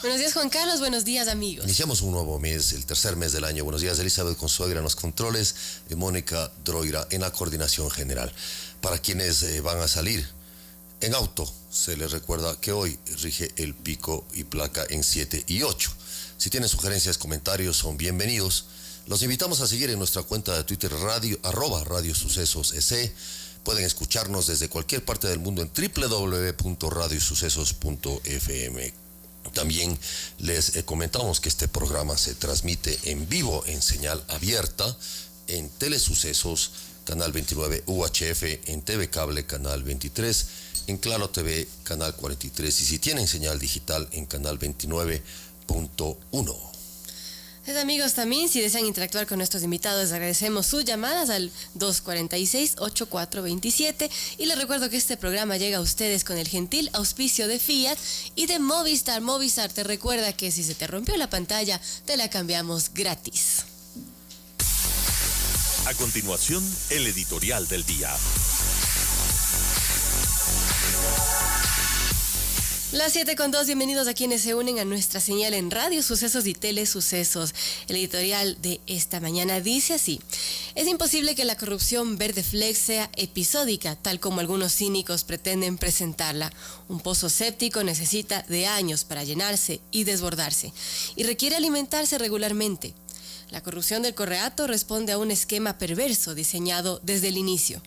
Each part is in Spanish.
Buenos días, Juan Carlos. Buenos días, amigos. Iniciamos un nuevo mes, el tercer mes del año. Buenos días, Elizabeth Consuegra en los controles y Mónica Droira en la coordinación general. Para quienes van a salir en auto, se les recuerda que hoy rige el pico y placa en 7 y 8. Si tienen sugerencias, comentarios, son bienvenidos. Los invitamos a seguir en nuestra cuenta de Twitter @radiosucesosec. Pueden escucharnos desde cualquier parte del mundo en www.radiosucesos.fm. También les comentamos que este programa se transmite en vivo en señal abierta en Telesucesos, canal 29 UHF, en TV Cable, canal 23, en Claro TV, canal 43, y si tienen señal digital en canal 29.1. Amigos, también si desean interactuar con nuestros invitados, agradecemos sus llamadas al 246-8427 y les recuerdo que este programa llega a ustedes con el gentil auspicio de Fiat y de Movistar. Movistar te recuerda que si se te rompió la pantalla, te la cambiamos gratis. A continuación, el editorial del día. Las 7:02, bienvenidos a quienes se unen a nuestra señal en Radio Sucesos y Telesucesos. El editorial de esta mañana dice así: es imposible que la corrupción verde flex sea episódica, tal como algunos cínicos pretenden presentarla. Un pozo séptico necesita de años para llenarse y desbordarse, y requiere alimentarse regularmente. La corrupción del Correato responde a un esquema perverso diseñado desde el inicio.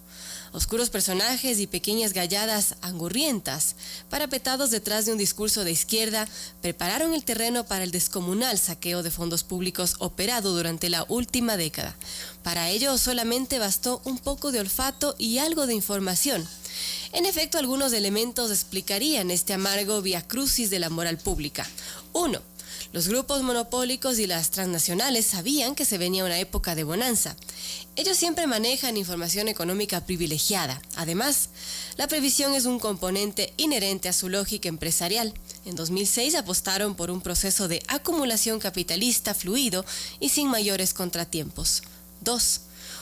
Oscuros personajes y pequeñas galladas angurrientas, parapetados detrás de un discurso de izquierda, prepararon el terreno para el descomunal saqueo de fondos públicos operado durante la última década. Para ello solamente bastó un poco de olfato y algo de información. En efecto, algunos elementos explicarían este amargo viacrucis de la moral pública. 1. Los grupos monopólicos y las transnacionales sabían que se venía una época de bonanza. Ellos siempre manejan información económica privilegiada. Además, la previsión es un componente inherente a su lógica empresarial. En 2006 apostaron por un proceso de acumulación capitalista fluido y sin mayores contratiempos. 2.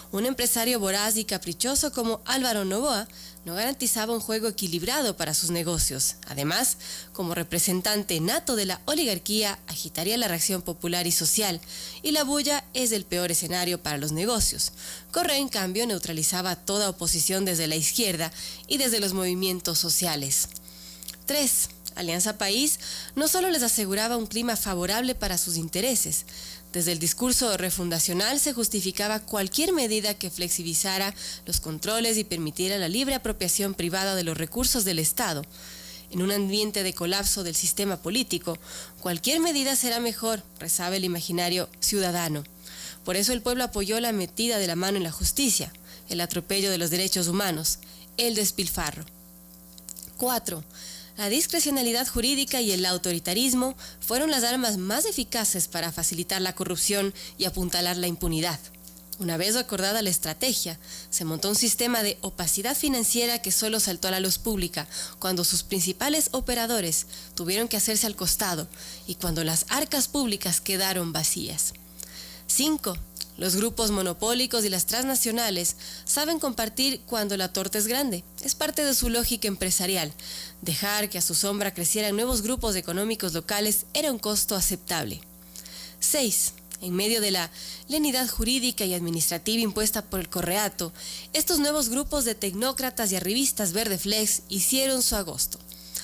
Un empresario voraz y caprichoso como Álvaro Noboa no garantizaba un juego equilibrado para sus negocios. Además, como representante nato de la oligarquía, agitaría la reacción popular y social, y la bulla es el peor escenario para los negocios. Correa, en cambio, neutralizaba toda oposición desde la izquierda y desde los movimientos sociales. 3. Alianza País no solo les aseguraba un clima favorable para sus intereses. Desde el discurso refundacional se justificaba cualquier medida que flexibilizara los controles y permitiera la libre apropiación privada de los recursos del Estado. En un ambiente de colapso del sistema político, cualquier medida será mejor, rezaba el imaginario ciudadano. Por eso el pueblo apoyó la metida de la mano en la justicia, el atropello de los derechos humanos, el despilfarro. 4. La discrecionalidad jurídica y el autoritarismo fueron las armas más eficaces para facilitar la corrupción y apuntalar la impunidad. Una vez acordada la estrategia, se montó un sistema de opacidad financiera que solo saltó a la luz pública cuando sus principales operadores tuvieron que hacerse al costado y cuando las arcas públicas quedaron vacías. 5. Los grupos monopólicos y las transnacionales saben compartir cuando la torta es grande. Es parte de su lógica empresarial. Dejar que a su sombra crecieran nuevos grupos económicos locales era un costo aceptable. 6. En medio de la lenidad jurídica y administrativa impuesta por el Correato, estos nuevos grupos de tecnócratas y arribistas verde flex hicieron su agosto.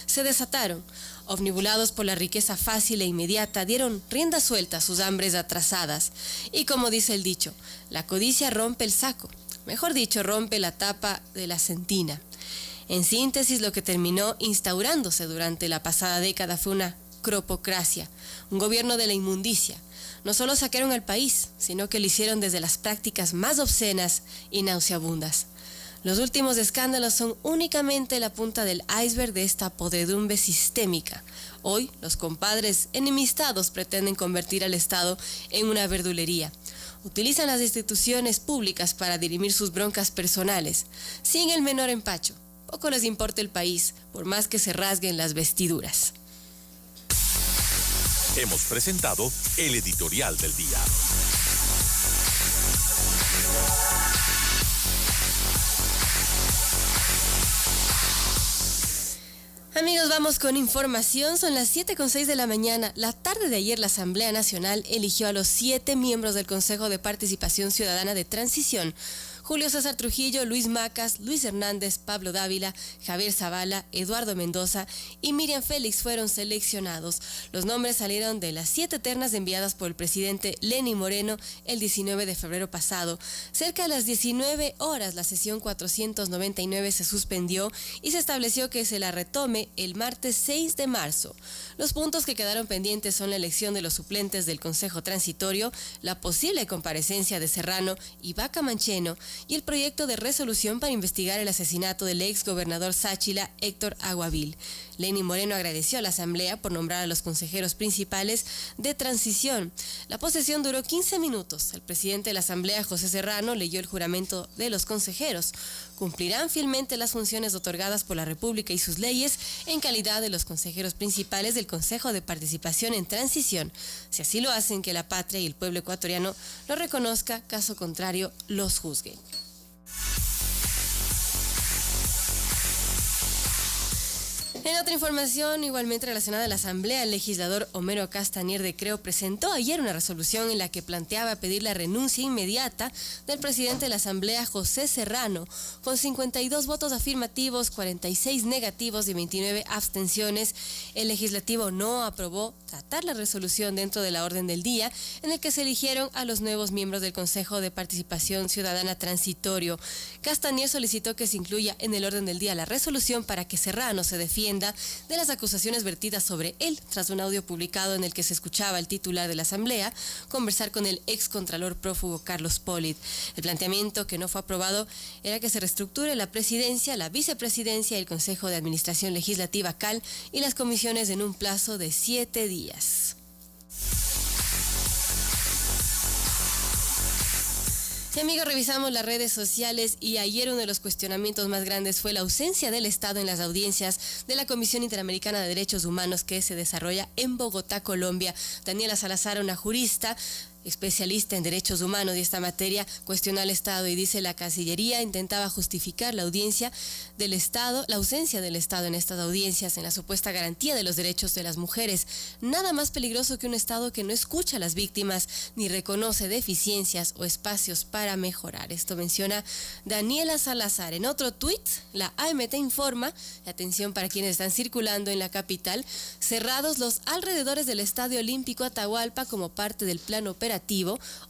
Se desataron. Omnibulados por la riqueza fácil e inmediata, dieron rienda suelta a sus hambres atrasadas. Y como dice el dicho, la codicia rompe el saco. Mejor dicho, rompe la tapa de la centina. En síntesis, lo que terminó instaurándose durante la pasada década fue una cropocracia, un gobierno de la inmundicia. No solo saquearon al país, sino que lo hicieron desde las prácticas más obscenas y nauseabundas. Los últimos escándalos son únicamente la punta del iceberg de esta podredumbre sistémica. Hoy, los compadres enemistados pretenden convertir al Estado en una verdulería. Utilizan las instituciones públicas para dirimir sus broncas personales, sin el menor empacho. Poco les importa el país, por más que se rasguen las vestiduras. Hemos presentado el editorial del día. Amigos, vamos con información. Son las 7:06 de la mañana. La tarde de ayer, la Asamblea Nacional eligió a los 7 miembros del Consejo de Participación Ciudadana de Transición. Julio César Trujillo, Luis Macas, Luis Hernández, Pablo Dávila, Javier Zavala, Eduardo Mendoza y Miriam Félix fueron seleccionados. Los nombres salieron de las 7 ternas enviadas por el presidente Lenín Moreno el 19 de febrero pasado. Cerca de las 19 horas, la sesión 499 se suspendió y se estableció que se la retome el martes 6 de marzo. Los puntos que quedaron pendientes son la elección de los suplentes del Consejo Transitorio, la posible comparecencia de Serrano y Vaca Mancheno, y el proyecto de resolución para investigar el asesinato del ex gobernador Sáchila, Héctor Aguavil. Lenín Moreno agradeció a la Asamblea por nombrar a los consejeros principales de transición. La posesión duró 15 minutos. El presidente de la Asamblea, José Serrano, leyó el juramento de los consejeros. Cumplirán fielmente las funciones otorgadas por la República y sus leyes en calidad de los consejeros principales del Consejo de Participación en Transición. Si así lo hacen, que la patria y el pueblo ecuatoriano lo reconozca, caso contrario, los juzguen. En otra información igualmente relacionada a la Asamblea, el legislador Homero Castañer de Creo presentó ayer una resolución en la que planteaba pedir la renuncia inmediata del presidente de la Asamblea, José Serrano, con 52 votos afirmativos, 46 negativos y 29 abstenciones. El legislativo no aprobó tratar la resolución dentro de la orden del día, en el que se eligieron a los nuevos miembros del Consejo de Participación Ciudadana Transitorio. Castañer solicitó que se incluya en el orden del día la resolución para que Serrano se defienda de las acusaciones vertidas sobre él, tras un audio publicado en el que se escuchaba al titular de la Asamblea conversar con el excontralor prófugo Carlos Polit. El planteamiento, que no fue aprobado, era que se reestructure la presidencia, la vicepresidencia y el Consejo de Administración Legislativa CAL y las comisiones en un plazo de 7 días. Y amigos, revisamos las redes sociales y ayer uno de los cuestionamientos más grandes fue la ausencia del Estado en las audiencias de la Comisión Interamericana de Derechos Humanos que se desarrolla en Bogotá, Colombia. Daniela Salazar, una jurista especialista en derechos humanos y esta materia, cuestionó al Estado y dice: la Cancillería intentaba justificar la ausencia del Estado en estas audiencias, en la supuesta garantía de los derechos de las mujeres. Nada más peligroso que un Estado que no escucha a las víctimas ni reconoce deficiencias o espacios para mejorar. Esto menciona Daniela Salazar. En otro tuit, la AMT informa, atención para quienes están circulando en la capital, cerrados los alrededores del Estadio Olímpico Atahualpa como parte del plan operativo.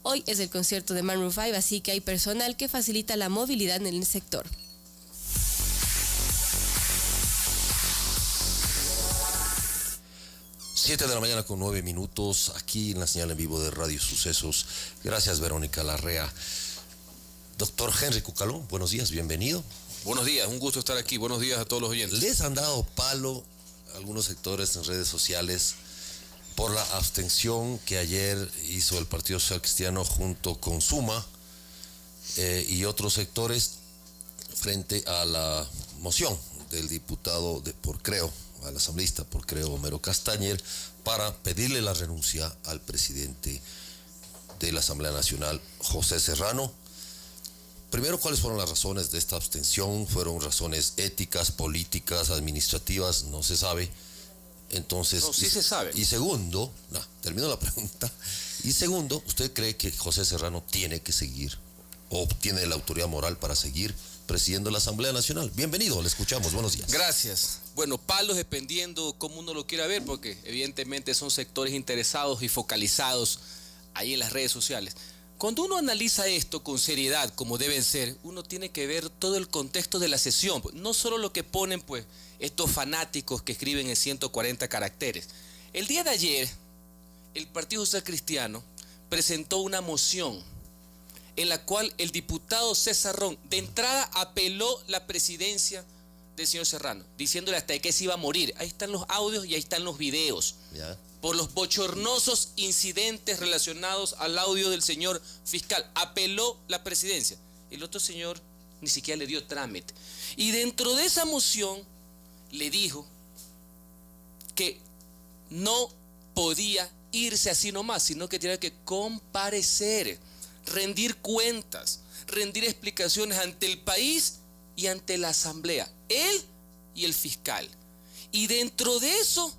Hoy es el concierto de Maroon 5, así que hay personal que facilita la movilidad en el sector. Siete de la mañana con 9 minutos, aquí en la señal en vivo de Radio Sucesos. Gracias, Verónica Larrea. Doctor Henry Cucaló, buenos días, bienvenido. Buenos días, un gusto estar aquí. Buenos días a todos los oyentes. Les han dado palo algunos sectores en redes sociales por la abstención que ayer hizo el Partido Social Cristiano junto con Suma y otros sectores frente a la moción del diputado por Creo, al asambleísta por Creo, Homero Castañer, para pedirle la renuncia al presidente de la Asamblea Nacional, José Serrano. Primero, ¿cuáles fueron las razones de esta abstención? ¿Fueron razones éticas, políticas, administrativas? No se sabe. Entonces, no, sí se sabe. Y segundo, termino la pregunta. Y segundo, ¿usted cree que José Serrano tiene que seguir o tiene la autoridad moral para seguir presidiendo la Asamblea Nacional? Bienvenido, le escuchamos, buenos días. Gracias. Bueno, palos dependiendo cómo uno lo quiera ver, porque evidentemente son sectores interesados y focalizados ahí en las redes sociales. Cuando uno analiza esto con seriedad, como deben ser, uno tiene que ver todo el contexto de la sesión, no solo lo que ponen pues estos fanáticos que escriben en 140 caracteres. El día de ayer, el Partido Social Cristiano presentó una moción en la cual el diputado César Ron de entrada apeló la presidencia del señor Serrano, diciéndole hasta que se iba a morir. Ahí están los audios y ahí están los videos. Ya. Por los bochornosos incidentes relacionados al audio del señor fiscal. Apeló la presidencia. El otro señor ni siquiera le dio trámite. Y dentro de esa moción le dijo que no podía irse así nomás, sino que tenía que comparecer, rendir cuentas, rendir explicaciones ante el país y ante la Asamblea, él y el fiscal. Y dentro de eso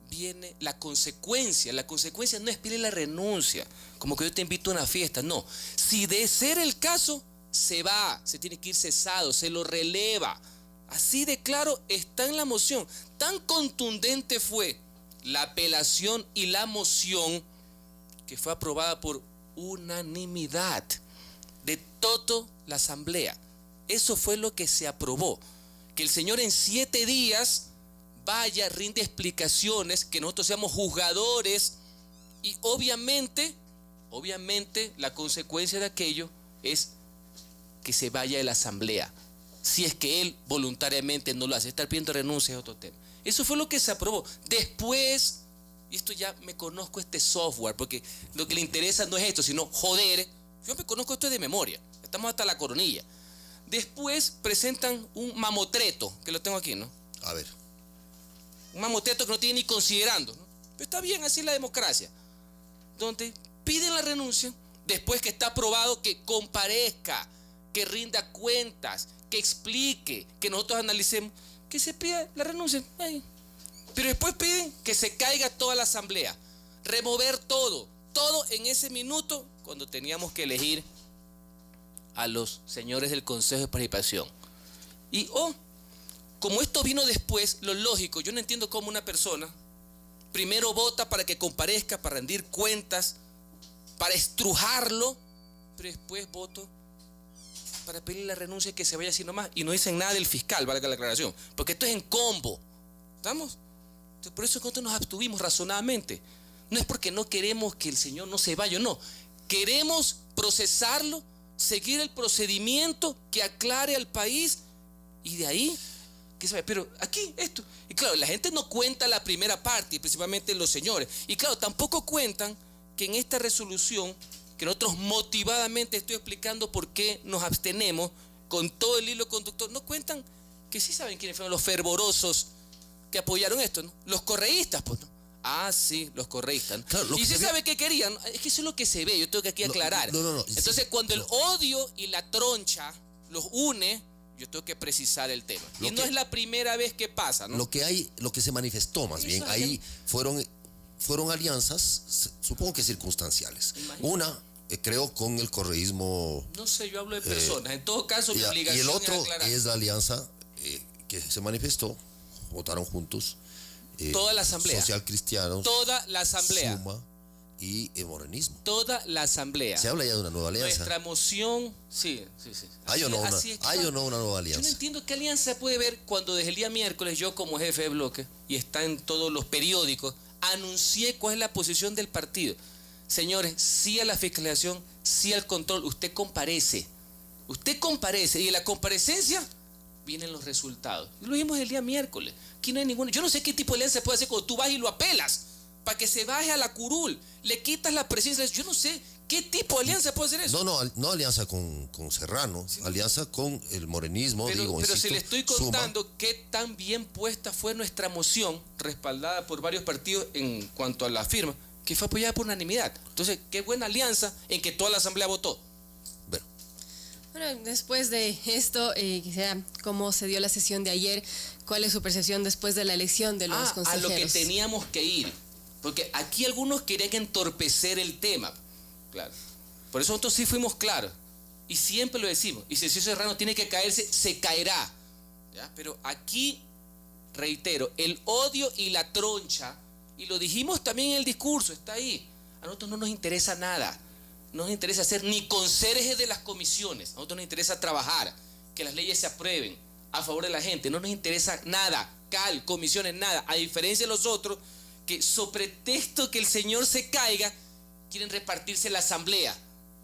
viene la consecuencia. La consecuencia no es pedir la renuncia, como que yo te invito a una fiesta. No, si de ser el caso, se va, se tiene que ir cesado, se lo releva. Así de claro está en la moción. Tan contundente fue la apelación y la moción que fue aprobada por unanimidad de toda la asamblea. Eso fue lo que se aprobó. Que el señor en 7 días vaya, rinde explicaciones, que nosotros seamos juzgadores y obviamente la consecuencia de aquello es que se vaya de la asamblea. Si es que él voluntariamente no lo hace, estar pidiendo renuncia es otro tema. Eso fue lo que se aprobó. Después, y esto ya me conozco este software, porque lo que le interesa no es esto, sino joder. Yo me conozco esto de memoria, estamos hasta la coronilla. Después presentan un mamotreto, que lo tengo aquí, ¿no? A ver. Un mamotreto que no tiene ni considerando, ¿no? Pero está bien, así es la democracia. Donde piden la renuncia, después que está aprobado que comparezca, que rinda cuentas, que explique, que nosotros analicemos, que se pida la renuncia. Ay. Pero después piden que se caiga toda la asamblea, remover todo en ese minuto cuando teníamos que elegir a los señores del Consejo de Participación. Y como esto vino después, lo lógico, yo no entiendo cómo una persona primero vota para que comparezca, para rendir cuentas, para estrujarlo, pero después voto para pedir la renuncia y que se vaya así nomás. Y no dicen nada del fiscal, valga la aclaración, porque esto es en combo. ¿Estamos? Entonces, por eso nosotros nos abstuvimos razonadamente. No es porque no queremos que el señor no se vaya, no. Queremos procesarlo, seguir el procedimiento que aclare al país y de ahí, ¿qué sabe? Pero aquí, esto. Y claro, la gente no cuenta la primera parte, y principalmente los señores. Y claro, tampoco cuentan que en esta resolución, que nosotros motivadamente estoy explicando por qué nos abstenemos con todo el hilo conductor, no cuentan que sí saben quiénes fueron los fervorosos que apoyaron esto, ¿no? Los correístas, pues, ¿no? Ah, sí, los correístas, ¿no? Claro, y sí sabe qué querían, ¿no? Es que eso es lo que se ve, yo tengo que aquí aclarar. No. Entonces, cuando el odio y la troncha los une, yo tengo que precisar el tema. Y no es la primera vez que pasa, ¿no? Lo que se manifestó más bien, ahí fueron alianzas, supongo que circunstanciales. Imagínate. Una, creo, con el correísmo. No sé, yo hablo de personas. En todo caso, mi obligación y el otro es aclarar. Es la alianza que se manifestó, votaron juntos. Toda la asamblea. Social Cristianos. Toda la asamblea. Suma y el morenismo. Toda la asamblea. Se habla ya de una nueva alianza. Nuestra moción, sí. ¿Hay o no una nueva alianza? Yo no entiendo qué alianza puede haber cuando desde el día miércoles yo como jefe de bloque, y está en todos los periódicos, anuncié cuál es la posición del partido. Señores, sí a la fiscalización, sí al control. Usted comparece y en la comparecencia vienen los resultados. Lo vimos el día miércoles. Aquí no hay ninguna. Yo no sé qué tipo de alianza se puede hacer cuando tú vas y lo apelas para que se baje a la curul, le quitas la presencia. Yo no sé qué tipo de alianza puede hacer eso. No alianza con Serrano, sí, alianza con el morenismo. Pero si le estoy contando qué tan bien puesta fue nuestra moción, respaldada por varios partidos en cuanto a la firma, que fue apoyada por unanimidad. Entonces, qué buena alianza en que toda la asamblea votó. Bueno, después de esto, quisiera cómo se dio la sesión de ayer, cuál es su percepción después de la elección de los consejeros. A lo que teníamos que ir, porque aquí algunos querían entorpecer el tema, claro. Por eso nosotros sí fuimos claros, y siempre lo decimos, y si el señor Serrano tiene que caerse, se caerá, ¿ya? Pero aquí, reitero, el odio y la troncha, y lo dijimos también en el discurso, está ahí, a nosotros no nos interesa nada. No nos interesa ser ni conserjes de las comisiones. A nosotros nos interesa trabajar, que las leyes se aprueben a favor de la gente. No nos interesa nada, comisiones, nada. A diferencia de los otros, que sobre pretexto que el señor se caiga, quieren repartirse la asamblea.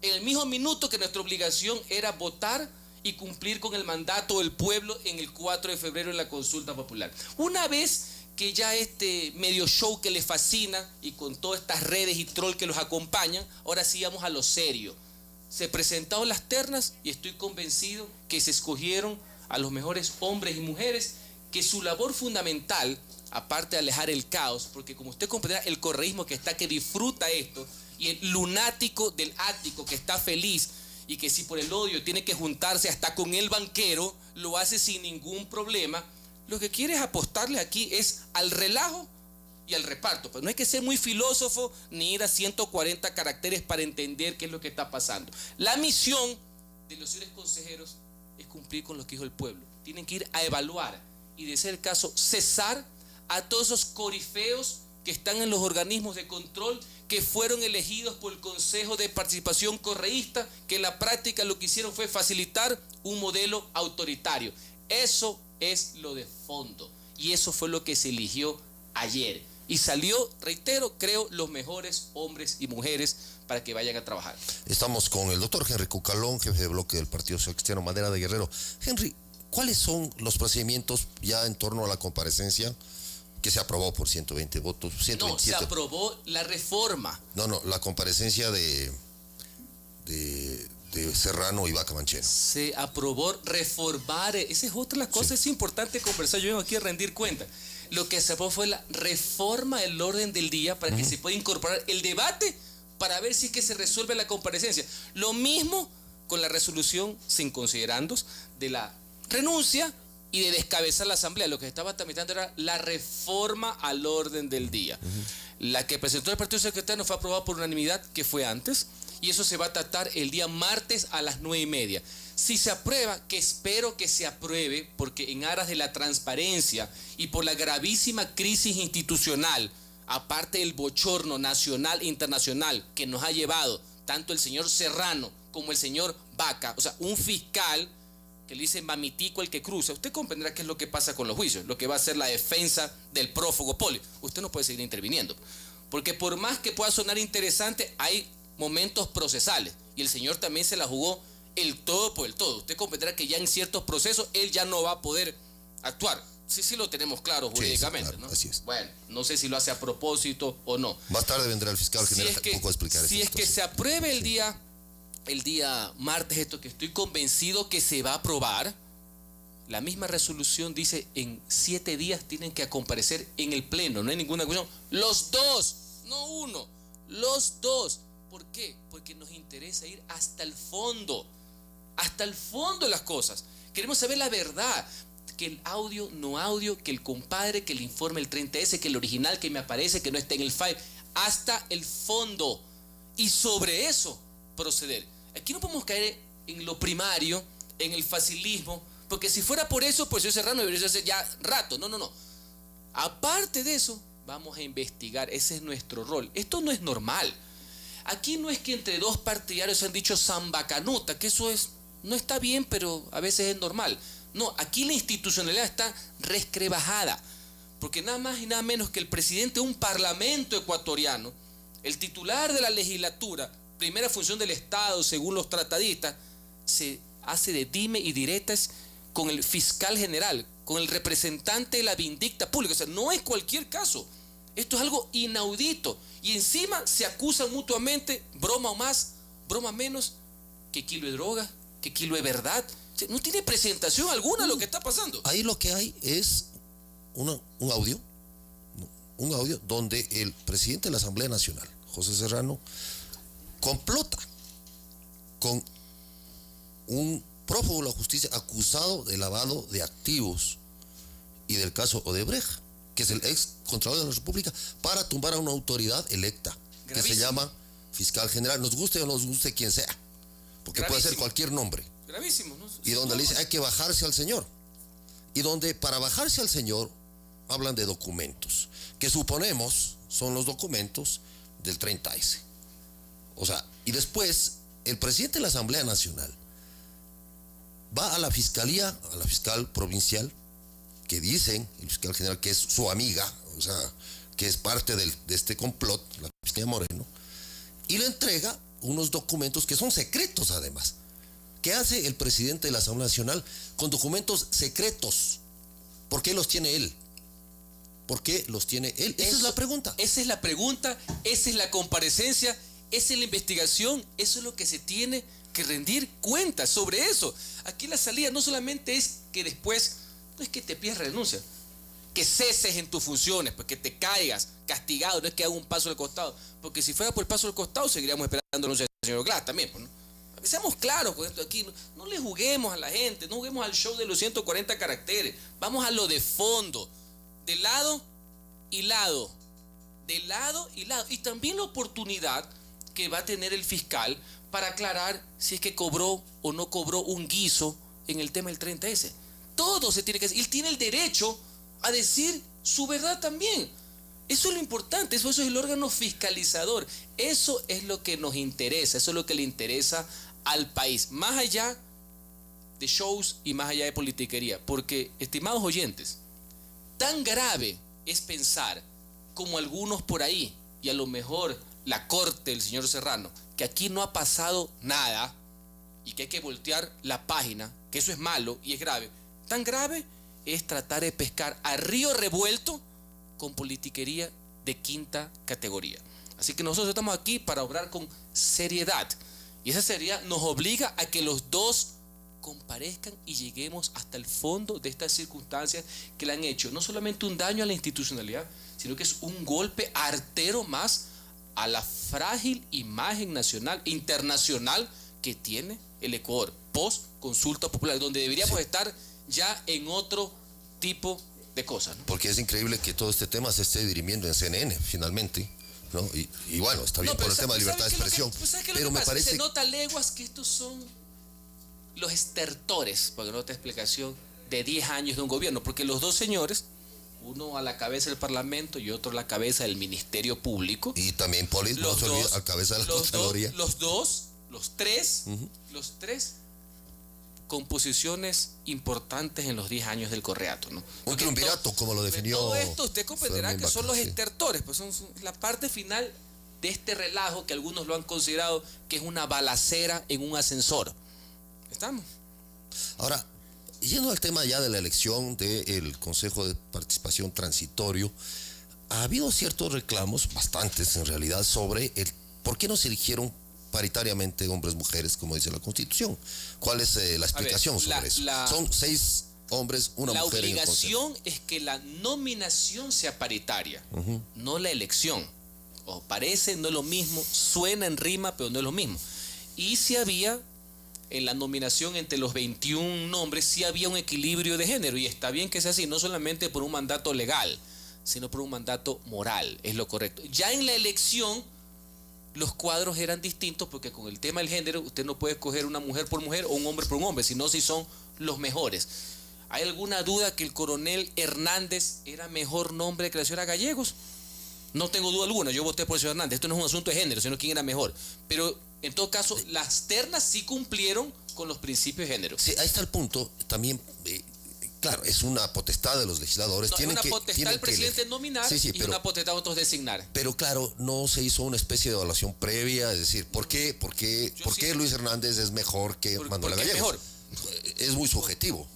En el mismo minuto que nuestra obligación era votar y cumplir con el mandato del pueblo en el 4 de febrero en la consulta popular. Una vez que ya este medio show que les fascina y con todas estas redes y troll que los acompañan, ahora sí vamos a lo serio. Se presentaron las ternas y estoy convencido que se escogieron a los mejores hombres y mujeres, que su labor fundamental, aparte de alejar el caos, porque como usted comprenderá, el correísmo que está, que disfruta esto, y el lunático del ático que está feliz, y que si por el odio tiene que juntarse hasta con el banquero, lo hace sin ningún problema. lo que quiere es apostarle aquí es al relajo y al reparto. Pero no hay que ser muy filósofo ni ir a 140 caracteres para entender qué es lo que está pasando. La misión de los señores consejeros es cumplir con lo que dijo el pueblo. Tienen que ir a evaluar y, de ser el caso, cesar a todos esos corifeos que están en los organismos de control, que fueron elegidos por el Consejo de Participación Correísta, que en la práctica lo que hicieron fue facilitar un modelo autoritario. Eso es lo de fondo, y eso fue lo que se eligió ayer. Y salió, reitero, creo, los mejores hombres y mujeres para que vayan a trabajar. Estamos con el doctor Henry Cucalón, jefe de bloque del Partido Social Cristiano Madera de Guerrero. Henry, ¿cuáles son los procedimientos ya en torno a la comparecencia que se aprobó por 120 votos? 127. No, se aprobó la reforma. No, la comparecencia de Serrano y Vaca Mancheno. Se aprobó reformar, esa es otra de las cosas, sí. Es importante conversar, yo vengo aquí a rendir cuenta. Lo que se aprobó fue la reforma del orden del día para que se pueda incorporar el debate para ver si es que se resuelve la comparecencia. Lo mismo con la resolución sin considerandos de la renuncia y de descabezar la asamblea. Lo que estaba tramitando era la reforma al orden del día. La que presentó el Partido Social Cristiano fue aprobada por unanimidad, que fue antes, y eso se va a tratar el día martes a las 9:30. Si se aprueba, que espero que se apruebe, porque en aras de la transparencia y por la gravísima crisis institucional, aparte del bochorno nacional e internacional que nos ha llevado tanto el señor Serrano como el señor Vaca, o sea, un fiscal que le dice mamitico al que cruza, usted comprenderá qué es lo que pasa con los juicios, lo que va a ser la defensa del prófugo Poli. Usted no puede seguir interviniendo, porque por más que pueda sonar interesante, hay momentos procesales, y el señor también se la jugó el todo por el todo. Usted comprenderá que ya en ciertos procesos él ya no va a poder actuar. Sí lo tenemos claro jurídicamente, sí, claro, ¿no? Así es. Bueno, no sé si lo hace a propósito o no. Más tarde vendrá el fiscal general un poco a explicar Si es que se apruebe el día martes esto, que estoy convencido que se va a aprobar, la misma resolución dice en 7 días tienen que comparecer en el pleno, no hay ninguna cuestión. Los dos, no uno, los dos. ¿Por qué? Porque nos interesa ir hasta el fondo de las cosas. Queremos saber la verdad, que el audio, no audio, que el compadre, que el informe, el 30S, que el original que me aparece, que no está en el file, hasta el fondo. Y sobre eso proceder. Aquí no podemos caer en lo primario, en el facilismo, porque si fuera por eso, pues yo Serrano debería ser ya rato. No. Aparte de eso, vamos a investigar, ese es nuestro rol. Esto no es normal. Aquí no es que entre dos partidarios se han dicho zambacanuta, que eso no está bien, pero a veces es normal. No, aquí la institucionalidad está resquebrajada, porque nada más y nada menos que el presidente de un parlamento ecuatoriano, el titular de la legislatura, primera función del Estado según los tratadistas, se hace de dime y diretes con el fiscal general, con el representante de la vindicta pública. O sea, no es cualquier caso. Esto es algo inaudito. Y encima se acusan mutuamente, broma o más, broma menos, que kilo de droga, que kilo de verdad. O sea, no tiene presentación alguna lo que está pasando. Ahí lo que hay es un audio donde el presidente de la Asamblea Nacional, José Serrano, complota con un prófugo de la justicia acusado de lavado de activos y del caso Odebrecht, que es el ex contralor de la República, para tumbar a una autoridad electa, gravísimo, que se llama fiscal general, nos guste o no nos guste quien sea, porque gravísimo, puede ser cualquier nombre. Gravísimo, ¿no? Y donde le dice hay que bajarse al señor. Y donde para bajarse al señor hablan de documentos, que suponemos son los documentos del 30S. O sea, y después el presidente de la Asamblea Nacional va a la fiscalía, a la fiscal provincial, que dicen, el fiscal general, que es su amiga, o sea, que es parte de este complot, la fiscalía Moreno, y le entrega unos documentos que son secretos además. ¿Qué hace el presidente de la Asamblea Nacional con documentos secretos? ¿Por qué los tiene él? ¿Por qué los tiene él? Esa es la pregunta. Esa es la pregunta, esa es la comparecencia, esa es la investigación, eso es lo que se tiene que rendir cuentas sobre eso. Aquí la salida no solamente es que después, no es que te pidas renuncia, que ceses en tus funciones, pues que te caigas castigado, no es que haga un paso al costado, porque si fuera por el paso al costado seguiríamos esperando la renuncia del señor Glass también, pues, ¿no? seamos claros con esto aquí, no le juguemos a la gente, no juguemos al show de los 140 caracteres, vamos a lo de fondo, de lado y lado, de lado y lado, y también la oportunidad que va a tener el fiscal para aclarar si es que cobró o no cobró un guiso en el tema del 30S. Todo se tiene que hacer, él tiene el derecho a decir su verdad también. Eso es lo importante, eso es el órgano fiscalizador, eso es lo que nos interesa, eso es lo que le interesa al país, más allá de shows y más allá de politiquería, porque, estimados oyentes, tan grave es pensar como algunos por ahí, y a lo mejor la corte del señor Serrano, que aquí no ha pasado nada y que hay que voltear la página, que eso es malo y es grave. Tan grave es tratar de pescar a río revuelto con politiquería de quinta categoría. Así que nosotros estamos aquí para obrar con seriedad, y esa seriedad nos obliga a que los dos comparezcan y lleguemos hasta el fondo de estas circunstancias que le han hecho no solamente un daño a la institucionalidad, sino que es un golpe artero más a la frágil imagen nacional e internacional que tiene el Ecuador post consulta popular, donde deberíamos estar ya en otro tipo de cosas, ¿no? Porque es increíble que todo este tema se esté dirimiendo en CNN, finalmente, ¿no? Y bueno, está bien por el tema de libertad de expresión, pero me parece... Se nota a leguas que estos son los estertores, para que no te explicación, de 10 años de un gobierno, porque los dos señores, uno a la cabeza del Parlamento y otro a la cabeza del Ministerio Público. Y también Polis, no se olvide, a cabeza de la Contraloría. Los tres, con posiciones importantes en los 10 años del correato, ¿no? Un triunvirato, como lo definió. Todo esto usted comprenderá Fermín que son Vaca, los sí. estertores, pues son la parte final de este relajo que algunos lo han considerado que es una balacera en un ascensor. ¿Estamos? Ahora, yendo al tema ya de la elección del Consejo de Participación Transitorio, ha habido ciertos reclamos, bastantes en realidad, sobre el por qué no se eligieron paritariamente hombres mujeres, como dice la Constitución. ¿Cuál es la explicación sobre eso? Son 6 hombres, una mujer en el consejo. La obligación es que la nominación sea paritaria, no la elección. O parece, no es lo mismo, suena en rima, pero no es lo mismo. Y si había, en la nominación entre los 21 nombres, sí había un equilibrio de género, y está bien que sea así, no solamente por un mandato legal, sino por un mandato moral, es lo correcto. Ya en la elección, los cuadros eran distintos, porque con el tema del género, usted no puede escoger una mujer por mujer o un hombre por un hombre, sino si son los mejores. ¿Hay alguna duda que el coronel Hernández era mejor nombre que la señora Gallegos? No tengo duda alguna, yo voté por el señor Hernández. Esto no es un asunto de género, sino quién era mejor. Pero en todo caso, las ternas sí cumplieron con los principios de género. Sí, ahí está el punto. También, claro, es una potestad de los legisladores. No, tienen es una potestad del presidente nominar, sí, y una potestad de otros designar. Pero claro, no se hizo una especie de evaluación previa, es decir, ¿por qué Luis Hernández es mejor que Manuela Gallegos? Es muy subjetivo.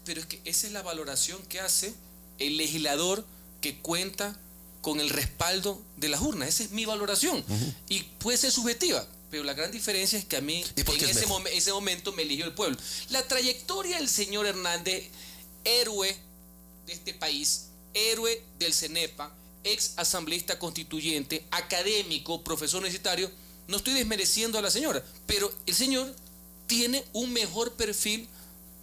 Pero es que esa es la valoración que hace el legislador que cuenta con el respaldo de las urnas. Esa es mi valoración. Y puede ser subjetiva, pero la gran diferencia es que a mí en ese momento me eligió el pueblo. La trayectoria del señor Hernández, héroe de este país, héroe del CENEPA, ex asambleísta constituyente, académico, profesor universitario, no estoy desmereciendo a la señora, pero el señor tiene un mejor perfil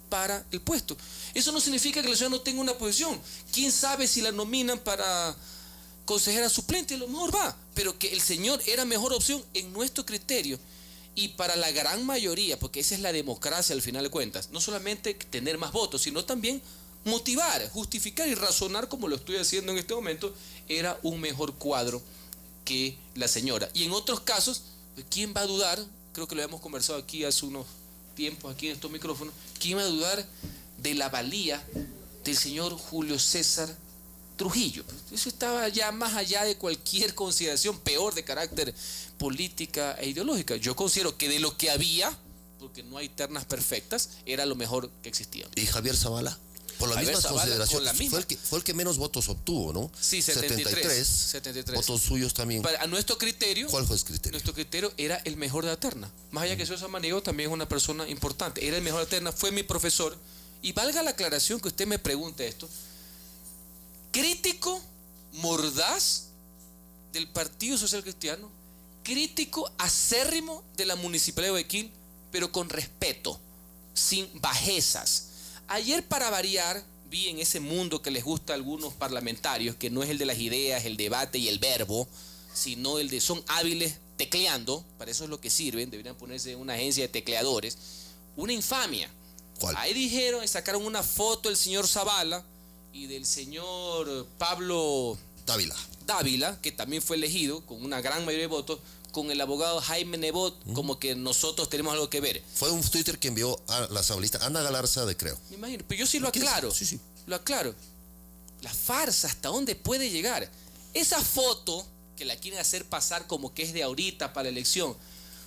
para el puesto. Eso no significa que la señora no tenga una posición. ¿Quién sabe si la nominan para consejera suplente? A lo mejor va, pero que el señor era mejor opción en nuestro criterio, y para la gran mayoría, porque esa es la democracia al final de cuentas, no solamente tener más votos, sino también motivar, justificar y razonar, como lo estoy haciendo en este momento, era un mejor cuadro que la señora. Y en otros casos, ¿quién va a dudar? Creo que lo habíamos conversado aquí hace unos tiempos, aquí en estos micrófonos, ¿quién va a dudar de la valía del señor Julio César Trujillo? Eso estaba ya más allá de cualquier consideración, peor de carácter política e ideológica. Yo considero que de lo que había, porque no hay ternas perfectas, era lo mejor que existía. ¿Y Javier Zavala? Por las mismas consideraciones. Misma. Fue el que menos votos obtuvo, ¿no? Sí, 73. Votos suyos también. A nuestro criterio. ¿Cuál fue el criterio? Nuestro criterio era el mejor de la terna. Más allá que César Maniego también es una persona importante. Era el mejor de la terna, fue mi profesor. Y valga la aclaración que usted me pregunte esto. Crítico mordaz del Partido Social Cristiano, crítico acérrimo de la Municipalidad de Guayaquil, pero con respeto, sin bajezas. Ayer, para variar, vi en ese mundo que les gusta a algunos parlamentarios, que no es el de las ideas, el debate y el verbo, sino el de son hábiles tecleando, para eso es lo que sirven, deberían ponerse en una agencia de tecleadores, una infamia. ¿Cuál? Ahí dijeron, sacaron una foto del señor Zavala y del señor Pablo Dávila, que también fue elegido con una gran mayoría de votos, con el abogado Jaime Nebot, como que nosotros tenemos algo que ver. Fue un Twitter que envió a la asambleísta Ana Galarza de Creo. Me imagino, pero yo sí lo aclaro. Sí, sí. Lo aclaro. La farsa, ¿hasta dónde puede llegar? Esa foto, que la quieren hacer pasar como que es de ahorita para la elección,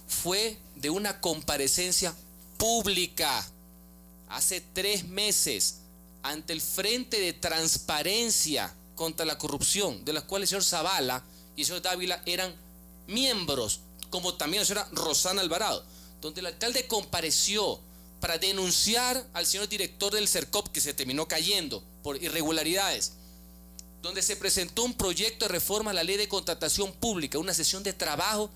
fue de una comparecencia pública hace 3 meses ante el Frente de Transparencia contra la Corrupción, de las cuales el señor Zavala y el señor Dávila eran miembros, como también la señora Rosana Alvarado, donde el alcalde compareció para denunciar al señor director del CERCOP, que se terminó cayendo por irregularidades, donde se presentó un proyecto de reforma a la ley de contratación pública, una sesión de trabajo,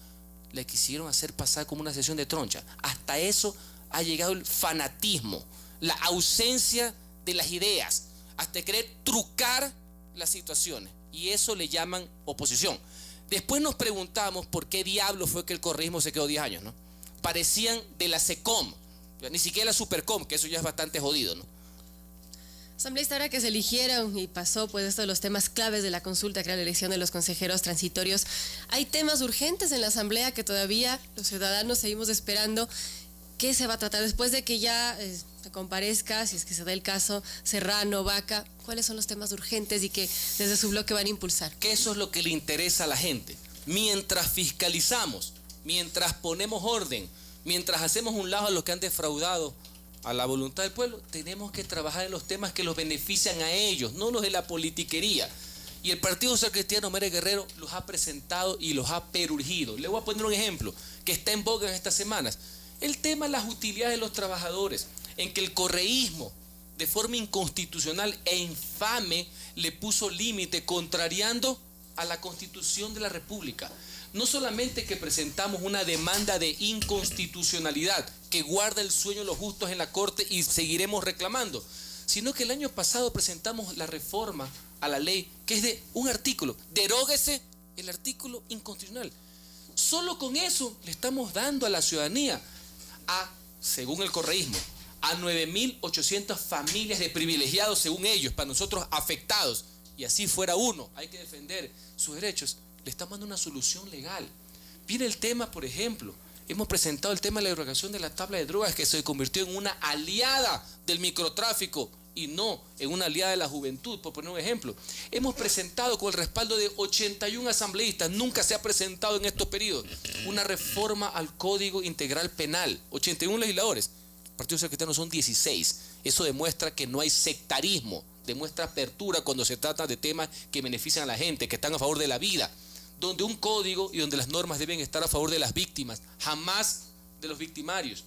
le quisieron hacer pasar como una sesión de troncha. Hasta eso ha llegado el fanatismo, la ausencia de las ideas, hasta querer trucar las situaciones, y eso le llaman oposición. Después nos preguntamos por qué diablo fue que el correísmo se quedó 10 años, ¿no? Parecían de la SECOM, ni siquiera la Supercom, que eso ya es bastante jodido, ¿no? Asambleísta, ahora que se eligieron y pasó pues esto de los temas claves de la consulta, que era la elección de los consejeros transitorios, hay temas urgentes en la asamblea que todavía los ciudadanos seguimos esperando. ¿Qué se va a tratar después de que ya se comparezca, si es que se da el caso, Serrano, Vaca? ¿Cuáles son los temas urgentes y que desde su bloque van a impulsar? Que eso es lo que le interesa a la gente. Mientras fiscalizamos, mientras ponemos orden, mientras hacemos un lado a los que han defraudado a la voluntad del pueblo, tenemos que trabajar en los temas que los benefician a ellos, no los de la politiquería. Y el Partido Social Cristiano Mere Guerrero los ha presentado y los ha perurgido. Le voy a poner un ejemplo que está en boga en estas semanas. El tema de las utilidades de los trabajadores, en que el correísmo, de forma inconstitucional e infame, le puso límite, contrariando a la Constitución de la República. No solamente que presentamos una demanda de inconstitucionalidad que guarda el sueño de los justos en la Corte y seguiremos reclamando, sino que el año pasado presentamos la reforma a la ley, que es de un artículo. Deróguese el artículo inconstitucional. Solo con eso le estamos dando a la ciudadanía, según el correísmo, a 9.800 familias de privilegiados, según ellos, para nosotros afectados, y así fuera uno, hay que defender sus derechos, le estamos dando una solución legal. Viene el tema, por ejemplo, hemos presentado el tema de la derogación de la tabla de drogas, que se convirtió en una aliada del microtráfico y no en una aliada de la juventud, por poner un ejemplo. Hemos presentado con el respaldo de 81 asambleístas, nunca se ha presentado en estos periodos, una reforma al Código Integral Penal, 81 legisladores. Partido Social Cristiano son 16. Eso demuestra que no hay sectarismo, demuestra apertura cuando se trata de temas que benefician a la gente, que están a favor de la vida, donde un código y donde las normas deben estar a favor de las víctimas, jamás de los victimarios.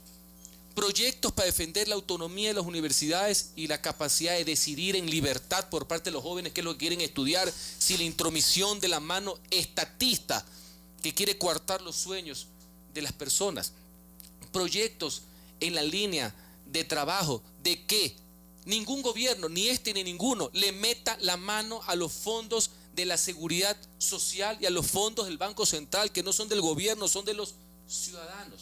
Proyectos para defender la autonomía de las universidades y la capacidad de decidir en libertad por parte de los jóvenes qué es lo que quieren estudiar, sin la intromisión de la mano estatista que quiere coartar los sueños de las personas. Proyectos en la línea de trabajo de que ningún gobierno, ni este ni ninguno, le meta la mano a los fondos de la seguridad social y a los fondos del Banco Central, que no son del gobierno, son de los ciudadanos.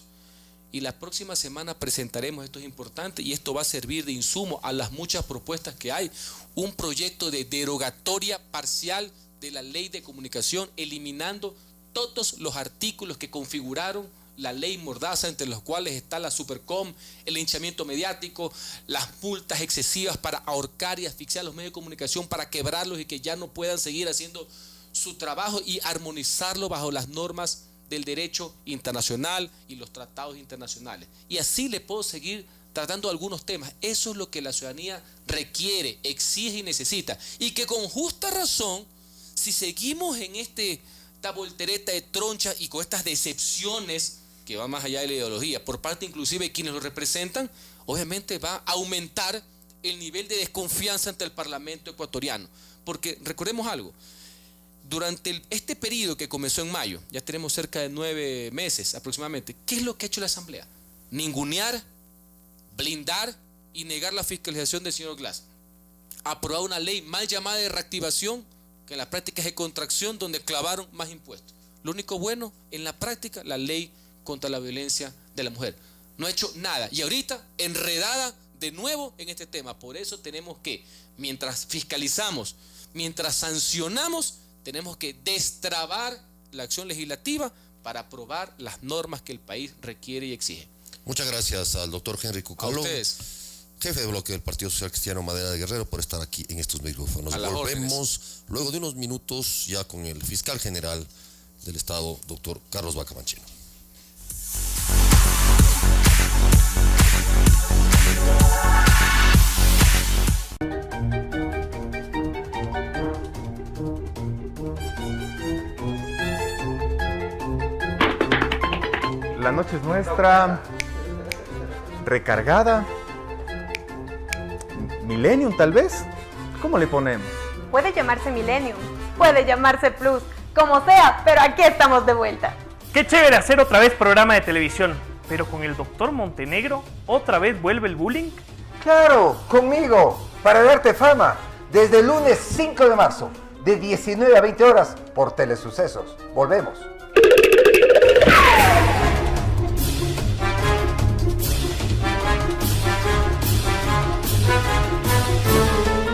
Y la próxima semana presentaremos, esto es importante, y esto va a servir de insumo a las muchas propuestas que hay, un proyecto de derogatoria parcial de la ley de comunicación, eliminando todos los artículos que configuraron la ley Mordaza, entre los cuales está la Supercom, el linchamiento mediático, las multas excesivas para ahorcar y asfixiar a los medios de comunicación, para quebrarlos y que ya no puedan seguir haciendo su trabajo, y armonizarlo bajo las normas del derecho internacional y los tratados internacionales. Y así le puedo seguir tratando algunos temas. Eso es lo que la ciudadanía requiere, exige y necesita. Y que con justa razón, si seguimos en esta voltereta de troncha y con estas decepciones que va más allá de la ideología, por parte inclusive de quienes lo representan, obviamente va a aumentar el nivel de desconfianza ante el Parlamento ecuatoriano. Porque recordemos algo, durante este periodo que comenzó en mayo, ya tenemos cerca de 9 meses aproximadamente, ¿qué es lo que ha hecho la Asamblea? ningunear, blindar y negar la fiscalización del señor Glass. Aprobar una ley mal llamada de reactivación, que en la práctica es de contracción, donde clavaron más impuestos. Lo único bueno, en la práctica, la ley contra la violencia de la mujer. No ha hecho nada. Y ahorita, enredada de nuevo en este tema. Por eso tenemos que, mientras fiscalizamos, mientras sancionamos, tenemos que destrabar la acción legislativa para aprobar las normas que el país requiere y exige. Muchas gracias al doctor Henry Cucalón, jefe de bloque del Partido Social Cristiano Madera de Guerrero, por estar aquí en estos micrófonos. Volvemos luego de unos minutos ya con el fiscal general del Estado, doctor Carlos Vaca Mancheno. La noche es nuestra, recargada, Millennium tal vez, ¿cómo le ponemos? Puede llamarse Millennium, puede llamarse Plus, como sea, pero aquí estamos de vuelta. Qué chévere hacer otra vez programa de televisión, pero con el doctor Montenegro, ¿otra vez vuelve el bullying? Claro, conmigo, para darte fama, desde el lunes 5 de marzo, de 19 a 20 horas, por Telesucesos. Volvemos.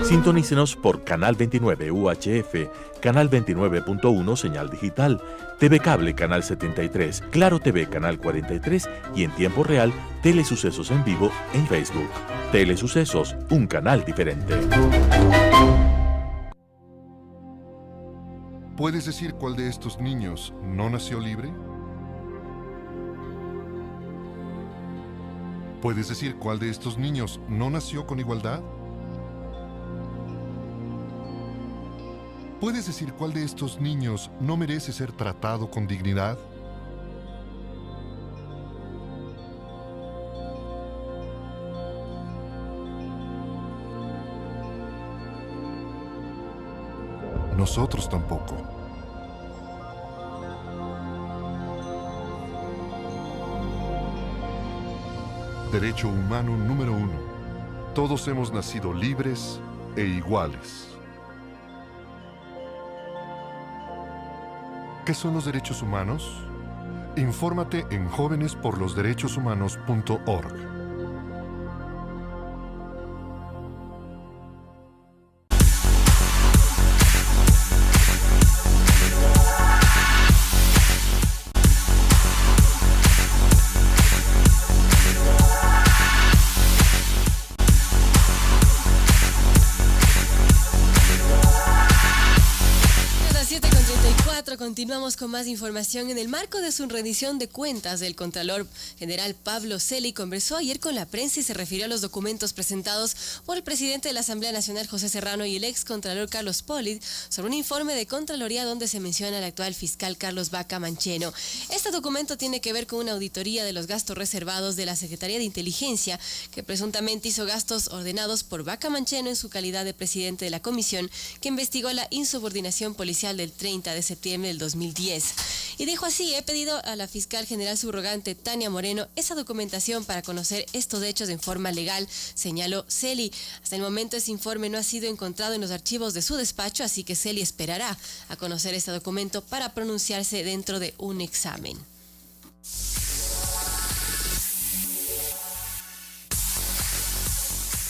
Sintonícenos por Canal 29 UHF, Canal 29.1 señal digital, TV Cable Canal 73, Claro TV Canal 43 y en tiempo real Telesucesos en vivo en Facebook. Telesucesos, un canal diferente. ¿Puedes decir cuál de estos niños no nació libre? ¿Puedes decir cuál de estos niños no nació con igualdad? ¿Puedes decir cuál de estos niños no merece ser tratado con dignidad? Nosotros tampoco. Derecho humano número 1. Todos hemos nacido libres e iguales. ¿Qué son los derechos humanos? Infórmate en jovenesporlosderechoshumanos.org. Continuamos con más información. En el marco de su rendición de cuentas, el Contralor General Pablo Celi conversó ayer con la prensa y se refirió a los documentos presentados por el presidente de la Asamblea Nacional, José Serrano, y el ex Contralor Carlos Polit sobre un informe de Contraloría donde se menciona al actual fiscal Carlos Vaca Mancheno. Este documento tiene que ver con una auditoría de los gastos reservados de la Secretaría de Inteligencia, que presuntamente hizo gastos ordenados por Vaca Mancheno en su calidad de presidente de la comisión que investigó la insubordinación policial del 30 de septiembre del 2010. Y dijo así: he pedido a la fiscal general subrogante Tania Moreno esa documentación para conocer estos hechos en forma legal, señaló Celi. Hasta el momento ese informe no ha sido encontrado en los archivos de su despacho, así que Celi esperará a conocer este documento para pronunciarse dentro de un examen.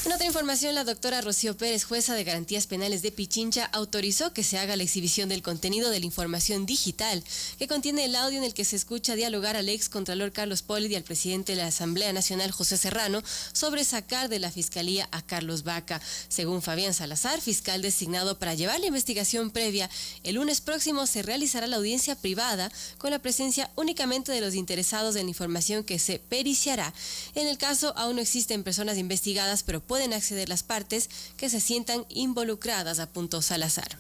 En otra información, la doctora Rocío Pérez, jueza de garantías penales de Pichincha, autorizó que se haga la exhibición del contenido de la información digital que contiene el audio en el que se escucha dialogar al ex contralor Carlos Polit y al presidente de la Asamblea Nacional, José Serrano, sobre sacar de la Fiscalía a Carlos Vaca. Según Fabián Salazar, fiscal designado para llevar la investigación previa, el lunes próximo se realizará la audiencia privada con la presencia únicamente de los interesados en la información que se periciará. En el caso, aún no existen personas investigadas, pero pueden acceder las partes que se sientan involucradas, apuntó Salazar.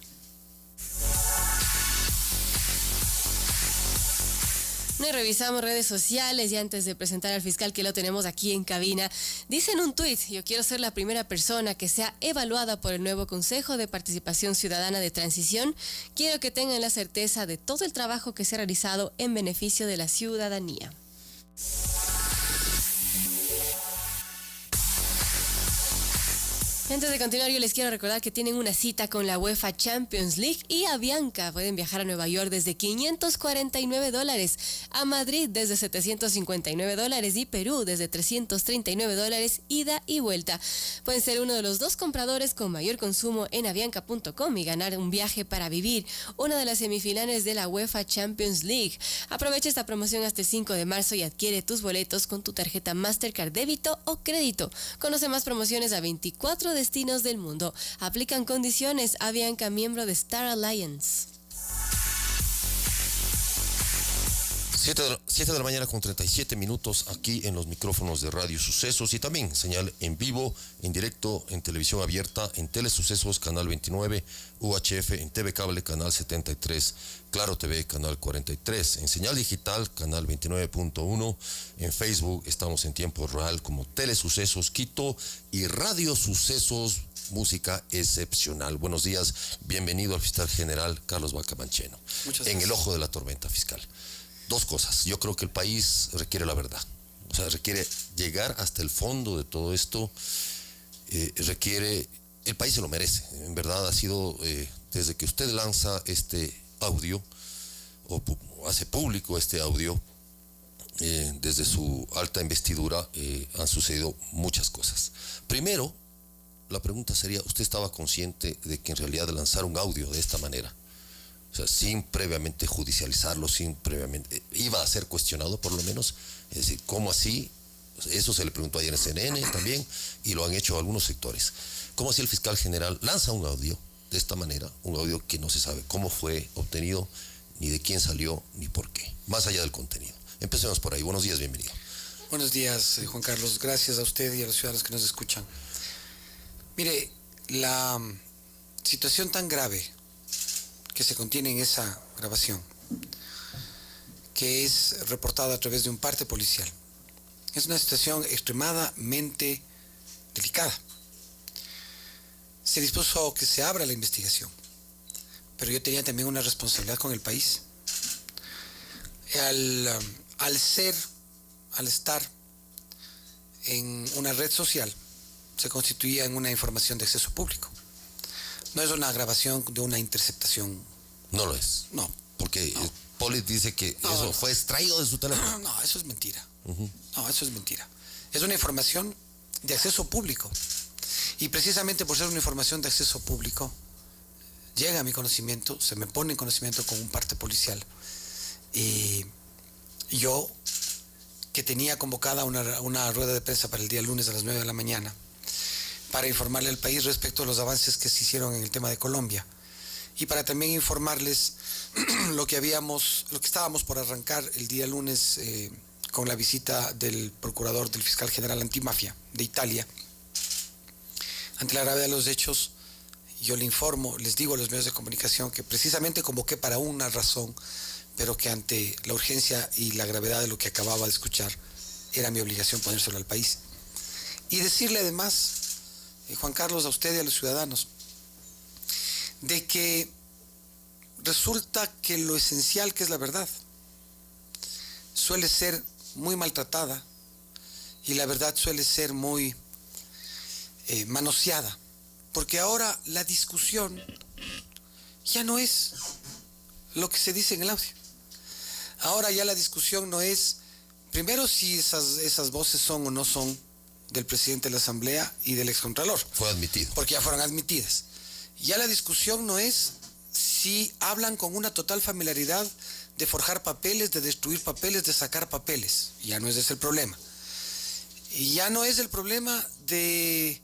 Y revisamos redes sociales y antes de presentar al fiscal que lo tenemos aquí en cabina, dice en un tuit: yo quiero ser la primera persona que sea evaluada por el nuevo Consejo de Participación Ciudadana de Transición. Quiero que tengan la certeza de todo el trabajo que se ha realizado en beneficio de la ciudadanía. Antes de continuar, yo les quiero recordar que tienen una cita con la UEFA Champions League y Avianca. Pueden viajar a Nueva York desde $549, a Madrid desde $759 y Perú desde $339, ida y vuelta. Pueden ser uno de los 2 compradores con mayor consumo en avianca.com y ganar un viaje para vivir una de las semifinales de la UEFA Champions League. Aprovecha esta promoción hasta el 5 de marzo y adquiere tus boletos con tu tarjeta Mastercard débito o crédito. Conoce más promociones a 24 destinos del mundo. Aplican condiciones. Avianca, miembro de Star Alliance. 7 de la mañana con 37 minutos aquí en los micrófonos de Radio Sucesos y también señal en vivo, en directo, en televisión abierta, en Telesucesos, canal 29, UHF, en TV Cable, canal 73, Claro TV, canal 43, en señal digital, canal 29.1, en Facebook estamos en tiempo real como Telesucesos Quito y Radio Sucesos, música excepcional. Buenos días, bienvenido al fiscal general Carlos Bacamancheno. Muchas en gracias. el ojo de la tormenta fiscal. 2 cosas. Yo creo que el país requiere la verdad. O sea, requiere llegar hasta el fondo de todo esto. El país se lo merece. En verdad ha sido, desde que usted lanza este audio, o hace público este audio, desde su alta investidura, han sucedido muchas cosas. Primero, la pregunta sería, ¿usted estaba consciente de que en realidad lanzar un audio de esta manera, o sea, sin previamente judicializarlo, sin previamente, iba a ser cuestionado por lo menos? Es decir, ¿cómo así? Eso se le preguntó ayer en CNN también, y lo han hecho algunos sectores. ¿Cómo así el fiscal general lanza un audio de esta manera? Un audio que no se sabe cómo fue obtenido, ni de quién salió, ni por qué, más allá del contenido. Empecemos por ahí. Buenos días, bienvenido. Buenos días, Juan Carlos. Gracias a usted y a los ciudadanos que nos escuchan. Mire, la situación tan grave que se contiene en esa grabación, que es reportada a través de un parte policial, es una situación extremadamente delicada. Se dispuso que se abra la investigación, pero yo tenía también una responsabilidad con el país. Al estar en una red social, se constituía en una información de acceso público. No es una grabación de una interceptación. No lo es. No. Porque no. Polit dice que eso fue extraído de su teléfono. No, eso es mentira. No, eso es mentira. Es una información de acceso público. Y precisamente por ser una información de acceso público, llega a mi conocimiento, se me pone en conocimiento con un parte policial. Y yo, que tenía convocada una rueda de prensa para el día lunes a las 9 de la mañana, para informarle al país respecto a los avances que se hicieron en el tema de Colombia y para también informarles lo que estábamos por arrancar el día lunes con la visita del procurador del fiscal general antimafia de Italia. Ante la gravedad de los hechos, yo le informo, les digo a los medios de comunicación que precisamente convoqué para una razón, pero que ante la urgencia y la gravedad de lo que acababa de escuchar, era mi obligación ponérselo al país. Y decirle además, Juan Carlos, a usted y a los ciudadanos, de que resulta que lo esencial, que es la verdad, suele ser muy maltratada y la verdad suele ser muy manoseada, porque ahora la discusión ya no es lo que se dice en el audio. Ahora ya la discusión no es, primero, si esas voces son o no son del presidente de la Asamblea y del excontralor. Fue admitido. Porque ya fueron admitidas. Ya la discusión no es si hablan con una total familiaridad de forjar papeles, de destruir papeles, de sacar papeles. Ya no es ese el problema. Y ya no es el problema de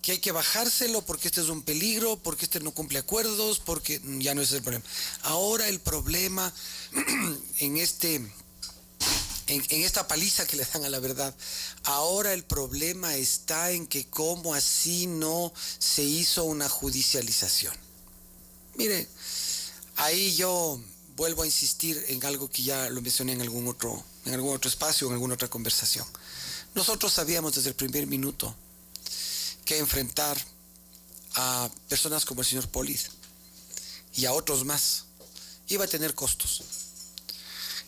que hay que bajárselo porque este es un peligro, porque este no cumple acuerdos, porque ya no es el problema. Ahora el problema en esta paliza que le dan a la verdad, ahora el problema está en que cómo así no se hizo una judicialización. Mire, ahí yo vuelvo a insistir en algo que ya lo mencioné en algún otro espacio, en alguna otra conversación. Nosotros sabíamos desde el primer minuto que enfrentar a personas como el señor Polit y a otros más iba a tener costos.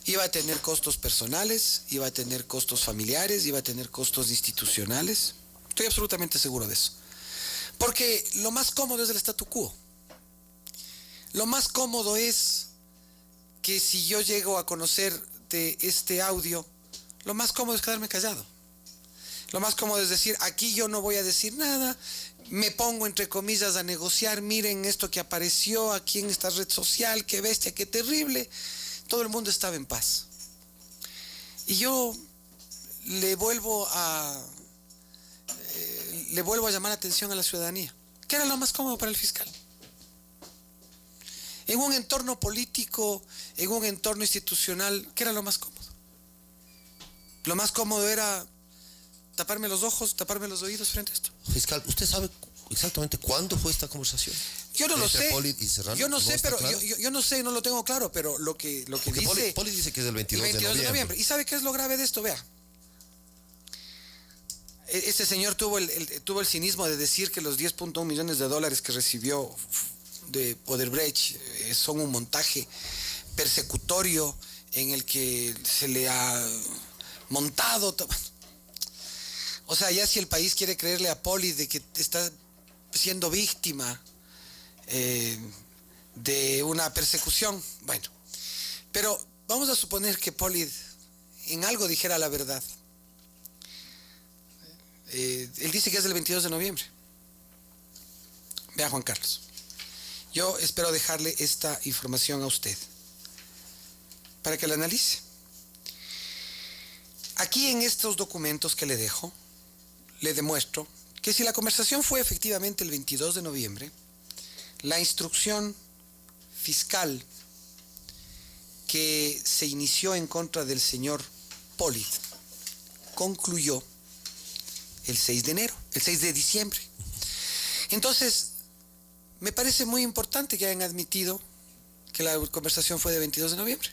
Iba a tener costos personales, iba a tener costos familiares, iba a tener costos institucionales. Estoy absolutamente seguro de eso. Porque lo más cómodo es el statu quo. Lo más cómodo es que si yo llego a conocer de este audio, lo más cómodo es quedarme callado. Lo más cómodo es decir, aquí yo no voy a decir nada, me pongo entre comillas a negociar, miren esto que apareció aquí en esta red social, qué bestia, qué terrible. Todo el mundo estaba en paz. Y yo le vuelvo a llamar la atención a la ciudadanía. ¿Qué era lo más cómodo para el fiscal? En un entorno político, en un entorno institucional, ¿qué era lo más cómodo? Lo más cómodo era taparme los ojos, taparme los oídos frente a esto. Fiscal, ¿usted sabe exactamente cuándo fue esta conversación? Yo no lo sé. Pollitt y Serrano. Yo no sé, pero claro? yo no sé, no lo tengo claro, pero lo que dice... Pollitt dice que es el 22 de noviembre. ¿Y sabe qué es lo grave de esto? Vea. Este señor tuvo el cinismo de decir que los 10.1 millones de dólares que recibió de Odebrecht son un montaje persecutorio en el que se le ha montado. O sea, ya si el país quiere creerle a Pollitt de que está siendo víctima de una persecución, bueno. Pero vamos a suponer que Pollitt en algo dijera la verdad. Él dice que es el 22 de noviembre. Vea, Juan Carlos. Yo espero dejarle esta información a usted para que la analice. Aquí en estos documentos que le dejo, le demuestro que si la conversación fue efectivamente el 22 de noviembre, la instrucción fiscal que se inició en contra del señor Pollitt concluyó el 6 de enero, el 6 de diciembre. Entonces, me parece muy importante que hayan admitido que la conversación fue de 22 de noviembre.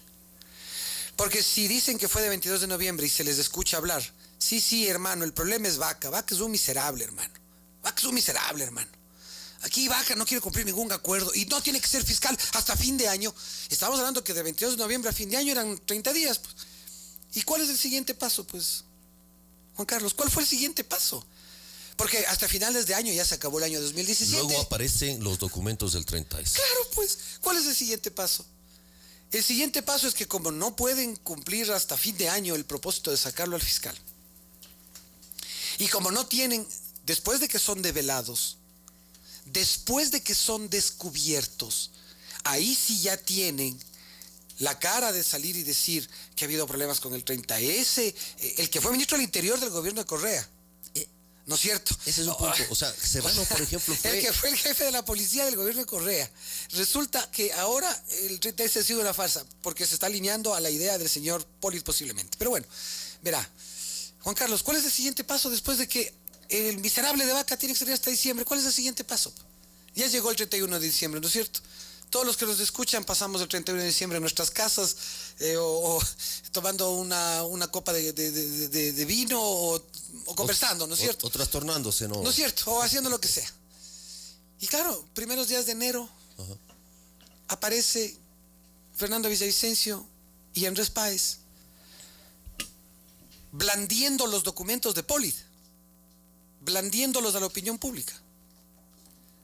Porque si dicen que fue de 22 de noviembre y se les escucha hablar, sí, hermano, el problema es Vaca. Vaca es un miserable, hermano. Vaca es un miserable, hermano. Aquí Vaca no quiere cumplir ningún acuerdo y no tiene que ser fiscal hasta fin de año. Estamos hablando que de 22 de noviembre a fin de año eran 30 días. Pues. ¿Y cuál es el siguiente paso, pues? Juan Carlos, ¿cuál fue el siguiente paso? Porque hasta finales de año ya se acabó el año 2017. Luego aparecen los documentos del 30S. Claro, pues, ¿cuál es el siguiente paso? El siguiente paso es que como no pueden cumplir hasta fin de año el propósito de sacarlo al fiscal, y como no tienen, después de que son develados, después de que son descubiertos, ahí sí ya tienen la cara de salir y decir que ha habido problemas con el 30S, el que fue ministro del Interior del gobierno de Correa. ¿No es cierto? Ese es un punto. O sea, Serrano, por ejemplo, fue... El que fue el jefe de la policía del gobierno de Correa. Resulta que ahora el 30S ha sido una farsa, porque se está alineando a la idea del señor Pollitt posiblemente. Pero bueno, verá. Juan Carlos, ¿cuál es el siguiente paso después de que el miserable de Vaca tiene que salir hasta diciembre? ¿Cuál es el siguiente paso? Ya llegó el 31 de diciembre, ¿no es cierto? Todos los que nos escuchan pasamos el 31 de diciembre en nuestras casas o tomando una copa de vino o conversando, ¿no es cierto? O trastornándose, ¿no? ¿No es cierto? O haciendo lo que sea. Y claro, primeros días de enero, aparece Fernando Villavicencio y Andrés Páez blandiendo los documentos de Pollitt, blandiéndolos a la opinión pública.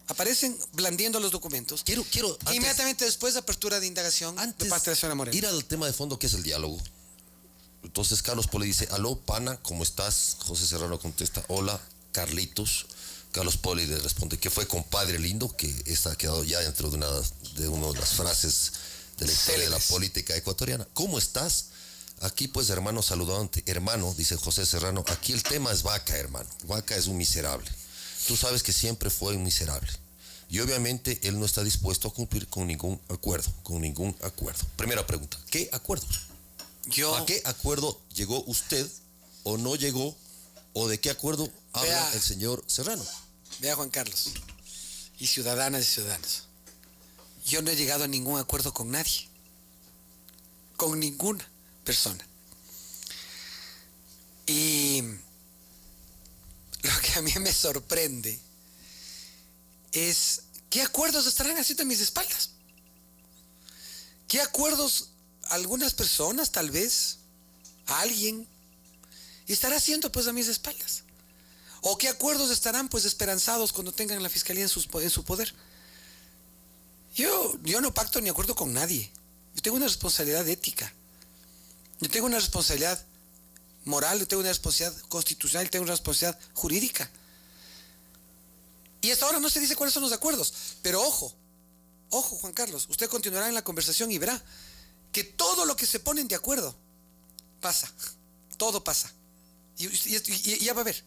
Aparecen blandiendo los documentos. Quiero antes, inmediatamente después de apertura de indagación de parte de la señora Moreno. Ir al tema de fondo que es el diálogo. Entonces Carlos Pollitt dice, aló, pana, ¿cómo estás? José Serrano contesta, hola, Carlitos. Carlos Pollitt le responde, ¿qué fue, compadre lindo? Que esta ha quedado ya dentro de una de las frases de la historia de la política ecuatoriana. ¿Cómo estás? Aquí pues, hermano, saludante. Hermano, dice José Serrano, aquí el tema es Vaca, hermano. Vaca es un miserable. Tú sabes que siempre fue un miserable. Y obviamente él no está dispuesto a cumplir con ningún acuerdo. Primera pregunta, ¿qué acuerdo? ¿A qué acuerdo llegó usted o no llegó? ¿O de qué acuerdo habla el señor Serrano? Vea, Juan Carlos, y ciudadanas y ciudadanos, yo no he llegado a ningún acuerdo con nadie. Con ninguna persona. Y lo que a mí me sorprende es qué acuerdos estarán haciendo a mis espaldas. ¿Qué acuerdos algunas personas, tal vez, alguien, estará haciendo pues a mis espaldas? ¿O qué acuerdos estarán pues esperanzados cuando tengan la fiscalía en su poder? Yo no pacto ni acuerdo con nadie. Yo tengo una responsabilidad ética. Yo tengo una responsabilidad moral, yo tengo una responsabilidad constitucional, yo tengo una responsabilidad jurídica. Y hasta ahora no se dice cuáles son los acuerdos. Pero ojo, Juan Carlos, usted continuará en la conversación y verá que todo lo que se ponen de acuerdo pasa. Todo pasa. Y ya va a ver.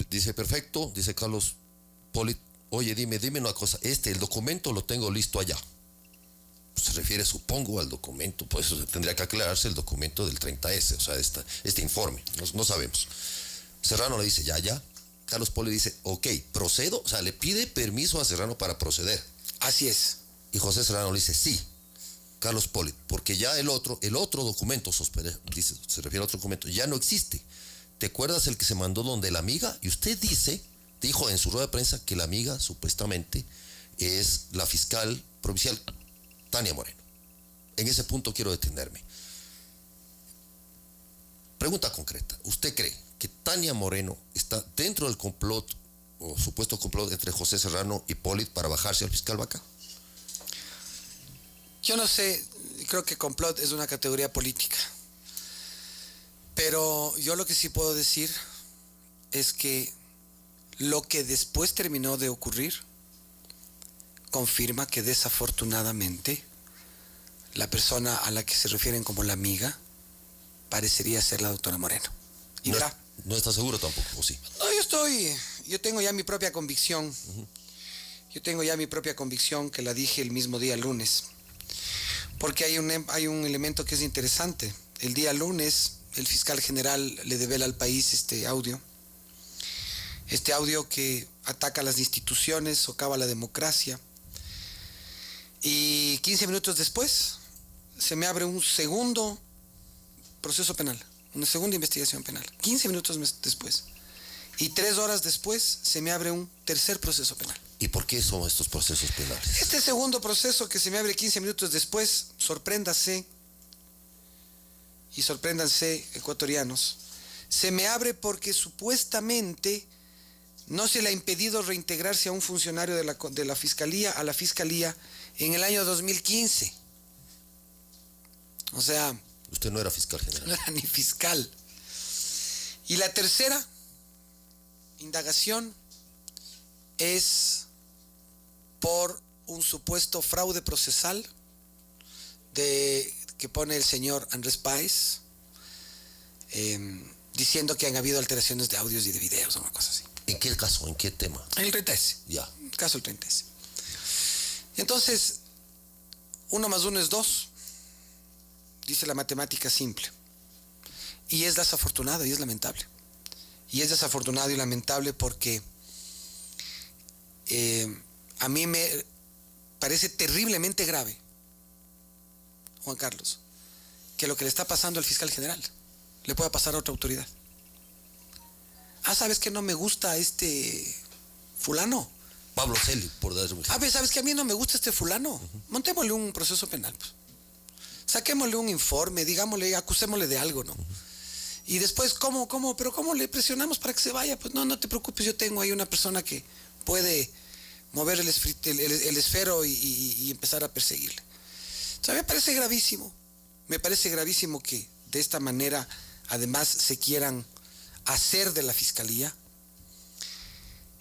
Dice, perfecto, dice Carlos Polit. Oye, dime una cosa, el documento lo tengo listo allá. Se refiere, supongo, al documento, pues eso tendría que aclararse el documento del 30S, o sea, este informe, no sabemos. Serrano le dice, ya. Carlos Polit dice, ok, procedo, o sea, le pide permiso a Serrano para proceder. Así es. Y José Serrano le dice, sí, Carlos Polit, porque ya el otro documento, dice, se refiere a otro documento, ya no existe. ¿Te acuerdas el que se mandó donde la amiga? Y usted dijo en su rueda de prensa que la amiga supuestamente es la fiscal provincial Tania Moreno. En ese punto quiero detenerme. Pregunta concreta. ¿Usted cree que Tania Moreno está dentro del complot o supuesto complot entre José Serrano y Polit para bajarse al fiscal Vaca? Yo no sé, creo que complot es una categoría política. Pero yo lo que sí puedo decir es que lo que después terminó de ocurrir confirma que desafortunadamente la persona a la que se refieren como la amiga parecería ser la doctora Moreno. ¿Y no está seguro tampoco, o sí? No, yo tengo ya mi propia convicción. Uh-huh. Yo tengo ya mi propia convicción que la dije el mismo día lunes. Porque hay un elemento que es interesante. El día lunes el fiscal general le devela al país este audio que ataca a las instituciones, socava la democracia. Y 15 minutos después se me abre un segundo proceso penal, una segunda investigación penal. 15 minutos después. Y 3 horas después se me abre un tercer proceso penal. ¿Y por qué son estos procesos penales? Este segundo proceso que se me abre 15 minutos después, sorpréndanse ecuatorianos, se me abre porque supuestamente no se le ha impedido reintegrarse a un funcionario de la fiscalía a la fiscalía en el año 2015. O sea... Usted no era fiscal general. No era ni fiscal. Y la tercera indagación es por un supuesto fraude procesal que pone el señor Andrés Páez, diciendo que han habido alteraciones de audios y de videos o una cosa así. ¿En qué caso? ¿En qué tema? En el 30S. Ya. El caso del 30S. Entonces, 1 más 1 es 2. Dice la matemática simple. Y es desafortunado y es lamentable. Y es desafortunado y lamentable porque a mí me parece terriblemente grave, Juan Carlos, que lo que le está pasando al fiscal general le pueda pasar a otra autoridad. ¿Sabes que no me gusta este fulano? Pablo Celi, por dar un ejemplo. ¿Sabes que a mí no me gusta este fulano? Uh-huh. Montémosle un proceso penal, pues. Saquémosle un informe, digámosle, acusémosle de algo, ¿no? Uh-huh. Y después, ¿Pero cómo le presionamos para que se vaya? Pues no te preocupes, yo tengo ahí una persona que puede mover el esfero y empezar a perseguirle. O sea, me parece gravísimo que de esta manera además se quieran hacer de la fiscalía,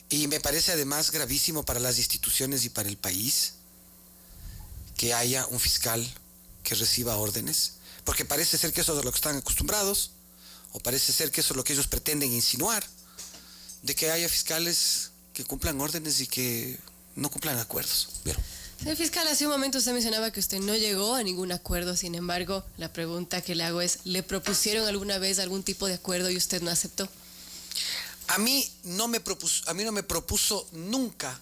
y me parece además gravísimo para las instituciones y para el país que haya un fiscal que reciba órdenes, porque parece ser que eso es de lo que están acostumbrados, o parece ser que eso es lo que ellos pretenden insinuar, de que haya fiscales que cumplan órdenes y que no cumplan acuerdos. Bien. Señor fiscal, hace un momento usted mencionaba que usted no llegó a ningún acuerdo, sin embargo, la pregunta que le hago es, ¿le propusieron alguna vez algún tipo de acuerdo y usted no aceptó? A mí no me propuso nunca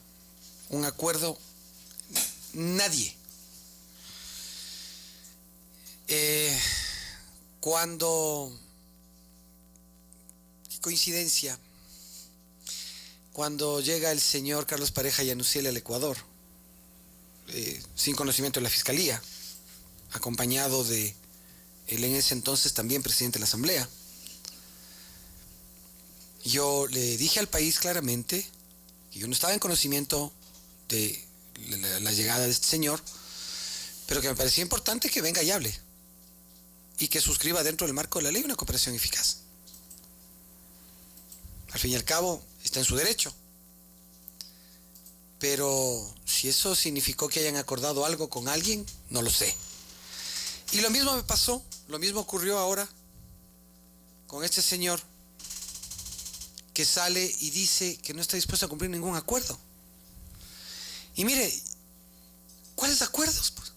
un acuerdo nadie. Qué coincidencia, cuando llega el señor Carlos Pareja Yanuciel al Ecuador, sin conocimiento de la Fiscalía, acompañado de el en ese entonces también presidente de la Asamblea, yo le dije al país claramente que yo no estaba en conocimiento de la llegada de este señor, pero que me parecía importante que venga y hable y que suscriba dentro del marco de la ley una cooperación eficaz. Al fin y al cabo, está en su derecho. Pero si eso significó que hayan acordado algo con alguien, no lo sé. Y lo mismo me pasó, lo mismo ocurrió ahora con este señor que sale y dice que no está dispuesto a cumplir ningún acuerdo. Y mire, ¿cuáles acuerdos? Pues?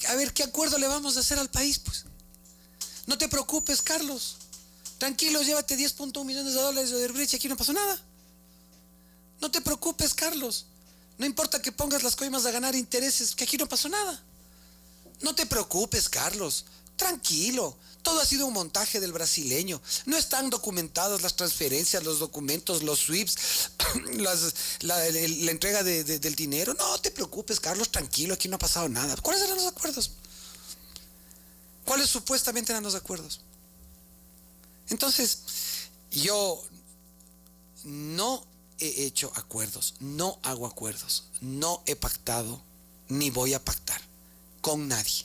A ver, ¿qué acuerdo le vamos a hacer al país? Pues no te preocupes, Carlos. Tranquilo, llévate 10.1 millones de dólares de Odebrecht y aquí no pasó nada. No te preocupes, Carlos. No importa que pongas las coimas a ganar intereses, que aquí no pasó nada. No te preocupes, Carlos. Tranquilo. Todo ha sido un montaje del brasileño. No están documentadas las transferencias, los documentos, los SWIFTs, la entrega del dinero. No te preocupes, Carlos, tranquilo, aquí no ha pasado nada. ¿Cuáles eran los acuerdos? ¿Cuáles supuestamente eran los acuerdos? Entonces, yo no he hecho acuerdos, no hago acuerdos, no he pactado, ni voy a pactar con nadie.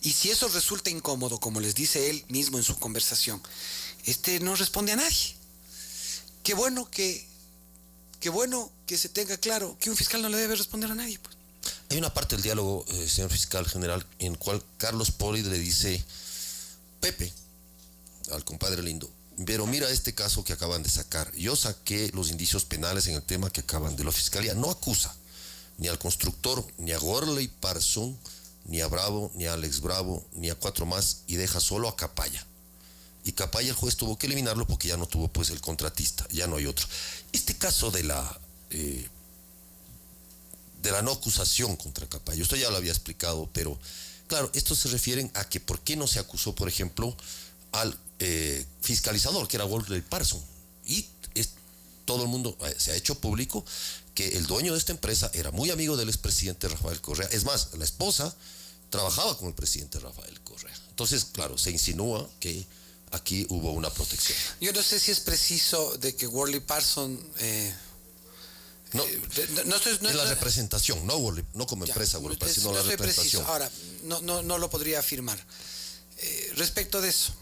Y si eso resulta incómodo, como les dice él mismo en su conversación, no responde a nadie. Qué bueno que se tenga claro que un fiscal no le debe responder a nadie. Pues. Hay una parte del diálogo, señor fiscal general, en el cual Carlos Poli le dice, Pepe, al compadre lindo, pero mira este caso que acaban de sacar. Yo saqué los indicios penales en el tema que acaban de la fiscalía. No acusa ni al constructor, ni a Worley Parson, ni a Bravo, ni a Alex Bravo, ni a 4 más, y deja solo a Capaya. Y Capaya el juez tuvo que eliminarlo porque ya no tuvo pues el contratista, ya no hay otro. Este caso de la no acusación contra Capaya, usted ya lo había explicado, pero claro, esto se refieren a que por qué no se acusó, por ejemplo, al fiscalizador, que era Worley Parson. Y todo el mundo se ha hecho público que el dueño de esta empresa era muy amigo del expresidente Rafael Correa. Es más, la esposa trabajaba con el presidente Rafael Correa. Entonces, claro, se insinúa que aquí hubo una protección. Yo no sé si es preciso de que Worley Parson... es la representación, no como empresa, sino la representación. Ahora, no lo podría afirmar. Respecto de eso,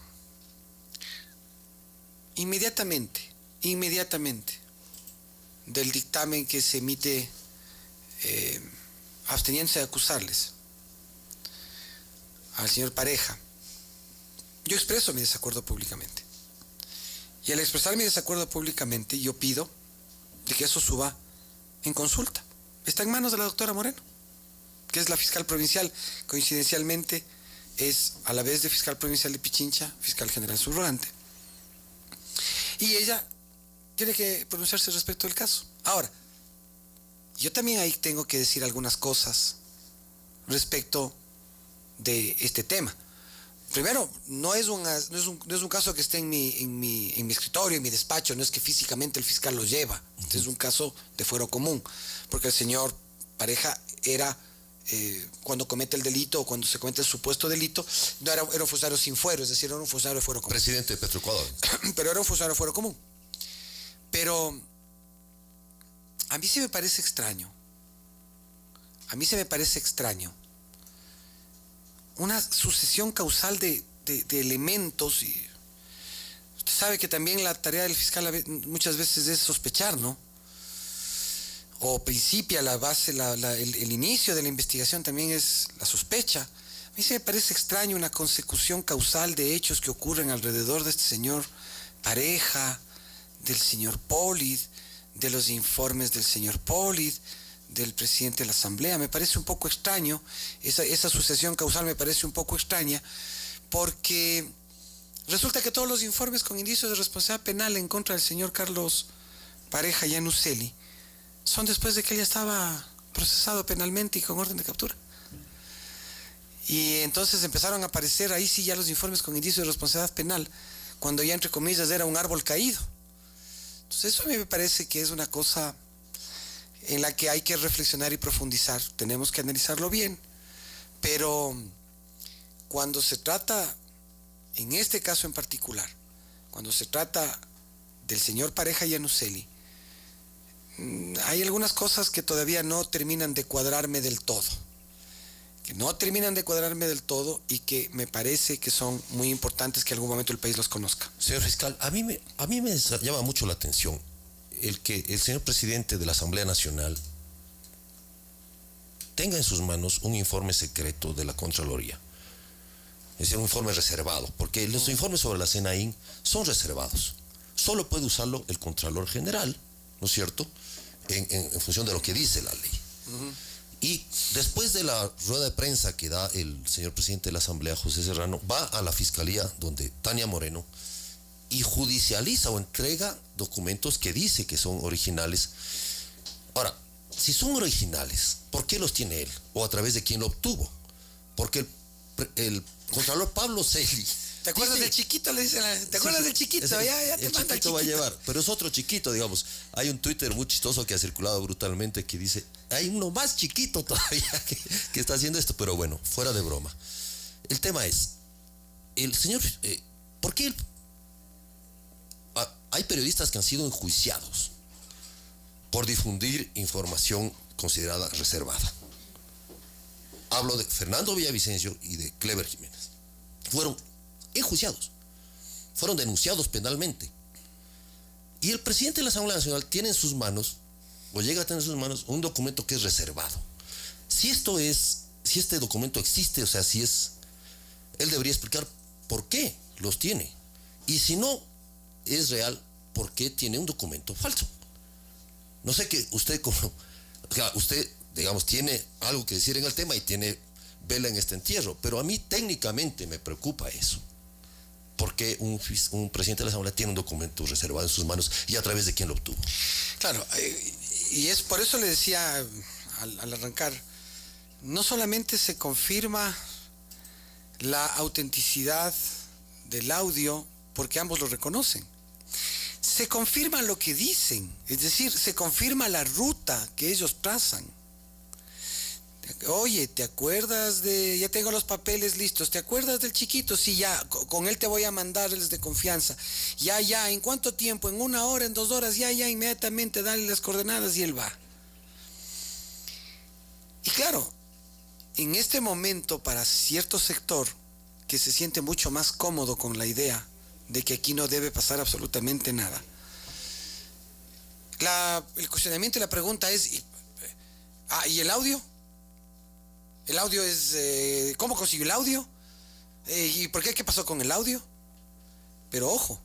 inmediatamente del dictamen que se emite absteniéndose de acusarles al señor Pareja, yo expreso mi desacuerdo públicamente. Y al expresar mi desacuerdo públicamente, yo pido de que eso suba en consulta. Está en manos de la doctora Moreno, que es la fiscal provincial. Coincidencialmente, es a la vez de fiscal provincial de Pichincha, fiscal general subrogante. Y ella tiene que pronunciarse respecto del caso. Ahora, yo también ahí tengo que decir algunas cosas respecto de este tema. Primero, no es un caso que esté en mi escritorio, en mi despacho, no es que físicamente el fiscal lo lleva. Este es un caso de fuero común, porque el señor Pareja era, cuando comete el delito o cuando se comete el supuesto delito, no era un funcionario sin fuero, es decir, era un funcionario de fuero común. Presidente de Petroecuador. Pero era un funcionario de fuero común. Pero a mí se me parece extraño. Una sucesión causal de elementos. Y usted sabe que también la tarea del fiscal muchas veces es sospechar, ¿no? O principia la base, el inicio de la investigación también es la sospecha. A mí se me parece extraño una consecución causal de hechos que ocurren alrededor de este señor Pareja, del señor Polid, de los informes del señor Polid, del presidente de la Asamblea. Me parece un poco extraño, esa sucesión causal me parece un poco extraña, porque resulta que todos los informes con indicios de responsabilidad penal en contra del señor Carlos Pareja Llanuselli son después de que él ya estaba procesado penalmente y con orden de captura. Y entonces empezaron a aparecer ahí sí ya los informes con indicios de responsabilidad penal, cuando ya entre comillas era un árbol caído. Entonces eso a mí me parece que es una cosa en la que hay que reflexionar y profundizar. Tenemos que analizarlo bien, pero cuando se trata, en este caso en particular, cuando se trata del señor Pareja Yannuzeli, hay algunas cosas que todavía no terminan de cuadrarme del todo. Y que me parece que son muy importantes que en algún momento el país los conozca. Señor fiscal, a mí me llama mucho la atención el que el señor presidente de la Asamblea Nacional tenga en sus manos un informe secreto de la Contraloría. Es decir, un informe reservado, porque los informes sobre la SENAIN son reservados. Solo puede usarlo el Contralor General, ¿no es cierto?, en función de lo que dice la ley. Y después de la rueda de prensa que da el señor presidente de la Asamblea, José Serrano, va a la Fiscalía, donde Tania Moreno, y judicializa o entrega documentos que dice que son originales. Ahora, si son originales, ¿por qué los tiene él? ¿O a través de quién lo obtuvo? Porque el Contralor Pablo Celi... ¿Te acuerdas del chiquito? Le dicen, ¿te acuerdas del chiquito? Ya te el manda chiquito va a llevar, pero es otro chiquito, digamos. Hay un Twitter muy chistoso que ha circulado brutalmente que dice, hay uno más chiquito todavía que está haciendo esto, pero bueno, fuera de broma. El tema es, el señor, ¿por qué hay periodistas que han sido enjuiciados por difundir información considerada reservada? Hablo de Fernando Villavicencio y de Clever Jiménez. Fueron enjuiciados, fueron denunciados penalmente. Y el presidente de la Asamblea Nacional tiene en sus manos, o llega a tener en sus manos, un documento que es reservado. Si este documento existe, o sea, si es, él debería explicar por qué los tiene. Y si no es real, ¿por qué tiene un documento falso? No sé que usted, digamos, tiene algo que decir en el tema y tiene vela en este entierro, pero a mí técnicamente me preocupa eso. ¿Por qué un presidente de la Asamblea tiene un documento reservado en sus manos y a través de quién lo obtuvo? Claro, y es por eso le decía al arrancar, no solamente se confirma la autenticidad del audio porque ambos lo reconocen, se confirma lo que dicen, es decir, se confirma la ruta que ellos trazan. Oye, ¿te acuerdas de...? Ya tengo los papeles listos. ¿Te acuerdas del chiquito? Sí, ya, con él te voy a mandar el de confianza. Ya, ¿en cuánto tiempo? ¿En 1 hora? ¿En 2 horas? Ya, inmediatamente dale las coordenadas y él va. Y claro, en este momento para cierto sector que se siente mucho más cómodo con la idea de que aquí no debe pasar absolutamente nada, el cuestionamiento y la pregunta es, ¿y el audio? El audio es... ¿cómo consiguió el audio? ¿Y por qué? ¿Qué pasó con el audio? Pero ojo,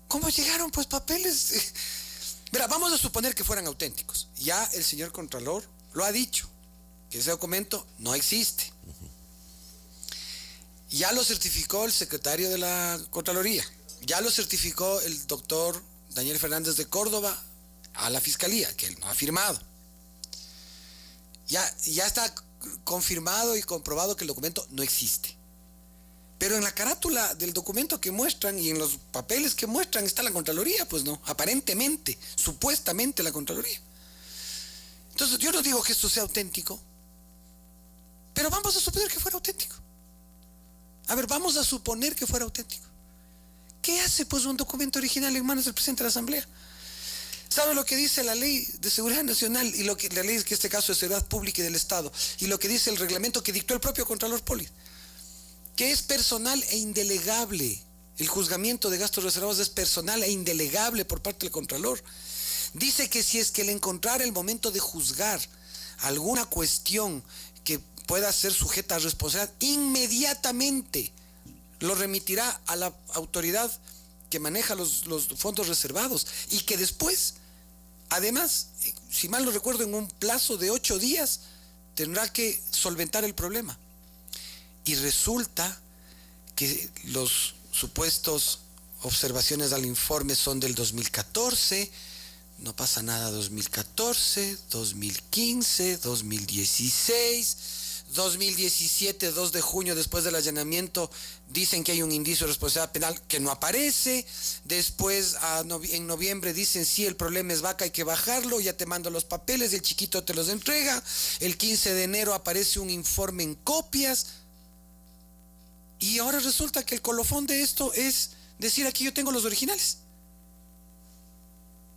¿cómo llegaron pues papeles? Mira, vamos a suponer que fueran auténticos. Ya el señor Contralor lo ha dicho, que ese documento no existe. Ya lo certificó el secretario de la Contraloría. Ya lo certificó el doctor Daniel Fernández de Córdoba a la Fiscalía, que él no ha firmado. Ya está confirmado y comprobado que el documento no existe. Pero en la carátula del documento que muestran y en los papeles que muestran está la Contraloría, pues no, aparentemente, supuestamente la Contraloría. Entonces yo no digo que esto sea auténtico, pero vamos a suponer que fuera auténtico. A ver, vamos a suponer que fuera auténtico. ¿Qué hace pues un documento original en manos del presidente de la Asamblea? ¿Sabe lo que dice la Ley de Seguridad Nacional y la ley que en este caso de Seguridad Pública y del Estado y lo que dice el reglamento que dictó el propio Contralor Poli? Que es personal e indelegable. El juzgamiento de gastos reservados es personal e indelegable por parte del Contralor. Dice que si es que le encontrara el momento de juzgar alguna cuestión que pueda ser sujeta a responsabilidad, inmediatamente lo remitirá a la autoridad que maneja los fondos reservados y que después, además, si mal no recuerdo, en un plazo de 8 días tendrá que solventar el problema. Y resulta que los supuestos observaciones al informe son del 2014, no pasa nada 2014, 2015, 2016... 2017, 2 de junio, después del allanamiento, dicen que hay un indicio de responsabilidad penal que no aparece. Después, en noviembre, dicen sí, el problema es vaca, hay que bajarlo, ya te mando los papeles, el chiquito te los entrega. El 15 de enero aparece un informe en copias. Y ahora resulta que el colofón de esto es decir aquí yo tengo los originales.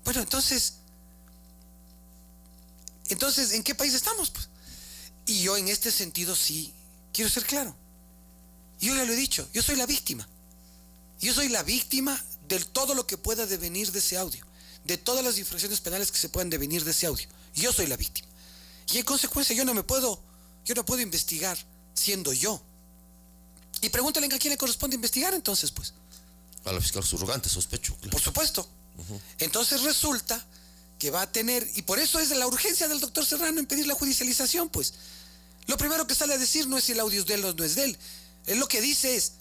Bueno, entonces, ¿en qué país estamos? Pues? Y yo en este sentido sí quiero ser claro. Yo ya lo he dicho, yo soy la víctima. Yo soy la víctima de todo lo que pueda devenir de ese audio, de todas las infracciones penales que se puedan devenir de ese audio. Yo soy la víctima. Y en consecuencia yo no puedo investigar siendo yo. Y pregúntale a quién le corresponde investigar entonces, pues. A la fiscal subrogante, sospecho. Claro. Por supuesto. Entonces resulta que va a tener, y por eso es la urgencia del doctor Serrano en pedir la judicialización, pues. Lo primero que sale a decir no es si el audio es de él o no es de él. Él lo que dice es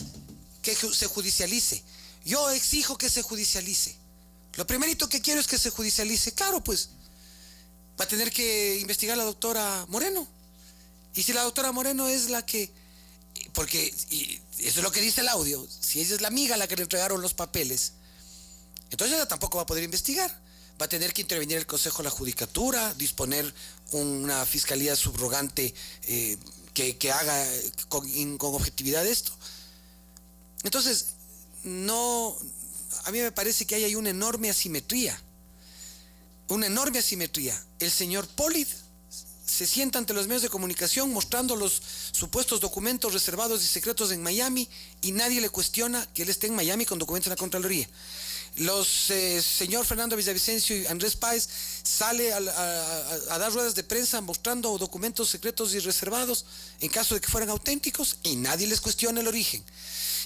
que se judicialice. Yo exijo que se judicialice. Lo primerito que quiero es que se judicialice. Claro, pues, va a tener que investigar la doctora Moreno. Y si la doctora Moreno es la que, porque y eso es lo que dice el audio, si ella es la amiga a la que le entregaron los papeles, entonces ella tampoco va a poder investigar. Va a tener que intervenir el Consejo de la Judicatura, disponer una fiscalía subrogante que haga con objetividad esto. Entonces, a mí me parece que hay una enorme asimetría. Una enorme asimetría. El señor Polid se sienta ante los medios de comunicación mostrando los supuestos documentos reservados y secretos en Miami y nadie le cuestiona que él esté en Miami con documentos en la Contraloría. Señor Fernando Villavicencio y Andrés Páez sale a dar ruedas de prensa mostrando documentos secretos y reservados en caso de que fueran auténticos y nadie les cuestiona el origen.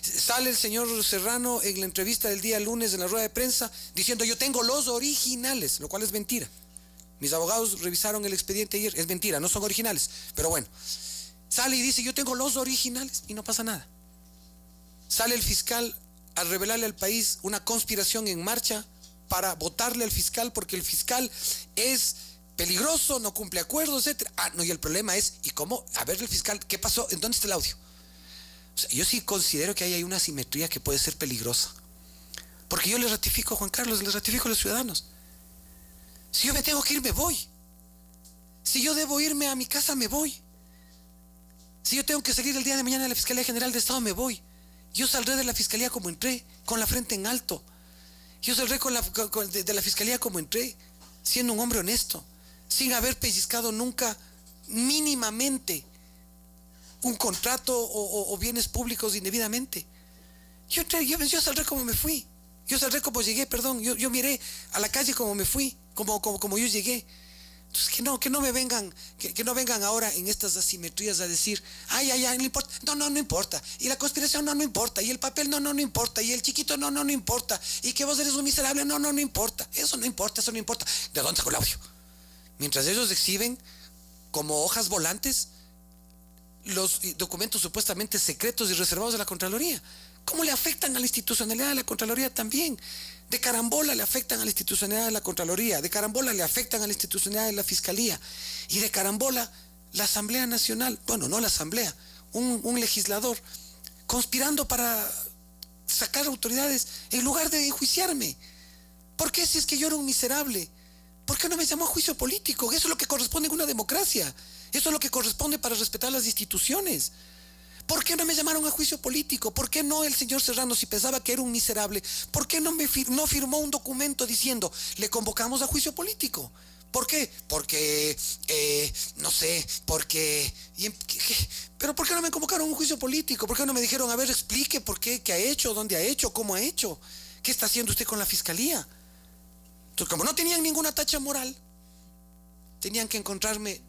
Sale el señor Serrano en la entrevista del día lunes en la rueda de prensa diciendo yo tengo los originales, lo cual es mentira. Mis abogados revisaron el expediente ayer, es mentira, no son originales, pero bueno. Sale y dice yo tengo los originales y no pasa nada. Sale el fiscal a revelarle al país una conspiración en marcha para votarle al fiscal porque el fiscal es peligroso, no cumple acuerdos, etc. No, y el problema es, ¿y cómo? A ver el fiscal, ¿qué pasó? ¿En dónde está el audio? O sea, yo sí considero que ahí hay una asimetría que puede ser peligrosa. Porque yo le ratifico a Juan Carlos, le ratifico a los ciudadanos. Si yo me tengo que ir, me voy. Si yo debo irme a mi casa, me voy. Si yo tengo que salir el día de mañana de la Fiscalía General de Estado, me voy. Yo saldré de la Fiscalía como entré, con la frente en alto. Yo saldré de la Fiscalía como entré, siendo un hombre honesto, sin haber pellizcado nunca mínimamente un contrato o bienes públicos indebidamente. Yo saldré como me fui. Yo saldré como llegué, perdón. Yo miré a la calle como me fui, como yo llegué. Entonces que no me vengan, que no vengan ahora en estas asimetrías a decir, ay, no importa, no importa, y la conspiración no importa, y el papel no importa, y el chiquito no importa, y que vos eres un miserable, no importa, eso no importa. ¿De dónde sacó el audio? Mientras ellos exhiben como hojas volantes los documentos supuestamente secretos y reservados de la Contraloría. ¿Cómo le afectan a la institucionalidad de la Contraloría también? De carambola le afectan a la institucionalidad de la Contraloría, de carambola le afectan a la institucionalidad de la Fiscalía y de carambola la Asamblea Nacional, bueno, no la Asamblea, un legislador conspirando para sacar autoridades en lugar de enjuiciarme. ¿Por qué si es que yo era un miserable? ¿Por qué no me llamó a juicio político? Eso es lo que corresponde en una democracia, eso es lo que corresponde para respetar las instituciones. ¿Por qué no me llamaron a juicio político? ¿Por qué no el señor Serrano, si pensaba que era un miserable, por qué no firmó un documento diciendo, le convocamos a juicio político? ¿Por qué? Porque, no sé, porque... ¿Pero por qué no me convocaron a un juicio político? ¿Por qué no me dijeron, a ver, explique por qué, qué ha hecho, dónde ha hecho, cómo ha hecho? ¿Qué está haciendo usted con la Fiscalía? Entonces, como no tenían ninguna tacha moral, tenían que encontrarme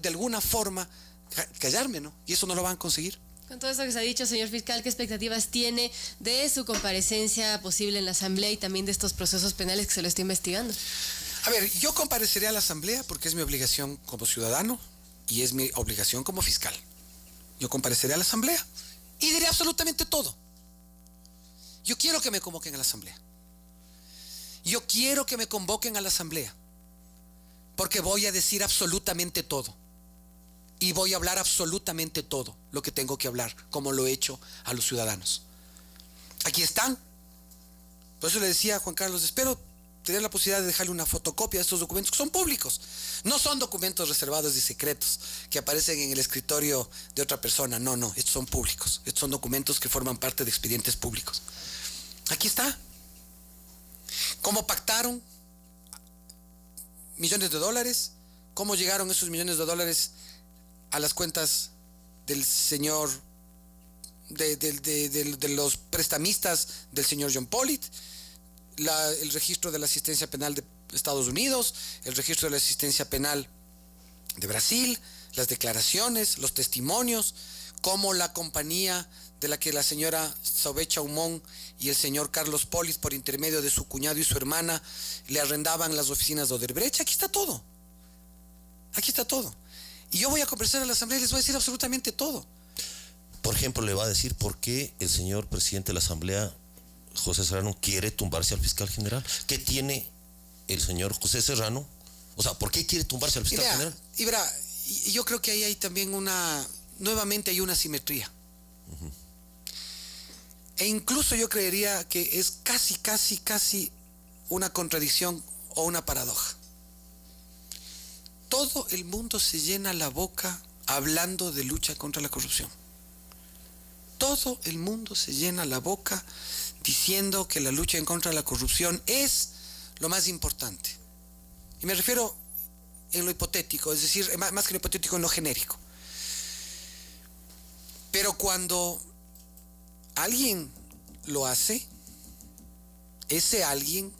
de alguna forma, callarme, ¿no? Y eso no lo van a conseguir. Con todo esto que se ha dicho, señor fiscal, ¿qué expectativas tiene de su comparecencia posible en la Asamblea y también de estos procesos penales que se lo está investigando? A ver, yo compareceré a la Asamblea porque es mi obligación como ciudadano y es mi obligación como fiscal. Yo compareceré a la Asamblea y diré absolutamente todo. Yo quiero que me convoquen a la Asamblea. Yo quiero que me convoquen a la Asamblea porque voy a decir absolutamente todo. Y voy a hablar absolutamente todo lo que tengo que hablar, como lo he hecho a los ciudadanos. Aquí están. Por eso le decía a Juan Carlos, espero tener la posibilidad de dejarle una fotocopia de estos documentos, que son públicos. No son documentos reservados y secretos que aparecen en el escritorio de otra persona. No, estos son públicos. Estos son documentos que forman parte de expedientes públicos. Aquí está. ¿Cómo pactaron millones de dólares? ¿Cómo llegaron esos millones de dólares a las cuentas del señor, de los prestamistas del señor John Pollitt? El registro de la asistencia penal de Estados Unidos, el registro de la asistencia penal de Brasil, las declaraciones, los testimonios, cómo la compañía de la que la señora Sauvecha Humón y el señor Carlos Pollitt, por intermedio de su cuñado y su hermana, le arrendaban las oficinas de Odebrecht. Aquí está todo. Aquí está todo. Y yo voy a conversar a la Asamblea y les voy a decir absolutamente todo. Por ejemplo, le va a decir por qué el señor presidente de la Asamblea, José Serrano, quiere tumbarse al fiscal general. ¿Qué tiene el señor José Serrano? O sea, ¿por qué quiere tumbarse al fiscal general? Y yo creo que ahí hay también nuevamente hay una simetría. E incluso yo creería que es casi una contradicción o una paradoja. Todo el mundo se llena la boca hablando de lucha contra la corrupción. Todo el mundo se llena la boca diciendo que la lucha en contra de la corrupción es lo más importante. Y me refiero en lo hipotético, es decir, más que lo hipotético, en lo genérico. Pero cuando alguien lo hace, ese alguien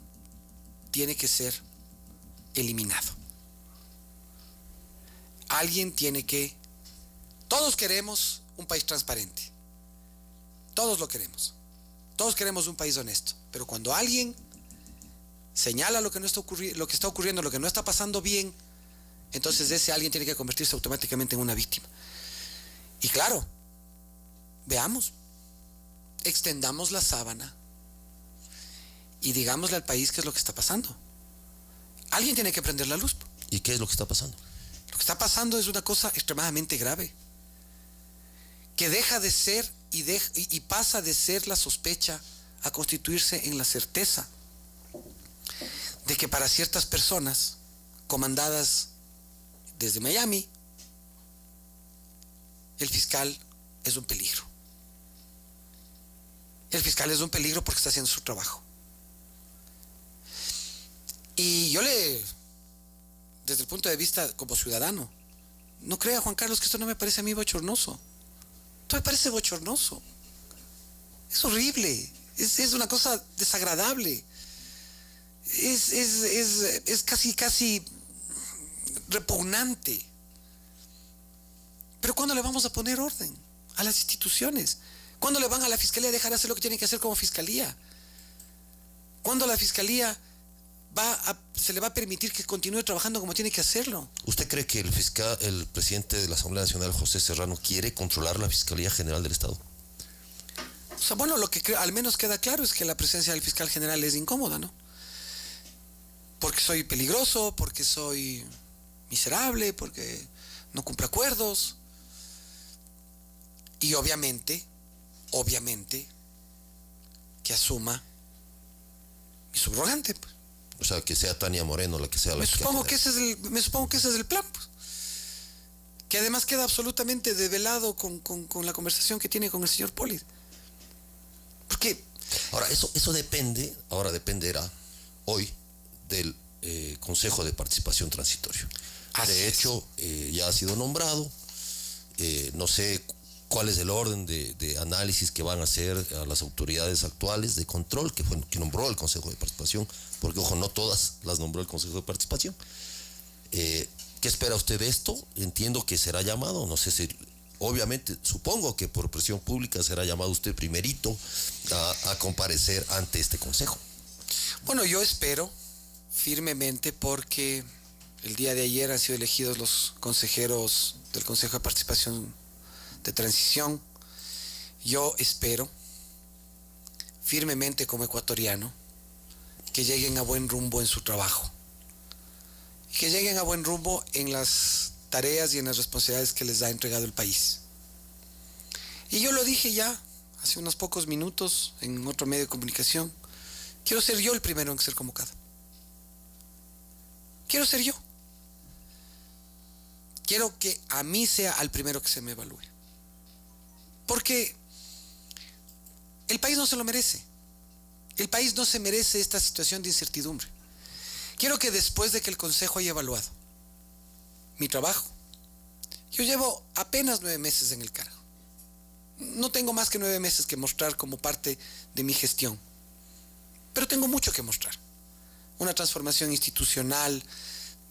tiene que ser eliminado. Alguien tiene que... Todos queremos un país transparente. Todos lo queremos. Todos queremos un país honesto. Pero cuando alguien señala lo que está ocurriendo, lo que no está pasando bien, entonces ese alguien tiene que convertirse automáticamente en una víctima. Y claro, veamos, extendamos la sábana y digámosle al país qué es lo que está pasando. Alguien tiene que prender la luz. ¿Y qué es lo que está pasando? Lo que está pasando es una cosa extremadamente grave, que deja de ser y pasa de ser la sospecha a constituirse en la certeza de que para ciertas personas comandadas desde Miami, el fiscal es un peligro. El fiscal es un peligro porque está haciendo su trabajo. Y yo desde el punto de vista como ciudadano, no crea, Juan Carlos, que esto no me parece a mí bochornoso. Esto me parece bochornoso. Es horrible. Es una cosa desagradable. Es casi repugnante. Pero ¿cuándo le vamos a poner orden a las instituciones? ¿Cuándo le van a la fiscalía a dejar hacer lo que tiene que hacer como fiscalía? ¿Cuándo la fiscalía se le va a permitir que continúe trabajando como tiene que hacerlo? ¿Usted cree que el presidente de la Asamblea Nacional, José Serrano, quiere controlar la Fiscalía General del Estado? O sea, bueno, lo que al menos queda claro es que la presencia del fiscal general es incómoda, ¿no? Porque soy peligroso, porque soy miserable, porque no cumple acuerdos. Y obviamente, que asuma mi subrogante, pues. O sea, que sea Tania Moreno la que sea la me supongo que ese es el plan, pues. Que además queda absolutamente develado con la conversación que tiene con el señor Pollitt. Porque... Ahora, eso dependerá hoy del Consejo de Participación Transitorio. De hecho, ya ha sido nombrado. No sé cuál es el orden de análisis que van a hacer a las autoridades actuales de control que nombró el Consejo de Participación, porque, ojo, no todas las nombró el Consejo de Participación. ¿Qué espera usted de esto? Entiendo que será llamado, no sé si... Obviamente, supongo que por presión pública será llamado usted primerito a comparecer ante este Consejo. Bueno, yo espero firmemente, porque el día de ayer han sido elegidos los consejeros del Consejo de Participación de Transición. Yo espero firmemente como ecuatoriano que lleguen a buen rumbo en su trabajo y que lleguen a buen rumbo en las tareas y en las responsabilidades que les ha entregado el país. Y yo lo dije ya hace unos pocos minutos en otro medio de comunicación: quiero ser yo el primero en ser convocado. Quiero ser yo. Quiero que a mí sea al primero que se me evalúe. Porque el país no se lo merece. El país no se merece esta situación de incertidumbre. Quiero que después de que el Consejo haya evaluado mi trabajo, yo llevo apenas 9 meses en el cargo. No tengo más que 9 meses que mostrar como parte de mi gestión, pero tengo mucho que mostrar. Una transformación institucional,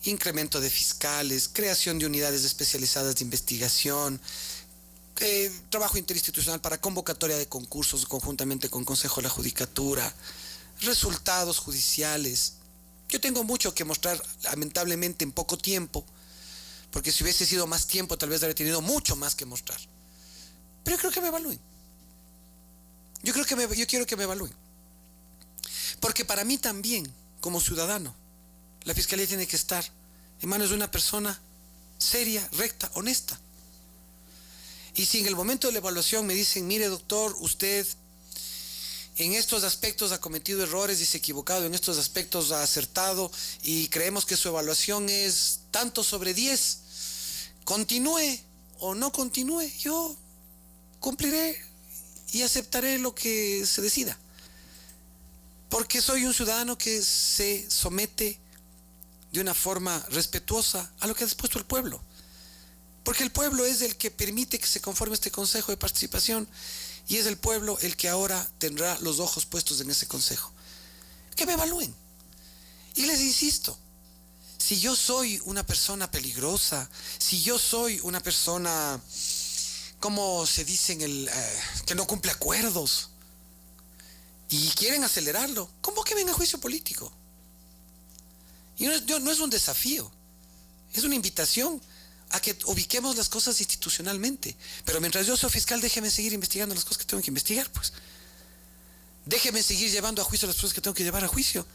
incremento de fiscales, creación de unidades especializadas de investigación, trabajo interinstitucional para convocatoria de concursos conjuntamente con Consejo de la Judicatura, resultados judiciales. Yo tengo mucho que mostrar, lamentablemente en poco tiempo, porque si hubiese sido más tiempo tal vez habría tenido mucho más que mostrar. Pero yo creo que me evalúen. Yo quiero que me evalúen. Porque para mí también, como ciudadano, la Fiscalía tiene que estar en manos de una persona seria, recta, honesta. Y si en el momento de la evaluación me dicen, mire doctor, usted en estos aspectos ha cometido errores y se ha equivocado, en estos aspectos ha acertado y creemos que su evaluación es tanto sobre 10, continúe o no continúe, yo cumpliré y aceptaré lo que se decida. Porque soy un ciudadano que se somete de una forma respetuosa a lo que ha dispuesto el pueblo. Porque el pueblo es el que permite que se conforme este Consejo de Participación y es el pueblo el que ahora tendrá los ojos puestos en ese Consejo. Que me evalúen. Y les insisto, si yo soy una persona peligrosa, si yo soy una persona, como se dice que no cumple acuerdos y quieren acelerarlo, convóquenme a juicio político. Y no es un desafío, es una invitación a que ubiquemos las cosas institucionalmente. Pero mientras yo soy fiscal, déjeme seguir investigando las cosas que tengo que investigar, pues. Déjeme seguir llevando a juicio las personas que tengo que llevar a juicio.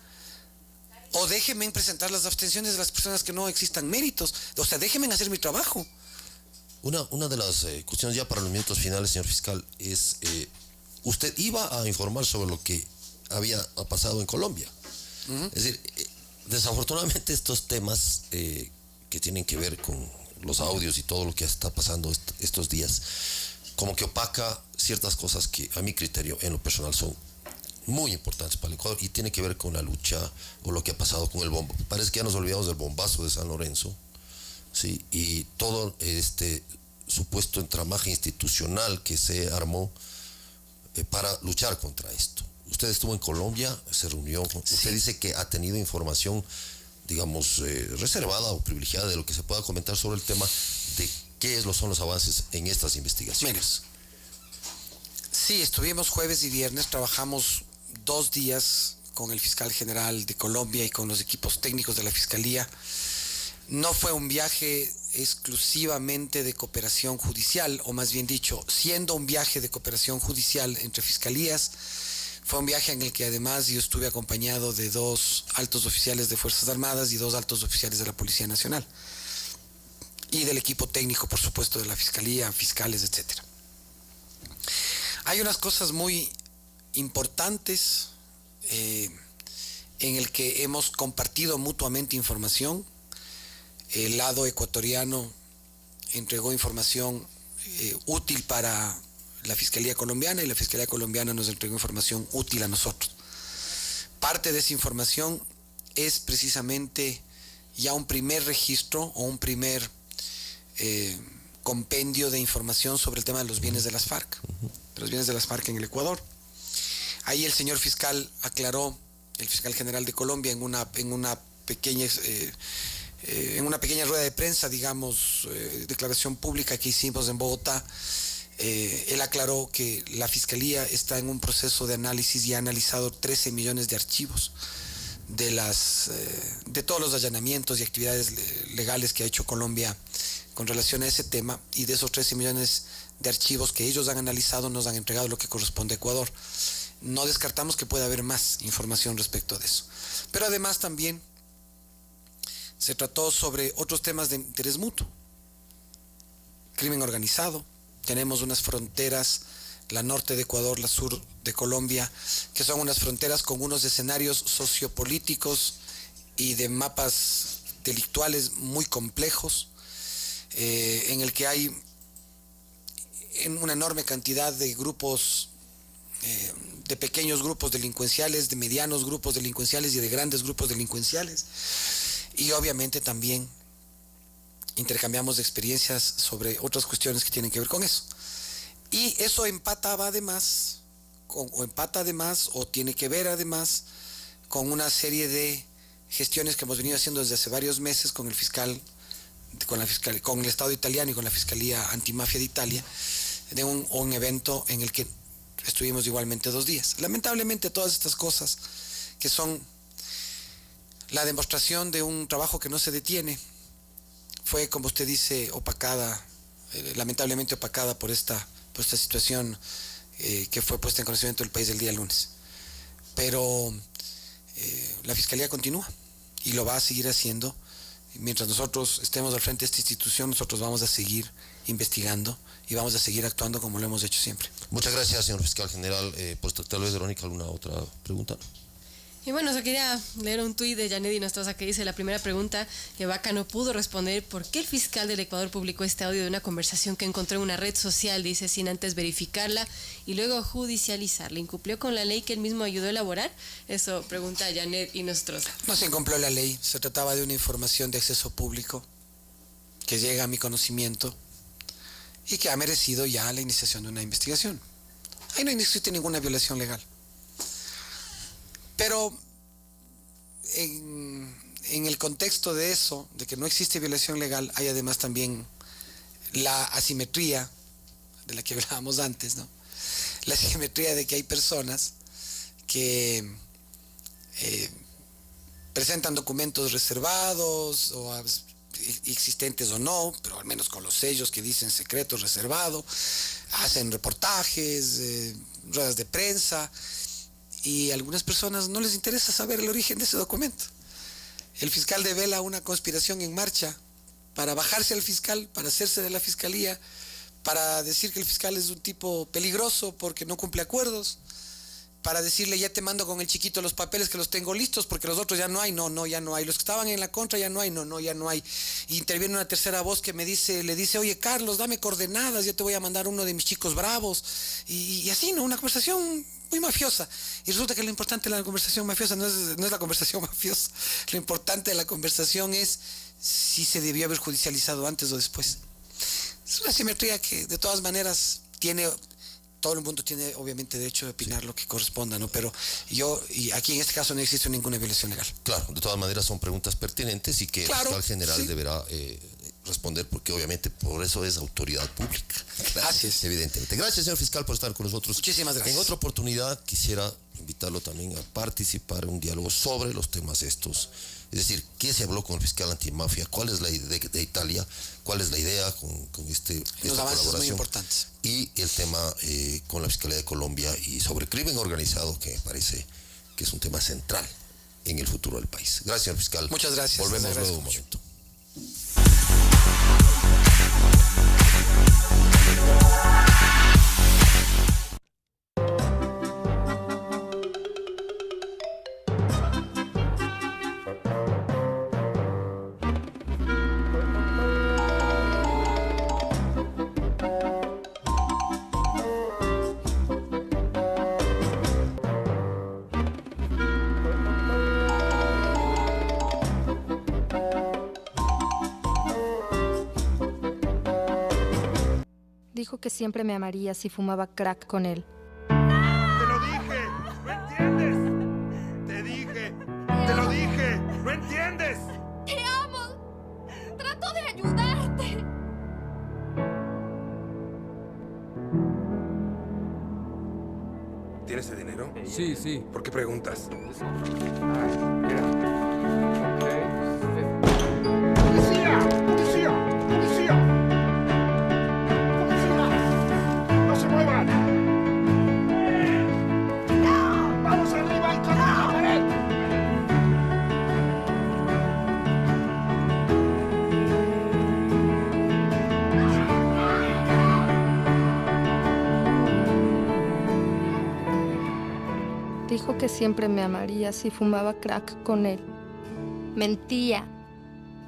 O déjeme presentar las abstenciones de las personas que no existan méritos. O sea, déjeme hacer mi trabajo. Una de las cuestiones ya para los minutos finales, señor fiscal, es usted iba a informar sobre lo que había pasado en Colombia. Es decir, desafortunadamente estos temas que tienen que ver con los audios y todo lo que está pasando estos días, como que opaca ciertas cosas que a mi criterio, en lo personal, son muy importantes para el Ecuador y tiene que ver con la lucha o lo que ha pasado con el bombo. Parece que ya nos olvidamos del bombazo de San Lorenzo, ¿sí? Y todo este supuesto entramaje institucional que se armó para luchar contra esto. Usted estuvo en Colombia, se reunió, usted dice que ha tenido información, digamos, reservada o privilegiada de lo que se pueda comentar sobre el tema de qué son los avances en estas investigaciones. Mira, sí, estuvimos jueves y viernes, trabajamos 2 días con el fiscal general de Colombia y con los equipos técnicos de la Fiscalía. No fue un viaje exclusivamente de cooperación judicial, o más bien dicho, siendo un viaje de cooperación judicial entre fiscalías, fue un viaje en el que además yo estuve acompañado de 2 altos oficiales de Fuerzas Armadas y 2 altos oficiales de la Policía Nacional. Y del equipo técnico, por supuesto, de la Fiscalía, fiscales, etc. Hay unas cosas muy importantes en el que hemos compartido mutuamente información. El lado ecuatoriano entregó información útil para la Fiscalía colombiana y la Fiscalía colombiana nos entregó información útil a nosotros. Parte de esa información es precisamente ya un primer registro o un primer compendio de información sobre el tema de los bienes de las FARC, de los bienes de las FARC en el Ecuador. Ahí el señor fiscal aclaró, el fiscal general de Colombia, en una pequeña rueda de prensa, digamos, declaración pública que hicimos en Bogotá, él aclaró que la Fiscalía está en un proceso de análisis y ha analizado 13 millones de archivos de todos los allanamientos y actividades legales que ha hecho Colombia con relación a ese tema, y de esos 13 millones de archivos que ellos han analizado nos han entregado lo que corresponde a Ecuador. No descartamos que pueda haber más información respecto de eso. Pero además también se trató sobre otros temas de interés mutuo. Crimen organizado. Tenemos unas fronteras, la norte de Ecuador, la sur de Colombia, que son unas fronteras con unos escenarios sociopolíticos y de mapas delictuales muy complejos, en el que hay una enorme cantidad de grupos de pequeños grupos delincuenciales, de medianos grupos delincuenciales y de grandes grupos delincuenciales. Y obviamente también intercambiamos experiencias sobre otras cuestiones que tienen que ver con eso. Y eso empata además, o tiene que ver además, con una serie de gestiones que hemos venido haciendo desde hace varios meses con el fiscal, con el Estado italiano y con la Fiscalía Antimafia de Italia, de un evento en el que estuvimos igualmente 2 días. Lamentablemente todas estas cosas, que son la demostración de un trabajo que no se detiene, fue, como usted dice, opacada, lamentablemente opacada por esta situación que fue puesta en conocimiento del país el día lunes. Pero la Fiscalía continúa y lo va a seguir haciendo. Mientras nosotros estemos al frente de esta institución, nosotros vamos a seguir investigando y vamos a seguir actuando como lo hemos hecho siempre. Muchas gracias, señor fiscal general. Pues tal vez, Verónica, ¿alguna otra pregunta? Y bueno, yo quería leer un tuit de Janet Inostroza que dice: la primera pregunta que Vaca no pudo responder: ¿por qué el fiscal del Ecuador publicó este audio de una conversación que encontró en una red social, dice, sin antes verificarla y luego judicializarla? ¿Incumplió con la ley que él mismo ayudó a elaborar? Eso pregunta Janet Inostroza. No se incumplió la ley, se trataba de una información de acceso público que llega a mi conocimiento y que ha merecido ya la iniciación de una investigación. Ahí no existe ninguna violación legal. Pero en el contexto de eso, de que no existe violación legal, hay además también la asimetría de la que hablábamos antes, ¿no? La asimetría de que hay personas que presentan documentos reservados, o existentes o no, pero al menos con los sellos que dicen secreto, reservado, hacen reportajes, ruedas de prensa, y a algunas personas no les interesa saber el origen de ese documento. El fiscal devela una conspiración en marcha para bajarse al fiscal, para hacerse de la fiscalía, para decir que el fiscal es un tipo peligroso porque no cumple acuerdos, para decirle: ya te mando con el chiquito los papeles que los tengo listos porque los otros ya no hay. No, ya no hay. Los que estaban en la contra ya no hay. No, ya no hay. Y interviene una tercera voz que le dice: oye, Carlos, dame coordenadas, yo te voy a mandar uno de mis chicos bravos. Y así, ¿no? Una conversación muy mafiosa. Y resulta que lo importante de la conversación mafiosa no es la conversación mafiosa. Lo importante de la conversación es si se debió haber judicializado antes o después. Es una simetría que de todas maneras todo el mundo tiene obviamente derecho de opinar lo que corresponda, ¿no? Pero y aquí en este caso no existe ninguna violación legal. Claro, de todas maneras son preguntas pertinentes y que el fiscal general deberá responder, porque obviamente por eso es autoridad pública. Claro, así es. Evidentemente. Gracias, señor fiscal, por estar con nosotros. Muchísimas gracias. En otra oportunidad quisiera invitarlo también a participar en un diálogo sobre los temas estos. Es decir, ¿qué se habló con el fiscal antimafia? ¿Cuál es la idea de Italia? ¿Cuál es la idea con esta colaboración? Muy importantes. Y el tema con la Fiscalía de Colombia y sobre crimen organizado, que me parece que es un tema central en el futuro del país. Gracias, señor fiscal. Muchas gracias. Volvemos luego un momento. Dijo que siempre me amaría si fumaba crack con él. ¡Te lo dije! ¿No entiendes? Te dije, te lo dije, ¿no entiendes? ¡Te amo! ¡Trato de ayudarte! ¿Tienes ese dinero? Sí, sí. ¿Por qué preguntas? ¡Policía! ¡Policía! ¡Policía! ¡No se muevan! ¡No! ¡Vamos arriba y contra la pared! Dijo que siempre me amaría si fumaba crack con él. Mentía.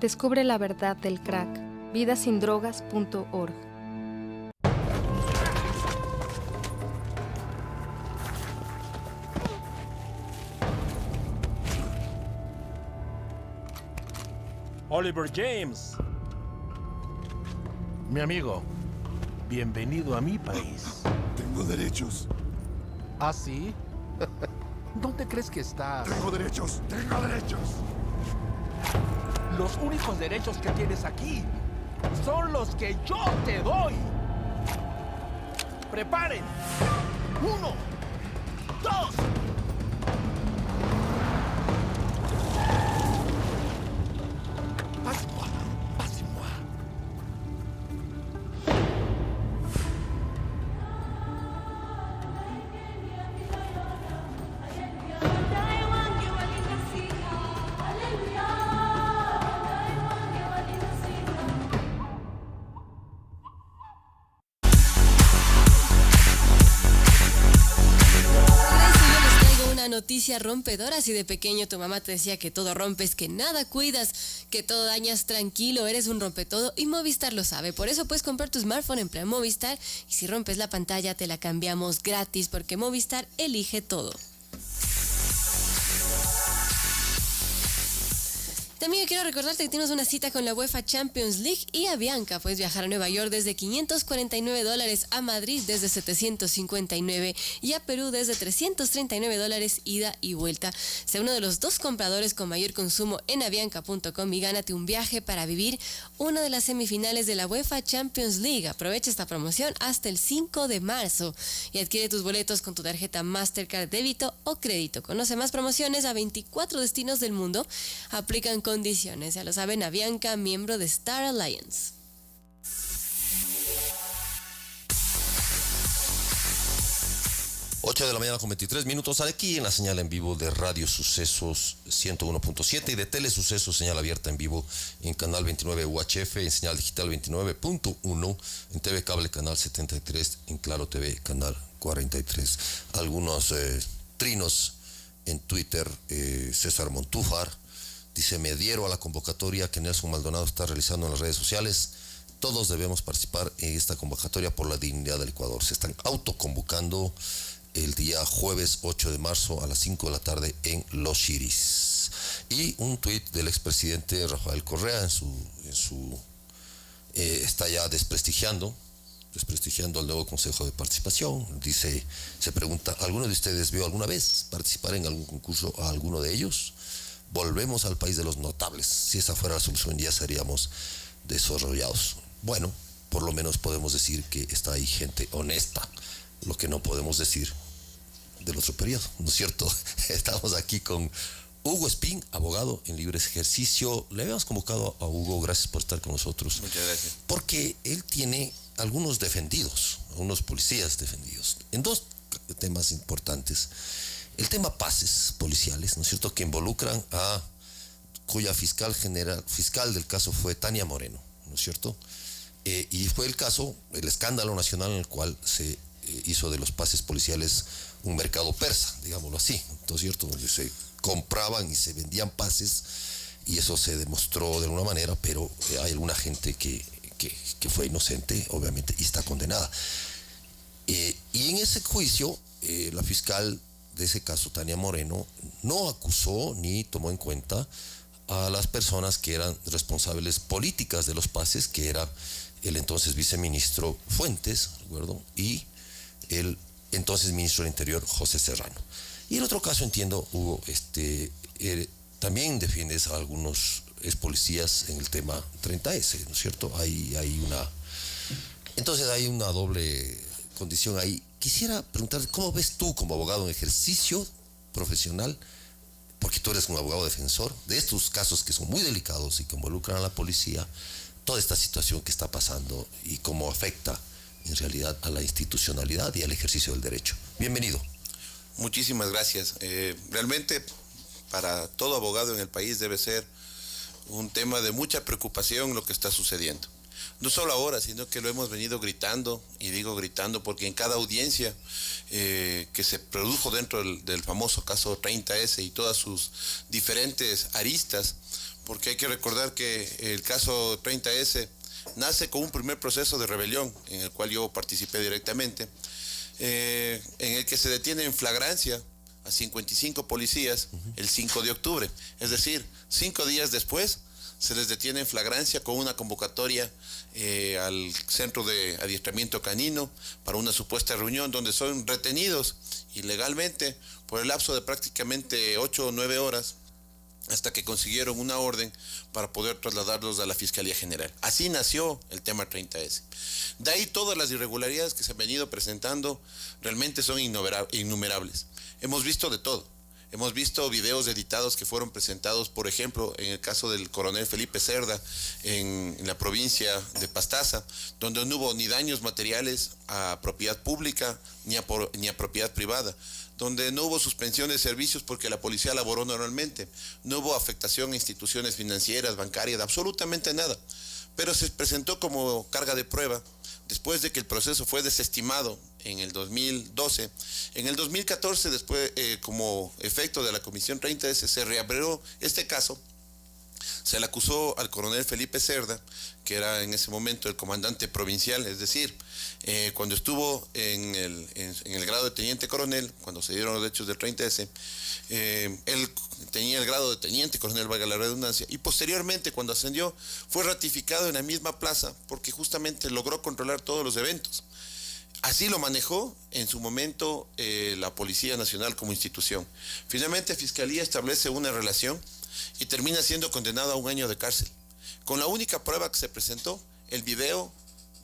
Descubre la verdad del crack. vidasindrogas.org. Oliver James. Mi amigo, bienvenido a mi país. Tengo derechos. ¿Ah, sí? ¿Dónde crees que estás? Tengo derechos. Tengo derechos. Los únicos derechos que tienes aquí son los que yo te doy. ¡Preparen! 1, 2. Passe-moi, passe-moi. Noticia rompedora. Si de pequeño tu mamá te decía que todo rompes, que nada cuidas, que todo dañas, tranquilo, eres un rompetodo, y Movistar lo sabe. Por eso puedes comprar tu smartphone en plan Movistar, y si rompes la pantalla te la cambiamos gratis, porque Movistar elige todo. También quiero recordarte que tienes una cita con la UEFA Champions League y Avianca. Puedes viajar a Nueva York desde $549, a Madrid desde $759 y a Perú desde $339 ida y vuelta. Sé uno de los 2 compradores con mayor consumo en avianca.com y gánate un viaje para vivir una de las semifinales de la UEFA Champions League. Aprovecha esta promoción hasta el 5 de marzo y adquiere tus boletos con tu tarjeta Mastercard, débito o crédito. Conoce más promociones a 24 destinos del mundo. Aplican condiciones, ya lo saben. Avianca, miembro de Star Alliance. Ocho de la mañana con 23 minutos, aquí en la señal en vivo de Radio Sucesos 101.7 y de Telesucesos, señal abierta en vivo en canal 29 UHF, en señal digital 29.1, en TV Cable canal 73, en Claro TV canal 43. Algunos trinos en Twitter. César Montúfar dice: me adhiero a la convocatoria que Nelson Maldonado está realizando en las redes sociales. Todos debemos participar en esta convocatoria por la dignidad del Ecuador. Se están autoconvocando el día jueves 8 de marzo a las 5 de la tarde en Los Chiris. Y un tuit del expresidente Rafael Correa está ya desprestigiando al nuevo Consejo de Participación. Dice, se pregunta: ¿alguno de ustedes vio alguna vez participar en algún concurso a alguno de ellos? Volvemos al país de los notables. Si esa fuera la solución, ya seríamos desarrollados. Bueno, por lo menos podemos decir que está ahí gente honesta. Lo que no podemos decir del otro periodo, ¿no es cierto? Estamos aquí con Hugo Espín, abogado en libre ejercicio. Le habíamos convocado a Hugo, gracias por estar con nosotros. Muchas gracias. Porque él tiene algunos defendidos, unos policías defendidos, en 2 temas importantes. El tema pases policiales, ¿no es cierto?, que involucran cuya fiscal del caso fue Tania Moreno, ¿no es cierto? Y fue el escándalo nacional en el cual se hizo de los pases policiales un mercado persa, digámoslo así, ¿no es cierto?, donde se compraban y se vendían pases, y eso se demostró de alguna manera, pero hay alguna gente que fue inocente, obviamente, y está condenada. Y en ese juicio, la fiscal de ese caso, Tania Moreno, no acusó ni tomó en cuenta a las personas que eran responsables políticas de los pases, que era el entonces viceministro Fuentes, ¿recuerdo?, y el entonces ministro del Interior, José Serrano. Y el otro caso, entiendo, Hugo, también defiendes a algunos expolicías en el tema 30S, ¿no es cierto? Entonces hay una doble condición ahí. Quisiera preguntar, ¿cómo ves tú como abogado en ejercicio profesional, porque tú eres un abogado defensor de estos casos que son muy delicados y que involucran a la policía, toda esta situación que está pasando y cómo afecta en realidad a la institucionalidad y al ejercicio del derecho? Bienvenido. Muchísimas gracias. Realmente para todo abogado en el país debe ser un tema de mucha preocupación lo que está sucediendo. No solo ahora, sino que lo hemos venido gritando, y digo gritando porque en cada audiencia que se produjo dentro del famoso caso 30S y todas sus diferentes aristas, porque hay que recordar que el caso 30S nace con un primer proceso de rebelión en el cual yo participé directamente, en el que se detiene en flagrancia a 55 policías el 5 de octubre, es decir, 5 días después se les detiene en flagrancia con una convocatoria al centro de adiestramiento canino para una supuesta reunión donde son retenidos ilegalmente por el lapso de prácticamente 8 o 9 horas hasta que consiguieron una orden para poder trasladarlos a la Fiscalía General. Así nació el tema 30S. De ahí todas las irregularidades que se han venido presentando realmente son innumerables. Hemos visto de todo. Hemos visto videos editados que fueron presentados, por ejemplo, en el caso del coronel Felipe Cerda, en la provincia de Pastaza, donde no hubo ni daños materiales a propiedad pública ni a propiedad privada, donde no hubo suspensión de servicios porque la policía laboró normalmente, no hubo afectación a instituciones financieras, bancarias, absolutamente nada. Pero se presentó como carga de prueba después de que el proceso fue desestimado en el 2012. En el 2014, después, como efecto de la Comisión 30S, se reabrió este caso. Se le acusó al coronel Felipe Cerda, que era en ese momento el comandante provincial, es decir, cuando estuvo en el grado de teniente coronel, cuando se dieron los hechos del 30S, él tenía el grado de teniente coronel, valga la redundancia, y posteriormente, cuando ascendió, fue ratificado en la misma plaza porque justamente logró controlar todos los eventos. Así lo manejó en su momento la Policía Nacional como institución. Finalmente, Fiscalía establece una relación y termina siendo condenado a 1 año de cárcel, con la única prueba que se presentó, el video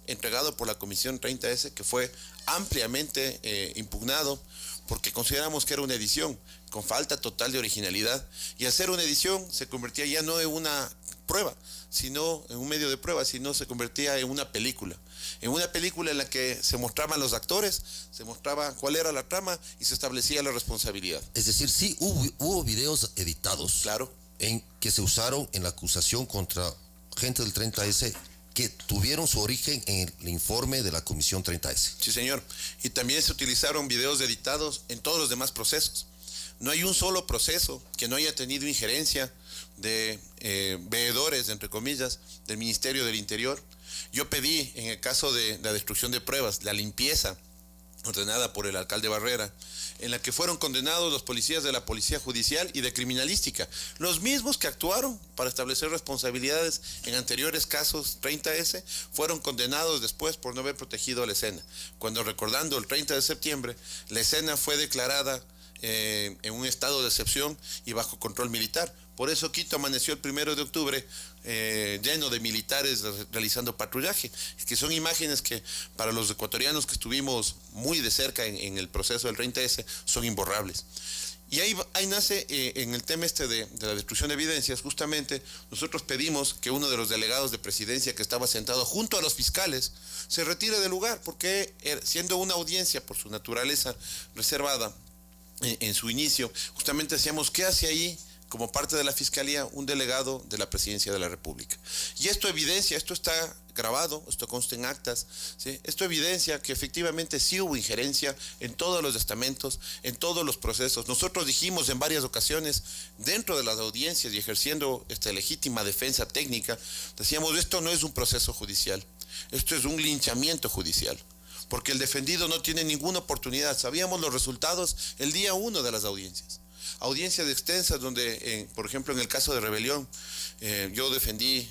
entregado por la Comisión 30S, que fue ampliamente impugnado porque consideramos que era una edición con falta total de originalidad, y al ser una edición se convertía ya no en una prueba, sino en un medio de prueba, sino se convertía en una película en la que se mostraban los actores, se mostraba cuál era la trama y se establecía la responsabilidad. Es decir, sí hubo videos editados, claro, en que se usaron en la acusación contra gente del 30S que tuvieron su origen en el informe de la Comisión 30S. Sí, señor. Y también se utilizaron videos editados en todos los demás procesos. No hay un solo proceso que no haya tenido injerencia de veedores, entre comillas, del Ministerio del Interior. Yo pedí, en el caso de la destrucción de pruebas, la limpieza ordenada por el alcalde Barrera, en la que fueron condenados los policías de la Policía Judicial y de Criminalística, los mismos que actuaron para establecer responsabilidades en anteriores casos 30S, fueron condenados después por no haber protegido a la escena. Cuando, recordando el 30 de septiembre, la escena fue declarada en un estado de excepción y bajo control militar. Por eso Quito amaneció el 1 de octubre lleno de militares realizando patrullaje, que son imágenes que para los ecuatorianos que estuvimos muy de cerca en el proceso del 30S son imborrables. Y ahí nace en el tema de la destrucción de evidencias, justamente nosotros pedimos que uno de los delegados de presidencia que estaba sentado junto a los fiscales se retire del lugar, porque siendo una audiencia por su naturaleza reservada en su inicio, justamente decíamos, ¿qué hace ahí como parte de la Fiscalía un delegado de la Presidencia de la República? Y esto evidencia, esto está grabado, esto consta en actas, ¿sí? Esto evidencia que efectivamente sí hubo injerencia en todos los estamentos, en todos los procesos. Nosotros dijimos en varias ocasiones, dentro de las audiencias y ejerciendo esta legítima defensa técnica, decíamos, esto no es un proceso judicial, esto es un linchamiento judicial, porque el defendido no tiene ninguna oportunidad. Sabíamos los resultados el día 1 de las audiencias. Audiencias extensas donde, por ejemplo, en el caso de Rebelión, yo defendí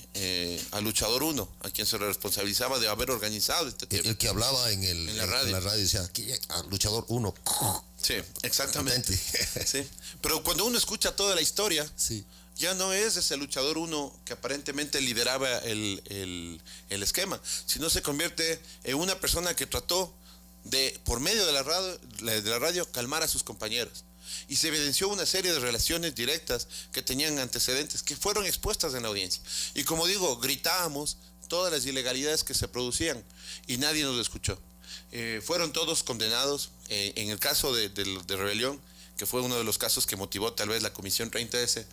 al luchador 1, a quien se le responsabilizaba de haber organizado este tema. El que hablaba en la radio decía, aquí al luchador 1. Sí, exactamente. Sí. Pero cuando uno escucha toda la historia, sí, ya no es ese luchador 1 que aparentemente lideraba el esquema, sino se convierte en una persona que trató de, por medio de la radio, calmar a sus compañeros. Y se evidenció una serie de relaciones directas que tenían antecedentes, que fueron expuestas en la audiencia. Y como digo, gritábamos todas las ilegalidades que se producían y nadie nos escuchó. Fueron todos condenados. En el caso de Rebelión, que fue uno de los casos que motivó tal vez la Comisión 30S,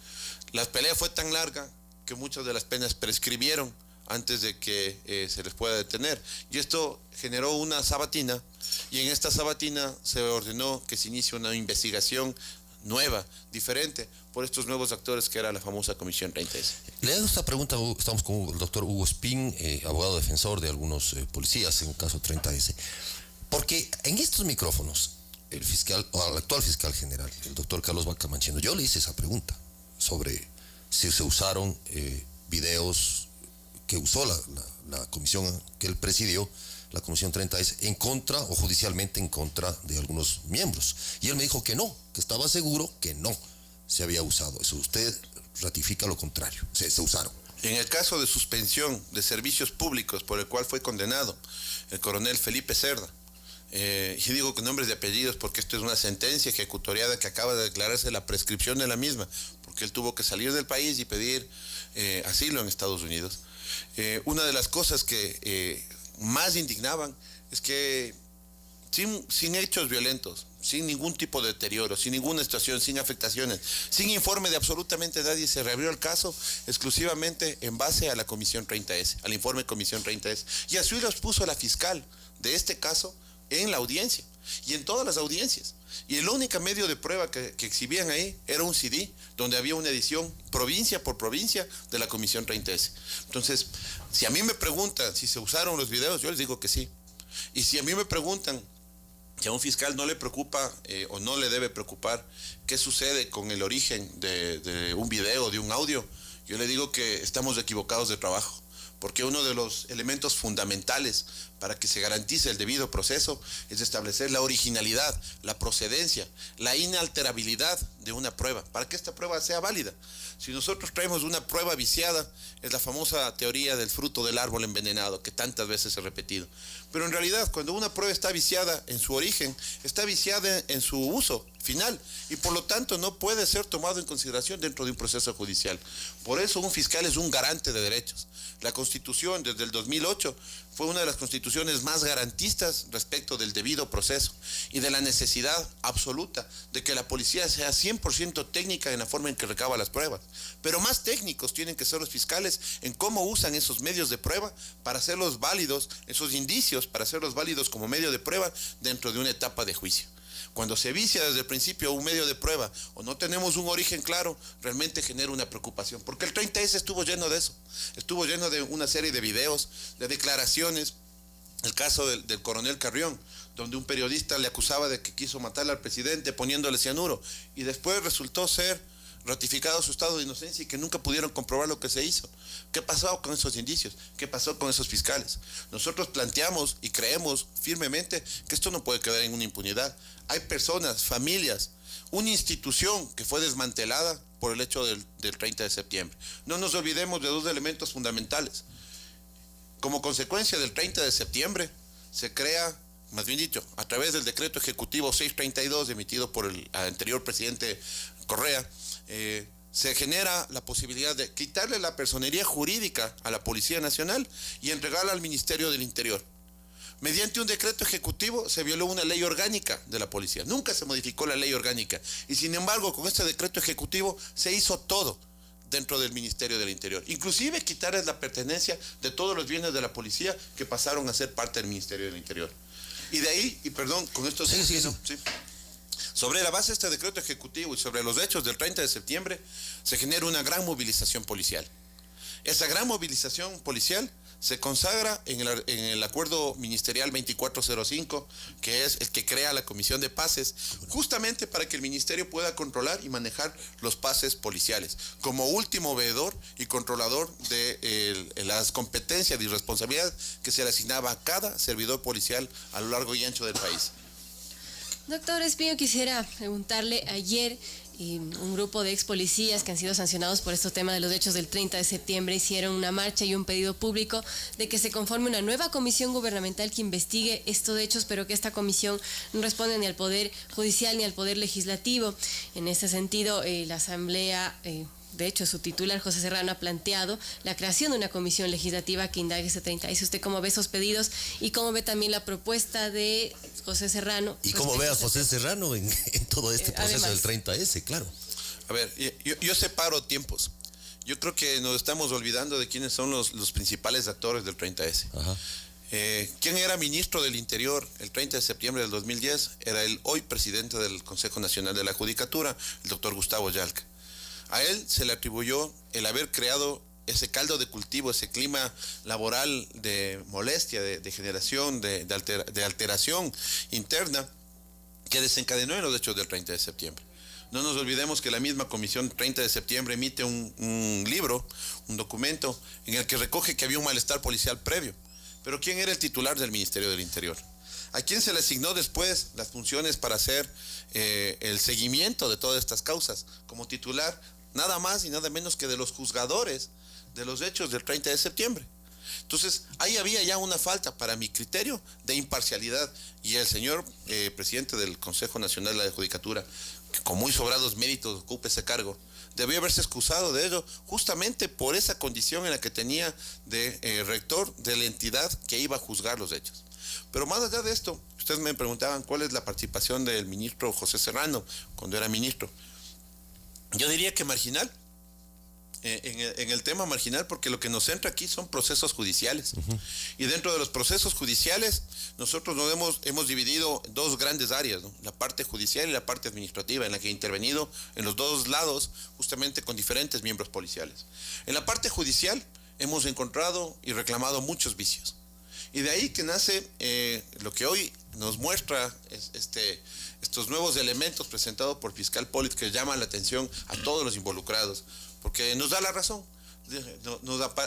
la pelea fue tan larga que muchas de las penas prescribieron antes de que se les pueda detener. Y esto generó una sabatina, y en esta sabatina se ordenó que se inicie una investigación nueva, diferente, por estos nuevos actores que era la famosa Comisión 30S. Le hago esta pregunta, estamos con el doctor Hugo Espín, abogado defensor de algunos policías en el caso 30S, porque en estos micrófonos, el actual fiscal general, el doctor Carlos Vaca Mancheno, yo le hice esa pregunta sobre si se usaron videos que usó la comisión que él presidió, la Comisión 30S, en contra o judicialmente en contra de algunos miembros. Y él me dijo que no, que estaba seguro que no se había usado eso. Usted ratifica lo contrario, se usaron. En el caso de suspensión de servicios públicos por el cual fue condenado el coronel Felipe Cerda, y digo con nombres y apellidos porque esto es una sentencia ejecutoriada que acaba de declararse la prescripción de la misma, porque él tuvo que salir del país y pedir asilo en Estados Unidos. Una de las cosas que más indignaban es que sin hechos violentos, sin ningún tipo de deterioro, sin ninguna situación, sin afectaciones, sin informe de absolutamente nadie, se reabrió el caso exclusivamente en base a la Comisión 30S, al informe Comisión 30S. Y así lo expuso la fiscal de este caso en la audiencia y en todas las audiencias. Y el único medio de prueba que exhibían ahí era un CD donde había una edición provincia por provincia de la Comisión 30S. Entonces, si a mí me preguntan si se usaron los videos, yo les digo que sí. Y si a mí me preguntan si a un fiscal no le preocupa o no le debe preocupar qué sucede con el origen de un video, de un audio, yo le digo que estamos equivocados de trabajo. Porque uno de los elementos fundamentales para que se garantice el debido proceso es establecer la originalidad, la procedencia, la inalterabilidad de una prueba, para que esta prueba sea válida. Si nosotros traemos una prueba viciada, es la famosa teoría del fruto del árbol envenenado, que tantas veces he repetido. Pero en realidad, cuando una prueba está viciada en su origen, está viciada en su uso final, y por lo tanto no puede ser tomado en consideración dentro de un proceso judicial. Por eso un fiscal es un garante de derechos. La Constitución desde el 2008 fue una de las constituciones más garantistas respecto del debido proceso y de la necesidad absoluta de que la policía sea 100% técnica en la forma en que recaba las pruebas. Pero más técnicos tienen que ser los fiscales en cómo usan esos medios de prueba para hacerlos válidos, esos indicios para hacerlos válidos como medio de prueba dentro de una etapa de juicio. Cuando se vicia desde el principio un medio de prueba o no tenemos un origen claro, realmente genera una preocupación. Porque el 30S estuvo lleno de eso. Estuvo lleno de una serie de videos, de declaraciones. El caso del coronel Carrión, donde un periodista le acusaba de que quiso matar al presidente poniéndole cianuro. Y después resultó ser ratificado su estado de inocencia y que nunca pudieron comprobar lo que se hizo. ¿Qué pasó con esos indicios? ¿Qué pasó con esos fiscales? Nosotros planteamos y creemos firmemente que esto no puede quedar en una impunidad. Hay personas, familias, una institución que fue desmantelada por el hecho del 30 de septiembre. No nos olvidemos de dos elementos fundamentales. Como consecuencia del 30 de septiembre se crea, más bien dicho, a través del decreto ejecutivo 632 emitido por el anterior presidente Correa, se genera la posibilidad de quitarle la personería jurídica a la Policía Nacional y entregarla al Ministerio del Interior. Mediante un decreto ejecutivo se violó una ley orgánica de la policía. Nunca se modificó la ley orgánica. Y sin embargo, con este decreto ejecutivo se hizo todo dentro del Ministerio del Interior. Inclusive quitarles la pertenencia de todos los bienes de la policía que pasaron a ser parte del Ministerio del Interior. Y de ahí, y perdón, con esto... Sí. Sobre la base de este decreto ejecutivo y sobre los hechos del 30 de septiembre, se genera una gran movilización policial. Esa gran movilización policial se consagra en el acuerdo ministerial 2405, que es el que crea la Comisión de Pases, justamente para que el ministerio pueda controlar y manejar los pases policiales, como último veedor y controlador de las competencias y responsabilidades que se le asignaba a cada servidor policial a lo largo y ancho del país. Doctor Espino, quisiera preguntarle, ayer un grupo de ex policías que han sido sancionados por estos temas de los hechos del 30 de septiembre hicieron una marcha y un pedido público de que se conforme una nueva comisión gubernamental que investigue estos hechos, pero que esta comisión no responde ni al Poder Judicial ni al Poder Legislativo. En ese sentido, la Asamblea... De hecho, su titular, José Serrano, ha planteado la creación de una comisión legislativa que indague ese 30. ¿Y usted cómo ve esos pedidos y cómo ve también la propuesta de José Serrano? ¿Y cómo ve a José Serrano en todo este proceso además del 30S? Claro. A ver, yo separo tiempos. Yo creo que nos estamos olvidando de quiénes son los principales actores del 30S. Ajá. ¿Quién era ministro del Interior el 30 de septiembre del 2010? Era el hoy presidente del Consejo Nacional de la Judicatura, el doctor Gustavo Yalca. A él se le atribuyó el haber creado ese caldo de cultivo, ese clima laboral de molestia, de generación, de alteración interna que desencadenó en los hechos del 30 de septiembre. No nos olvidemos que la misma Comisión 30 de septiembre emite un libro, un documento, en el que recoge que había un malestar policial previo. Pero ¿quién era el titular del Ministerio del Interior? ¿A quién se le asignó después las funciones para hacer el seguimiento de todas estas causas? Como titular, nada más y nada menos que de los juzgadores de los hechos del 30 de septiembre. Entonces, ahí había ya una falta, para mi criterio, de imparcialidad. Y el señor presidente del Consejo Nacional de la Judicatura, que con muy sobrados méritos ocupe ese cargo, debió haberse excusado de ello justamente por esa condición en la que tenía de rector de la entidad que iba a juzgar los hechos. Pero más allá de esto, ustedes me preguntaban cuál es la participación del ministro José Serrano cuando era ministro. Yo diría que marginal. En el tema marginal, porque lo que nos centra aquí son procesos judiciales. Y dentro de los procesos judiciales, nosotros nos hemos dividido dos grandes áreas, ¿no? La parte judicial y la parte administrativa, en la que he intervenido en los dos lados, justamente con diferentes miembros policiales. En la parte judicial hemos encontrado y reclamado muchos vicios. Y de ahí que nace lo que hoy nos muestra estos nuevos elementos presentados por fiscal Polit, que llaman la atención a todos los involucrados, porque nos da la razón.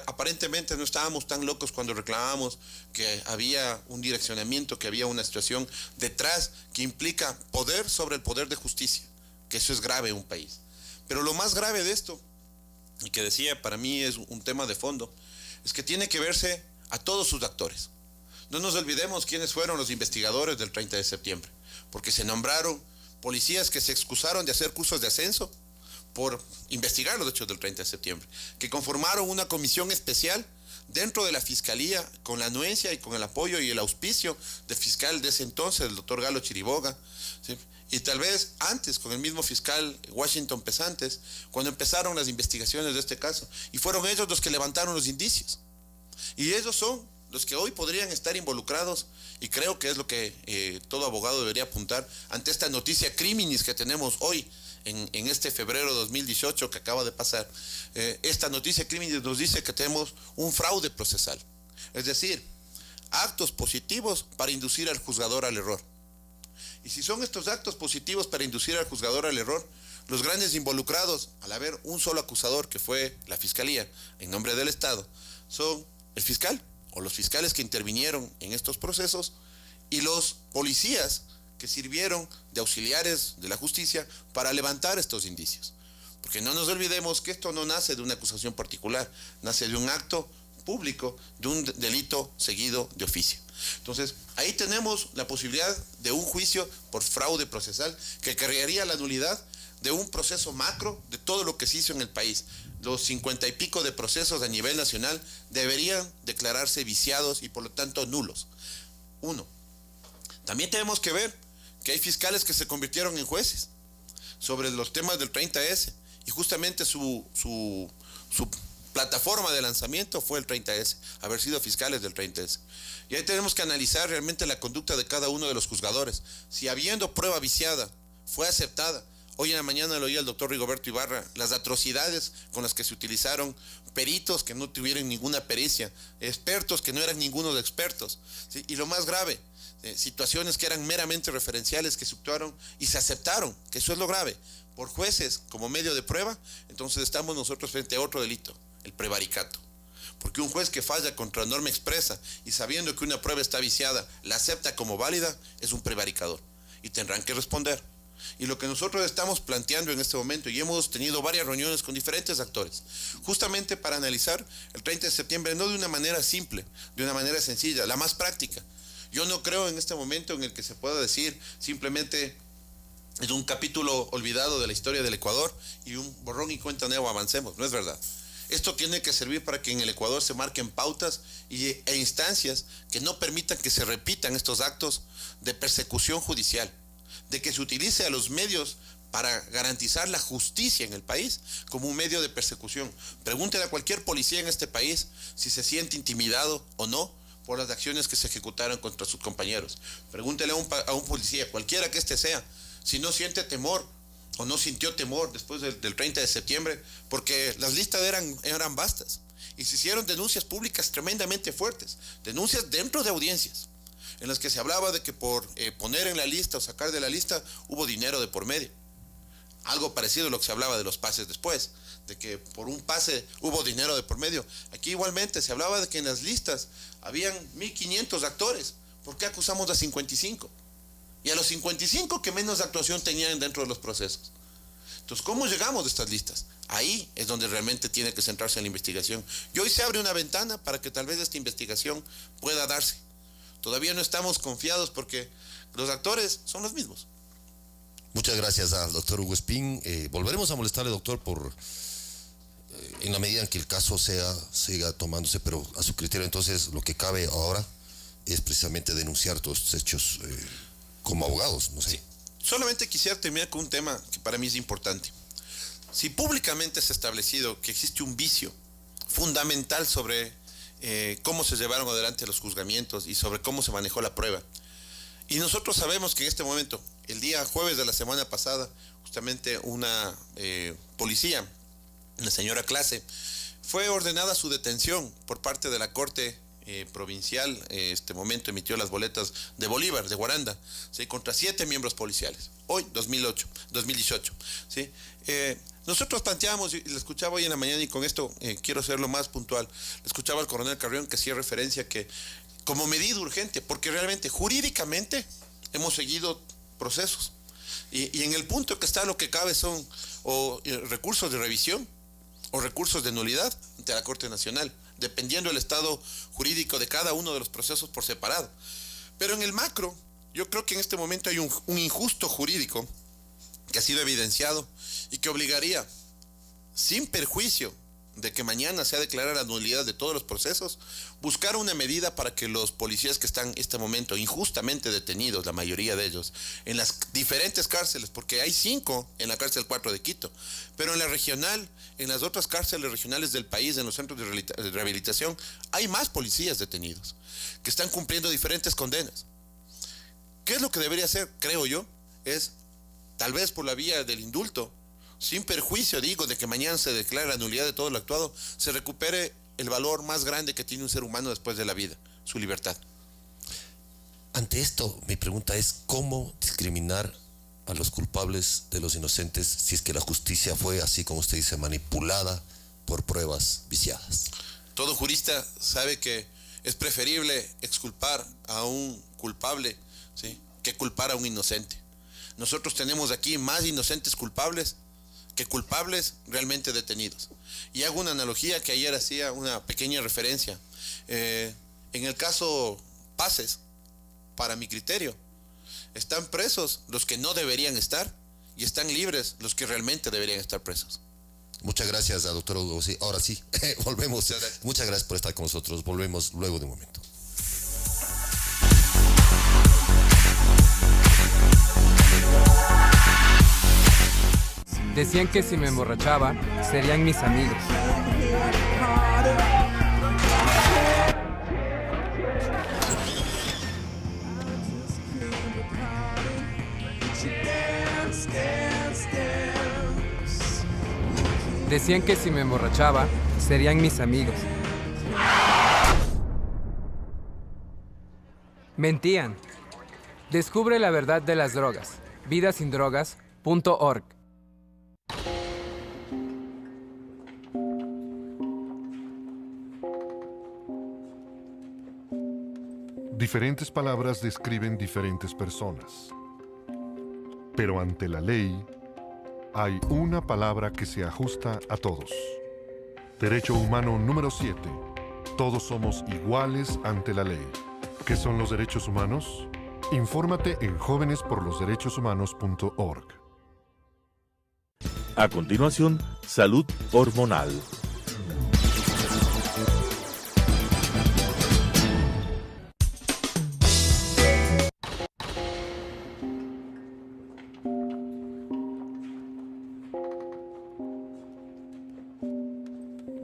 Aparentemente no estábamos tan locos cuando reclamábamos que había un direccionamiento, que había una situación detrás que implica poder sobre el poder de justicia, que eso es grave en un país. Pero lo más grave de esto, y que decía para mí es un tema de fondo, es que tiene que verse a todos sus actores. No nos olvidemos quiénes fueron los investigadores del 30 de septiembre, porque se nombraron policías que se excusaron de hacer cursos de ascenso por investigar los hechos del 30 de septiembre, que conformaron una comisión especial dentro de la Fiscalía con la anuencia y con el apoyo y el auspicio del fiscal de ese entonces, el doctor Galo Chiriboga, ¿sí? Y tal vez antes con el mismo fiscal Washington Pesantes, cuando empezaron las investigaciones de este caso, y fueron ellos los que levantaron los indicios. Y ellos son los que hoy podrían estar involucrados, y creo que es lo que todo abogado debería apuntar ante esta noticia criminis que tenemos hoy, en este febrero de 2018 que acaba de pasar. Esta noticia criminis nos dice que tenemos un fraude procesal, es decir, actos positivos para inducir al juzgador al error. Y si son estos actos positivos para inducir al juzgador al error, los grandes involucrados, al haber un solo acusador, que fue la Fiscalía, en nombre del Estado, son el fiscal, o los fiscales que intervinieron en estos procesos, y los policías que sirvieron de auxiliares de la justicia para levantar estos indicios. Porque no nos olvidemos que esto no nace de una acusación particular, nace de un acto público, de un delito seguido de oficio. Entonces, ahí tenemos la posibilidad de un juicio por fraude procesal que crearía la nulidad de un proceso macro de todo lo que se hizo en el país. Los 50 y pico de procesos a nivel nacional deberían declararse viciados y por lo tanto nulos. Uno. También tenemos que ver que hay fiscales que se convirtieron en jueces sobre los temas del 30S y justamente su plataforma de lanzamiento fue el 30S, haber sido fiscales del 30S. Y ahí tenemos que analizar realmente la conducta de cada uno de los juzgadores. Si habiendo prueba viciada fue aceptada, hoy en la mañana lo oí al doctor Rigoberto Ibarra, las atrocidades con las que se utilizaron peritos que no tuvieron ninguna pericia, expertos que no eran ninguno de expertos, ¿sí? Y lo más grave, situaciones que eran meramente referenciales que se actuaron y se aceptaron, que eso es lo grave, por jueces como medio de prueba. Entonces estamos nosotros frente a otro delito, el prevaricato. Porque un juez que falla contra norma expresa y sabiendo que una prueba está viciada, la acepta como válida, es un prevaricador y tendrán que responder. Y lo que nosotros estamos planteando en este momento, y hemos tenido varias reuniones con diferentes actores, justamente para analizar el 30 de septiembre, no de una manera simple, de una manera sencilla, la más práctica. Yo no creo en este momento en el que se pueda decir simplemente es un capítulo olvidado de la historia del Ecuador y un borrón y cuenta nueva, avancemos. No es verdad. Esto tiene que servir para que en el Ecuador se marquen pautas e instancias que no permitan que se repitan estos actos de persecución judicial, de que se utilice a los medios para garantizar la justicia en el país como un medio de persecución. Pregúntele a cualquier policía en este país si se siente intimidado o no por las acciones que se ejecutaron contra sus compañeros. Pregúntele a un policía, cualquiera que éste sea, si no siente temor o no sintió temor después del 30 de septiembre, porque las listas eran vastas y se hicieron denuncias públicas tremendamente fuertes, denuncias dentro de audiencias, en las que se hablaba de que por poner en la lista o sacar de la lista hubo dinero de por medio. Algo parecido a lo que se hablaba de los pases después, de que por un pase hubo dinero de por medio. Aquí igualmente se hablaba de que en las listas habían 1.500 actores. ¿Por qué acusamos a 55? Y a los 55 que menos actuación tenían dentro de los procesos. Entonces, ¿cómo llegamos a estas listas? Ahí es donde realmente tiene que centrarse en la investigación. Y hoy se abre una ventana para que tal vez esta investigación pueda darse. Todavía no estamos confiados porque los actores son los mismos. Muchas gracias al doctor Hugo Espín. Volveremos a molestarle, doctor, por en la medida en que el caso siga tomándose, pero a su criterio. Entonces lo que cabe ahora es precisamente denunciar todos estos hechos como abogados, no sé. Sí. Solamente quisiera terminar con un tema que para mí es importante. Si públicamente se ha establecido que existe un vicio fundamental sobre cómo se llevaron adelante los juzgamientos y sobre cómo se manejó la prueba, y nosotros sabemos que en este momento, el día jueves de la semana pasada, justamente una policía, la señora Clase, fue ordenada su detención por parte de la Corte Provincial. Este momento emitió las boletas de Bolívar, de Guaranda, ¿sí? Contra 7 miembros policiales. Hoy, 2018. ¿Sí? Nosotros planteamos, y lo escuchaba hoy en la mañana, y con esto quiero ser lo más puntual, le escuchaba al coronel Carrión que hacía referencia que como medida urgente, porque realmente jurídicamente hemos seguido procesos. Y en el punto que está, lo que cabe son recursos de revisión o recursos de nulidad ante la Corte Nacional, dependiendo del estado jurídico de cada uno de los procesos por separado. Pero en el macro, yo creo que en este momento hay un injusto jurídico que ha sido evidenciado y que obligaría, sin perjuicio de que mañana se declarara la nulidad de todos los procesos, buscar una medida para que los policías que están en este momento injustamente detenidos, la mayoría de ellos, en las diferentes cárceles, porque hay 5 en la cárcel 4 de Quito, pero en la regional, en las otras cárceles regionales del país, en los centros de rehabilitación, hay más policías detenidos, que están cumpliendo diferentes condenas. ¿Qué es lo que debería hacer, creo yo? Es, tal vez por la vía del indulto, sin perjuicio, digo, de que mañana se declare la nulidad de todo lo actuado, se recupere el valor más grande que tiene un ser humano después de la vida, su libertad. Ante esto, mi pregunta es, ¿cómo discriminar a los culpables de los inocentes si es que la justicia fue, así como usted dice, manipulada por pruebas viciadas? Todo jurista sabe que es preferible exculpar a un culpable, ¿sí?, que culpar a un inocente. Nosotros tenemos aquí más inocentes culpables que culpables realmente detenidos. Y hago una analogía que ayer hacía una pequeña referencia. En el caso Pases, para mi criterio, están presos los que no deberían estar y están libres los que realmente deberían estar presos. Muchas gracias, doctor Hugo. Sí, ahora sí, volvemos. Muchas gracias por estar con nosotros. Volvemos luego de un momento. Decían que si me emborrachaba, serían mis amigos. Decían que si me emborrachaba, serían mis amigos. Mentían. Descubre la verdad de las drogas. Vidasindrogas.org. Diferentes palabras describen diferentes personas. Pero ante la ley, hay una palabra que se ajusta a todos. Derecho humano número 7. Todos somos iguales ante la ley. ¿Qué son los derechos humanos? Infórmate en jovenesporlosderechoshumanos.org. A continuación, salud hormonal.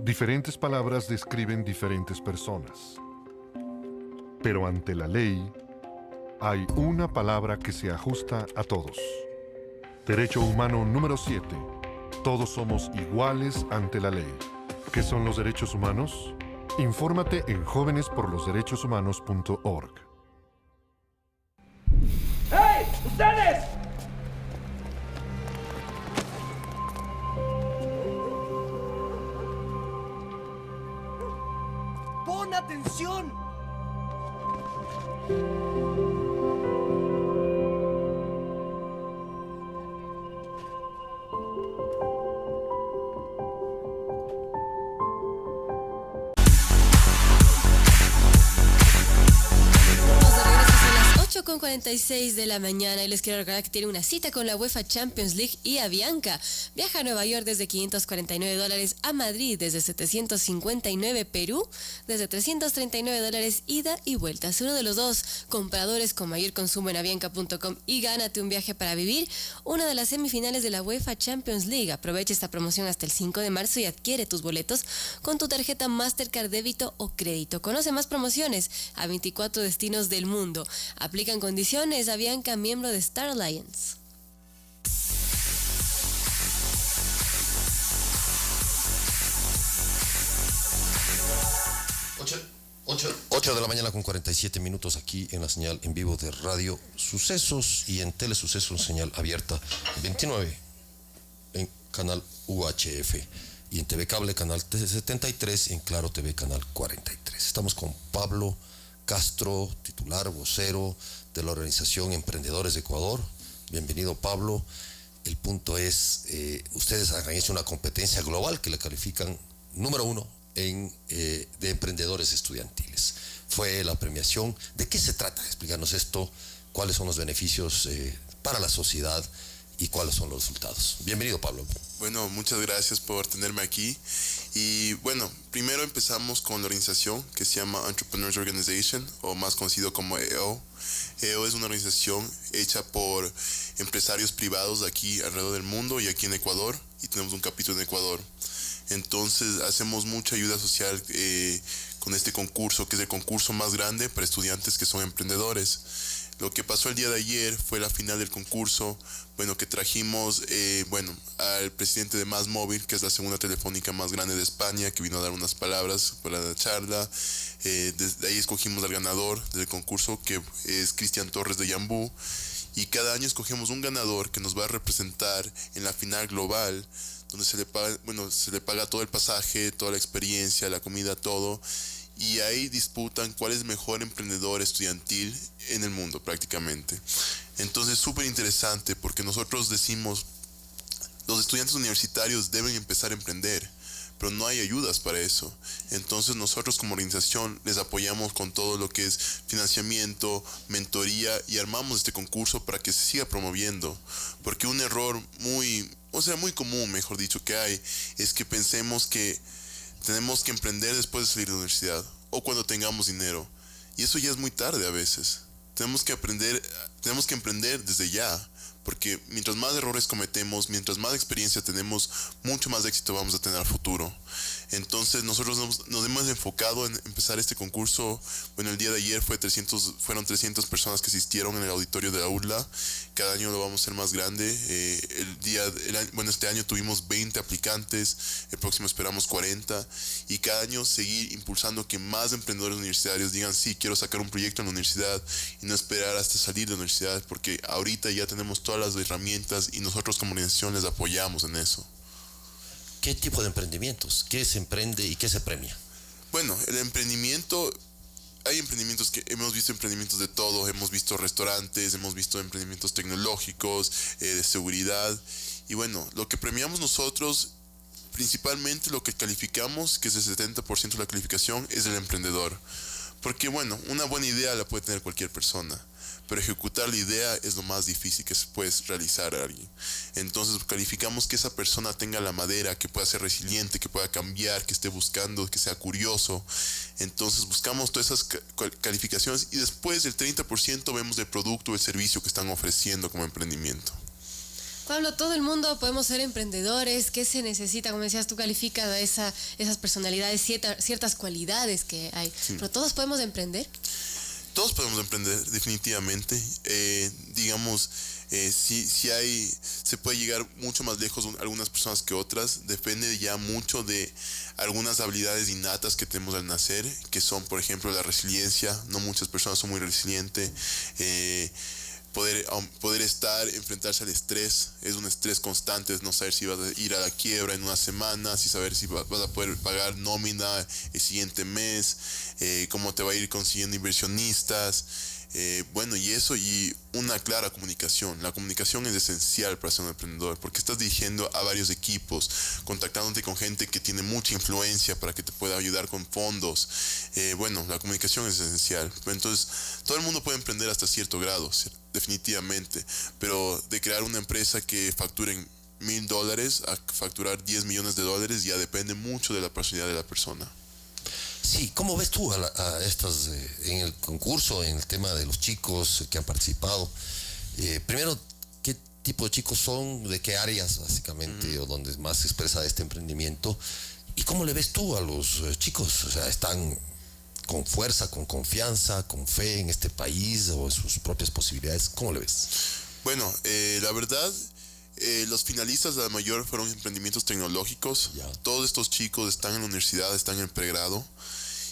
Diferentes palabras describen diferentes personas. Pero ante la ley, hay una palabra que se ajusta a todos. Derecho humano número 7. Todos somos iguales ante la ley. ¿Qué son los derechos humanos? Infórmate en jovenesporlosderechoshumanos.org. ¡Hey! ¡Ustedes! atención. 8:46 de la mañana y les quiero recordar que tienen una cita con la UEFA Champions League y Avianca. Viaja a Nueva York desde $549, a Madrid desde $759, Perú desde $339, ida y vuelta. Sé uno de los dos compradores con mayor consumo en avianca.com y gánate un viaje para vivir una de las semifinales de la UEFA Champions League. Aprovecha esta promoción hasta el 5 de marzo y adquiere tus boletos con tu tarjeta Mastercard débito o crédito. Conoce más promociones a 24 destinos del mundo. Aplican condiciones. Avianca, miembro de Star Alliance. 8 de la mañana con 47 minutos aquí en la señal en vivo de Radio Sucesos y en Telesucesos, señal abierta 29 en canal UHF y en TV Cable canal 73 y en Claro TV canal 43. Estamos con Pablo Castro, titular, vocero de la organización Emprendedores de Ecuador. Bienvenido, Pablo. El punto es, ustedes han hecho una competencia global que la califican número 1 de emprendedores estudiantiles. Fue la premiación. ¿De qué se trata? Explícanos esto, cuáles son los beneficios para la sociedad y cuáles son los resultados. Bienvenido, Pablo. Bueno, muchas gracias por tenerme aquí. Y bueno, primero empezamos con la organización que se llama Entrepreneurs Organization, o más conocido como EO. EO es una organización hecha por empresarios privados de aquí alrededor del mundo y aquí en Ecuador, y tenemos un capítulo en Ecuador. Entonces hacemos mucha ayuda social con este concurso, que es el concurso más grande para estudiantes que son emprendedores. Lo que pasó el día de ayer fue la final del concurso, bueno, que trajimos al presidente de Más Móvil, que es la segunda telefónica más grande de España, que vino a dar unas palabras para la charla. Desde ahí escogimos al ganador del concurso, que es Cristian Torres de Yambú, y cada año escogemos un ganador que nos va a representar en la final global, donde se le paga todo el pasaje, toda la experiencia, la comida, todo. Y ahí disputan cuál es el mejor emprendedor estudiantil en el mundo prácticamente. Entonces súper interesante, porque nosotros decimos, los estudiantes universitarios deben empezar a emprender, pero no hay ayudas para eso. Entonces nosotros como organización les apoyamos con todo lo que es financiamiento, mentoría, y armamos este concurso para que se siga promoviendo. Porque un error muy común, mejor dicho, que hay, es que pensemos que tenemos que emprender después de salir de la universidad o cuando tengamos dinero. Y eso ya es muy tarde a veces. Tenemos que emprender desde ya, porque mientras más errores cometemos, mientras más experiencia tenemos, mucho más éxito vamos a tener al futuro. Entonces nosotros nos hemos enfocado en empezar este concurso. Bueno, el día de ayer fueron 300 personas que asistieron en el auditorio de la URLA. Cada año lo vamos a hacer más grande. Este año tuvimos 20 aplicantes, el próximo esperamos 40, y cada año seguir impulsando que más emprendedores universitarios digan, sí, quiero sacar un proyecto en la universidad, y no esperar hasta salir de la universidad, porque ahorita ya tenemos todas las herramientas y nosotros como organización les apoyamos en eso. ¿Qué tipo de emprendimientos? ¿Qué se emprende y qué se premia? Bueno, el emprendimiento, hay emprendimientos que hemos visto, emprendimientos de todo, hemos visto restaurantes, hemos visto emprendimientos tecnológicos, de seguridad, y bueno, lo que premiamos nosotros, principalmente lo que calificamos, que es el 70% de la calificación, es el emprendedor. Porque bueno, una buena idea la puede tener cualquier persona, pero ejecutar la idea es lo más difícil que se puede realizar a alguien. Entonces calificamos que esa persona tenga la madera, que pueda ser resiliente, que pueda cambiar, que esté buscando, que sea curioso. Entonces buscamos todas esas calificaciones, y después el 30% vemos el producto o el servicio que están ofreciendo como emprendimiento. Pablo, todo el mundo podemos ser emprendedores. ¿Qué se necesita? Como decías, tú calificas a esas personalidades, ciertas cualidades que hay. Sí. ¿Pero todos podemos emprender? Todos podemos emprender, definitivamente. Se puede llegar mucho más lejos algunas personas que otras. Depende ya mucho de algunas habilidades innatas que tenemos al nacer, que son, por ejemplo, la resiliencia. No muchas personas son muy resilientes. poder enfrentarse al estrés. Es un estrés constante, es no saber si vas a ir a la quiebra en una semana, si saber si vas a poder pagar nómina el siguiente mes, cómo te va a ir consiguiendo inversionistas. Y una clara comunicación. La comunicación es esencial para ser un emprendedor, porque estás dirigiendo a varios equipos, contactándote con gente que tiene mucha influencia para que te pueda ayudar con fondos. La comunicación es esencial. Entonces, todo el mundo puede emprender hasta cierto grado, definitivamente, pero de crear una empresa que facture $1,000 a facturar $10 millones ya depende mucho de la personalidad de la persona. Sí, ¿cómo ves tú a estas en el concurso, en el tema de los chicos que han participado? Primero, ¿qué tipo de chicos son? ¿De qué áreas, básicamente, o donde más se expresa este emprendimiento? ¿Y cómo le ves tú a los chicos? O sea, ¿están con fuerza, con confianza, con fe en este país o en sus propias posibilidades? ¿Cómo le ves? Bueno, la verdad, los finalistas, la mayor, fueron emprendimientos tecnológicos. Todos estos chicos están en la universidad, están en el pregrado.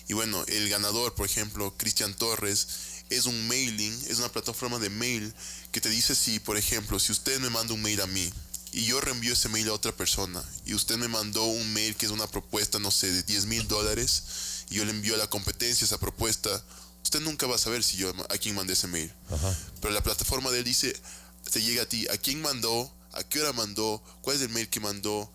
Y bueno, el ganador, por ejemplo, Cristian Torres, es un mailing, es una plataforma de mail que te dice si, por ejemplo, si usted me manda un mail a mí y yo reenvío ese mail a otra persona y usted me mandó un mail que es una propuesta, no sé, de $10,000 y yo le envío a la competencia esa propuesta, usted nunca va a saber si yo a quién mandé ese mail. Pero la plataforma de él dice, te llega a ti, a quién mandó, a qué hora mandó, cuál es el mail que mandó,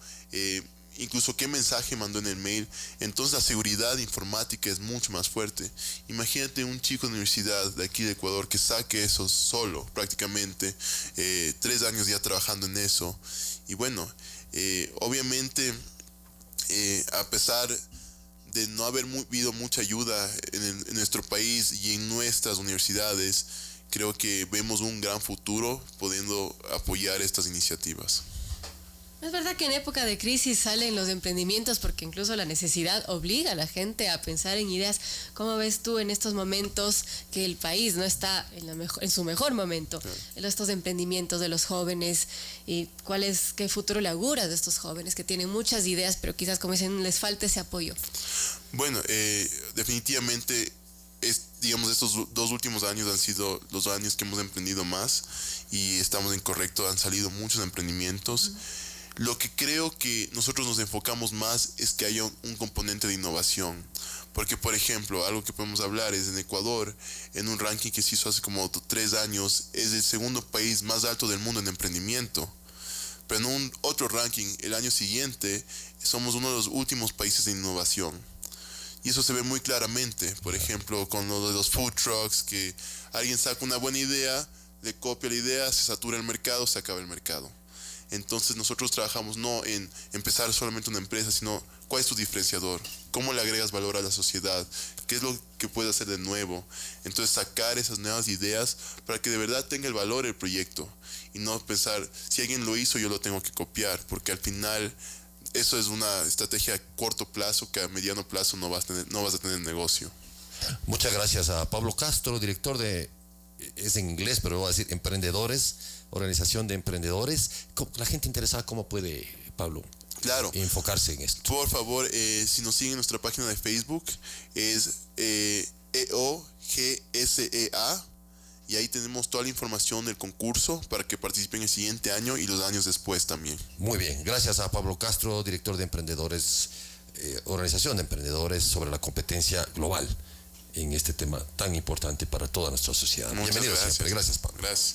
incluso qué mensaje mandó en el mail. Entonces la seguridad informática es mucho más fuerte. Imagínate un chico de universidad de aquí de Ecuador que saque eso solo, prácticamente, 3 años ya trabajando en eso. Y bueno, obviamente, a pesar de no haber habido mucha ayuda en nuestro país y en nuestras universidades, creo que vemos un gran futuro pudiendo apoyar estas iniciativas. Es verdad que en época de crisis salen los emprendimientos porque incluso la necesidad obliga a la gente a pensar en ideas. ¿Cómo ves tú en estos momentos que el país no está en su mejor momento? En estos emprendimientos de los jóvenes, y qué futuro le auguras de estos jóvenes que tienen muchas ideas, pero quizás, como dicen, les falta ese apoyo. Bueno, definitivamente, digamos, estos 2 últimos años han sido los años que hemos emprendido más y estamos en correcto, han salido muchos emprendimientos. Lo que creo que nosotros nos enfocamos más es que haya un componente de innovación. Porque, por ejemplo, algo que podemos hablar es en Ecuador, en un ranking que se hizo hace como 3 años, es el segundo país más alto del mundo en emprendimiento. Pero en un otro ranking, el año siguiente, somos uno de los últimos países en innovación. Y eso se ve muy claramente, por ejemplo, con lo de los food trucks, que alguien saca una buena idea, le copia la idea, se satura el mercado, se acaba el mercado. Entonces nosotros trabajamos no en empezar solamente una empresa, sino cuál es tu diferenciador, cómo le agregas valor a la sociedad, qué es lo que puedes hacer de nuevo. Entonces sacar esas nuevas ideas para que de verdad tenga el valor el proyecto y no pensar, si alguien lo hizo yo lo tengo que copiar, porque al final eso es una estrategia a corto plazo que a mediano plazo no vas a tener negocio. Muchas gracias a Pablo Castro, director de, es en inglés, pero voy a decir Emprendedores, Organización de Emprendedores. La gente interesada, ¿cómo puede, Pablo, enfocarse en esto? Por favor, si nos siguen en nuestra página de Facebook, es EOGSEA, y ahí tenemos toda la información del concurso para que participen el siguiente año y los años después también. Muy bien, gracias a Pablo Castro, director de Emprendedores, Organización de Emprendedores, sobre la competencia global en este tema tan importante para toda nuestra sociedad. Muchas Bienvenido gracias. siempre. Gracias, Pablo. Gracias.